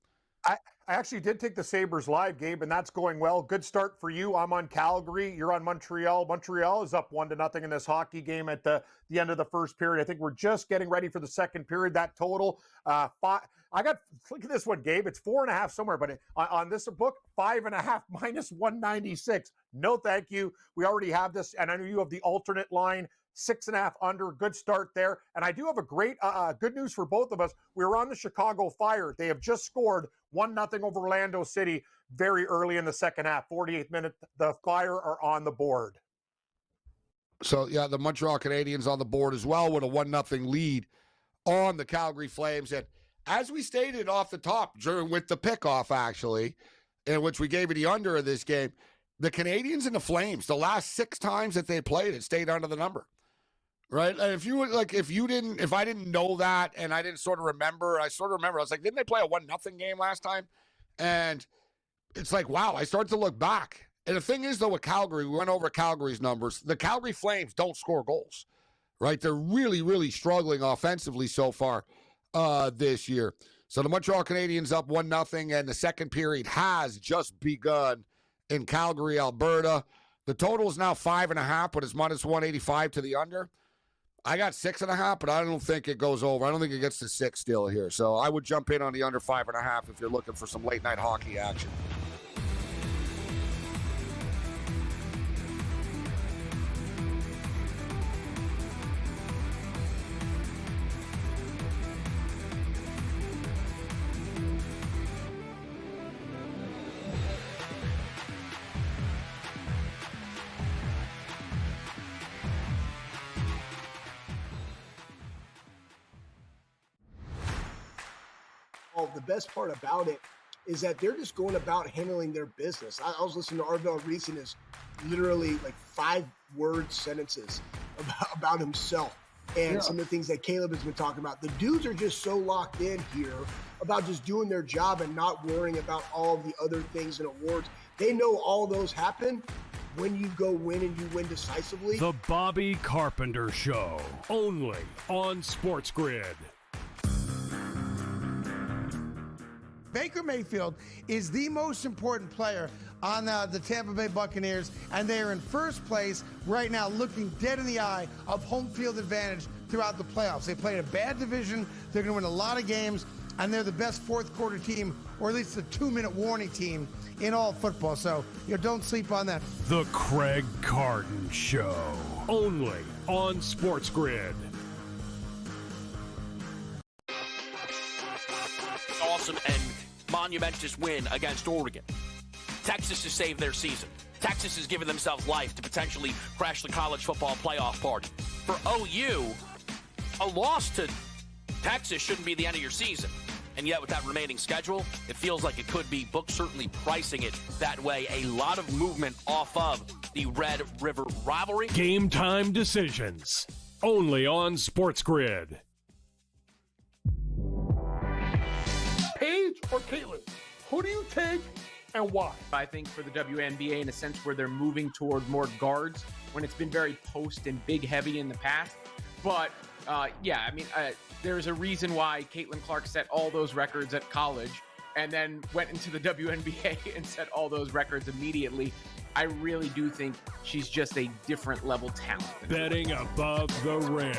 [SPEAKER 5] I actually did take the Sabres live, Gabe, and that's going well. Good start for you. I'm on Calgary. You're on Montreal. Montreal is up 1-0 in this hockey game at the end of the first period. I think we're just getting ready for the second period. That total, look at this one, Gabe. It's 4.5 somewhere, but on this book, 5.5 minus 196. No, thank you. We already have this, and I know you have the alternate line. 6.5 under, good start there. And I do have a great good news for both of us. We were on the Chicago Fire. They have just scored 1-0 over Orlando City very early in the second half. 48th minute, the Fire are on the board.
[SPEAKER 4] So, yeah, the Montreal Canadiens on the board as well with a 1-0 lead on the Calgary Flames. And as we stated off the top, with the pickoff, actually, in which we gave you the under of this game, the Canadiens and the Flames, the last 6 times that they played, it stayed under the number. Right? And if I didn't know that and I didn't sort of remember, I was like, didn't they play a 1-0 game last time? And it's like, wow, I started to look back. And the thing is, though, with Calgary, we went over Calgary's numbers. The Calgary Flames don't score goals, right? They're really, really struggling offensively so far this year. So the Montreal Canadiens up 1-0, and the second period has just begun in Calgary, Alberta. The total is now 5.5, but it's minus 185 to the under. I got 6.5, but I don't think it goes over. I don't think it gets to 6 still here. So I would jump in on the under 5.5 if you're looking for some late night hockey action.
[SPEAKER 6] The best part about it is that they're just going about handling their business. I was listening to Arvel Reese and his literally like 5-word sentences about himself and some of the things that Caleb has been talking about. The dudes are just so locked in here about just doing their job and not worrying about all the other things and awards. They know all those happen when you go win and you win decisively.
[SPEAKER 3] The Bobby Carpenter Show, only on SportsGrid.
[SPEAKER 7] Baker Mayfield is the most important player on the Tampa Bay Buccaneers, and they are in first place right now, looking dead in the eye of home field advantage throughout the playoffs. They played a bad division. They're going to win a lot of games, and they're the best fourth quarter team, or at least the 2-minute warning team in all football. So don't sleep on that.
[SPEAKER 3] The Craig Carton Show, only on SportsGrid.
[SPEAKER 8] Awesome and monumentous win against Oregon. Texas has saved their season. Texas has given themselves life to potentially crash the college football playoff party. For OU, a loss to Texas shouldn't be the end of your season. And yet with that remaining schedule, it feels like it could be. Books certainly pricing it that way. A lot of movement off of the Red River rivalry.
[SPEAKER 3] Game time decisions, only on SportsGrid.
[SPEAKER 11] Paige or Caitlin? Who do you take and why?
[SPEAKER 9] I think for the WNBA, in a sense where they're moving toward more guards when it's been very post and big heavy in the past. But there's a reason why Caitlin Clark set all those records at college and then went into the WNBA and set all those records immediately. I really do think she's just a different level talent.
[SPEAKER 3] Betting above the rim,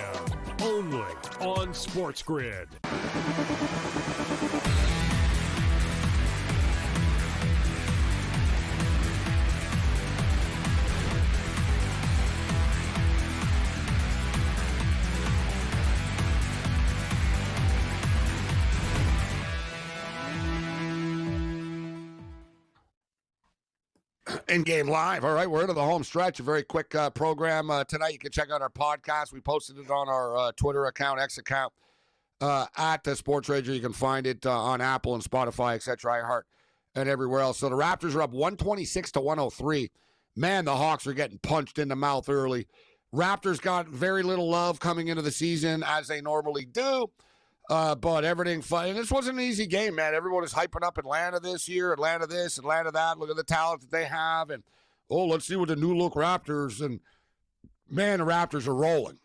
[SPEAKER 3] only on SportsGrid.
[SPEAKER 4] In-game live. All right, we're into the home stretch. A very quick program tonight. You can check out our podcast. We posted it on our Twitter account, X account, at the Sports Radio. You can find it on Apple and Spotify, etc., iHeart, and everywhere else. So the Raptors are up 126-103. Man, the Hawks are getting punched in the mouth early. Raptors got very little love coming into the season, as they normally do. But everything fun. And this wasn't an easy game, man. Everyone is hyping up Atlanta this year, Atlanta this, Atlanta that. Look at the talent that they have. And, let's see what the new look Raptors. And, man, the Raptors are rolling.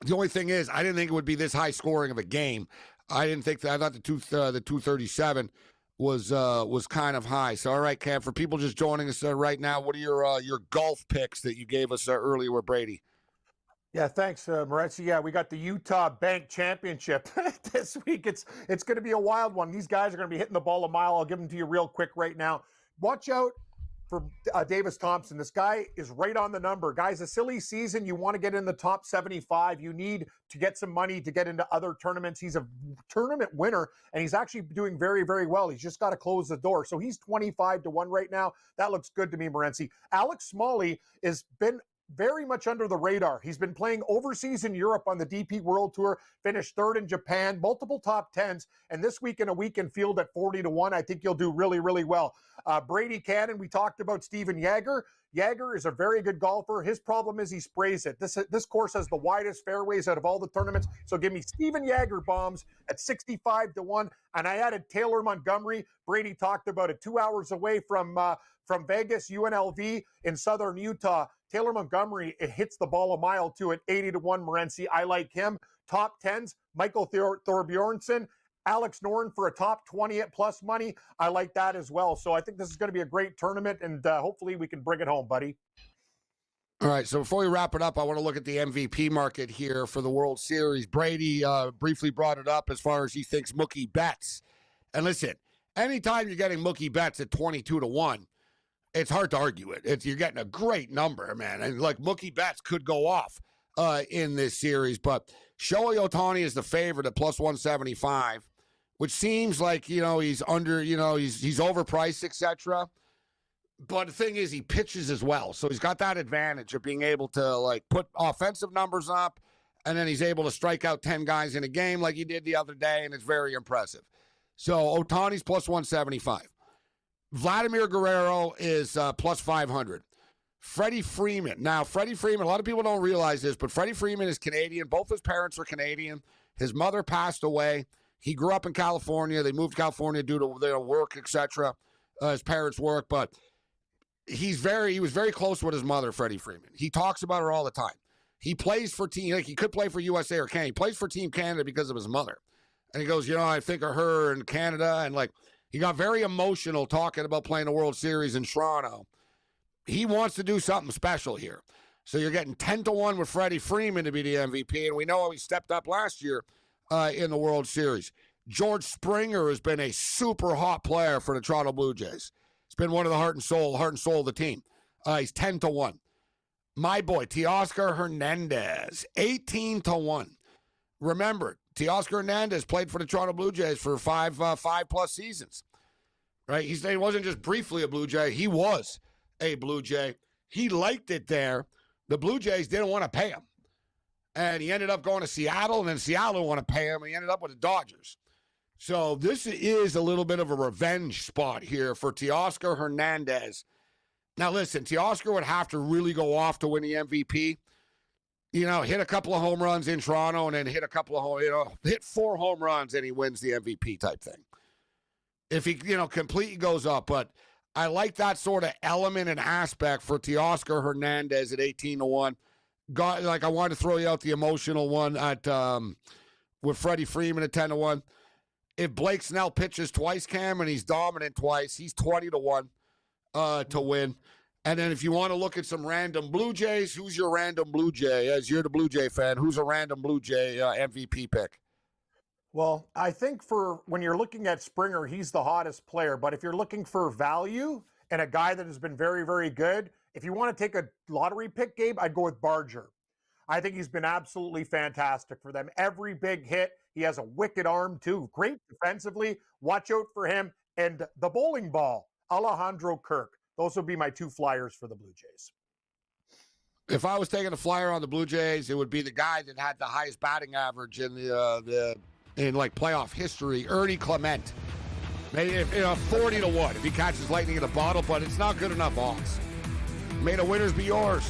[SPEAKER 4] The only thing is, I didn't think it would be this high scoring of a game. I thought the 237 was kind of high. So, all right, Cam, for people just joining us right now, what are your golf picks that you gave us earlier with Brady?
[SPEAKER 5] Yeah, thanks, Morency. Yeah, we got the Utah Bank Championship this week. It's going to be a wild one. These guys are going to be hitting the ball a mile. I'll give them to you real quick right now. Watch out for Davis Thompson. This guy is right on the number. Guys, a silly season. You want to get in the top 75. You need to get some money to get into other tournaments. He's a tournament winner, and he's actually doing very, very well. He's just got to close the door. So he's 25-1 right now. That looks good to me, Morency. Alex Smalley has been very much under the radar. He's been playing overseas in Europe on the DP World Tour, finished third in Japan, multiple top 10s, and this week in a weekend field at 40-1, I think he'll do really, really well. Brady Cannon, we talked about Steven Jaeger. Jaeger is a very good golfer. His problem is he sprays it. This course has the widest fairways out of all the tournaments, so give me Steven Jaeger bombs at 65-1, and I added Taylor Montgomery. Brady talked about it, 2 hours away from Vegas, UNLV in southern Utah. Taylor Montgomery, it hits the ball a mile too at 80-1. Morency, I like him. Top 10s, Michael Thorbjornsen, Alex Noren for a top 20 at plus money. I like that as well. So I think this is going to be a great tournament, and hopefully we can bring it home, buddy.
[SPEAKER 4] All right, so before we wrap it up, I want to look at the MVP market here for the World Series. Brady briefly brought it up as far as he thinks Mookie Betts. And listen, anytime you're getting Mookie Betts at 22-1, it's hard to argue it. You're getting a great number, man. And like Mookie Betts could go off in this series, but Shohei Ohtani is the favorite at plus 175, which seems like, he's under, he's overpriced, etc. But the thing is, he pitches as well. So he's got that advantage of being able to put offensive numbers up, and then he's able to strike out 10 guys in a game like he did the other day, and it's very impressive. So Ohtani's plus 175. Vladimir Guerrero is plus 500. Freddie Freeman. Now, Freddie Freeman, a lot of people don't realize this, but Freddie Freeman is Canadian. Both his parents are Canadian. His mother passed away. He grew up in California. They moved to California due to their work, etc., his parents' work. But he was very close with his mother, Freddie Freeman. He talks about her all the time. He plays for team, he could play for USA or Canada. He plays for Team Canada because of his mother. And he goes, I think of her in Canada, and he got very emotional talking about playing the World Series in Toronto. He wants to do something special here. So you're getting 10-1 with Freddie Freeman to be the MVP, and we know how he stepped up last year in the World Series. George Springer has been a super hot player for the Toronto Blue Jays. He's been one of the heart and soul of the team. He's 10-1. My boy, Teoscar Hernandez, 18-1. Remember, Teoscar Hernandez played for the Toronto Blue Jays for five plus seasons, right? He wasn't just briefly a Blue Jay. He was a Blue Jay. He liked it there. The Blue Jays didn't want to pay him. And he ended up going to Seattle, and then Seattle didn't want to pay him. And he ended up with the Dodgers. So this is a little bit of a revenge spot here for Teoscar Hernandez. Now, listen, Teoscar would have to really go off to win the MVP. Hit a couple of home runs in Toronto and then hit 4 home runs and he wins the MVP type thing. If he, completely goes up. But I like that sort of element and aspect for Teoscar Hernandez at 18-1. I wanted to throw you out the emotional one at with Freddie Freeman at 10-1. If Blake Snell pitches twice, Cam, and he's dominant twice, he's 20-1 to win. And then if you want to look at some random Blue Jays, who's your random Blue Jay? As you're the Blue Jay fan, who's a random Blue Jay MVP pick?
[SPEAKER 5] Well, I think for when you're looking at Springer, he's the hottest player. But if you're looking for value and a guy that has been very, very good, if you want to take a lottery pick, Gabe, I'd go with Barger. I think he's been absolutely fantastic for them. Every big hit, he has a wicked arm too. Great defensively. Watch out for him. And the bowling ball, Alejandro Kirk. Those would be my 2 flyers for the Blue Jays.
[SPEAKER 4] If I was taking a flyer on the Blue Jays, it would be the guy that had the highest batting average in playoff history, Ernie Clement. Maybe 40-1 if he catches lightning in a bottle, but it's not good enough odds. May the winners be yours.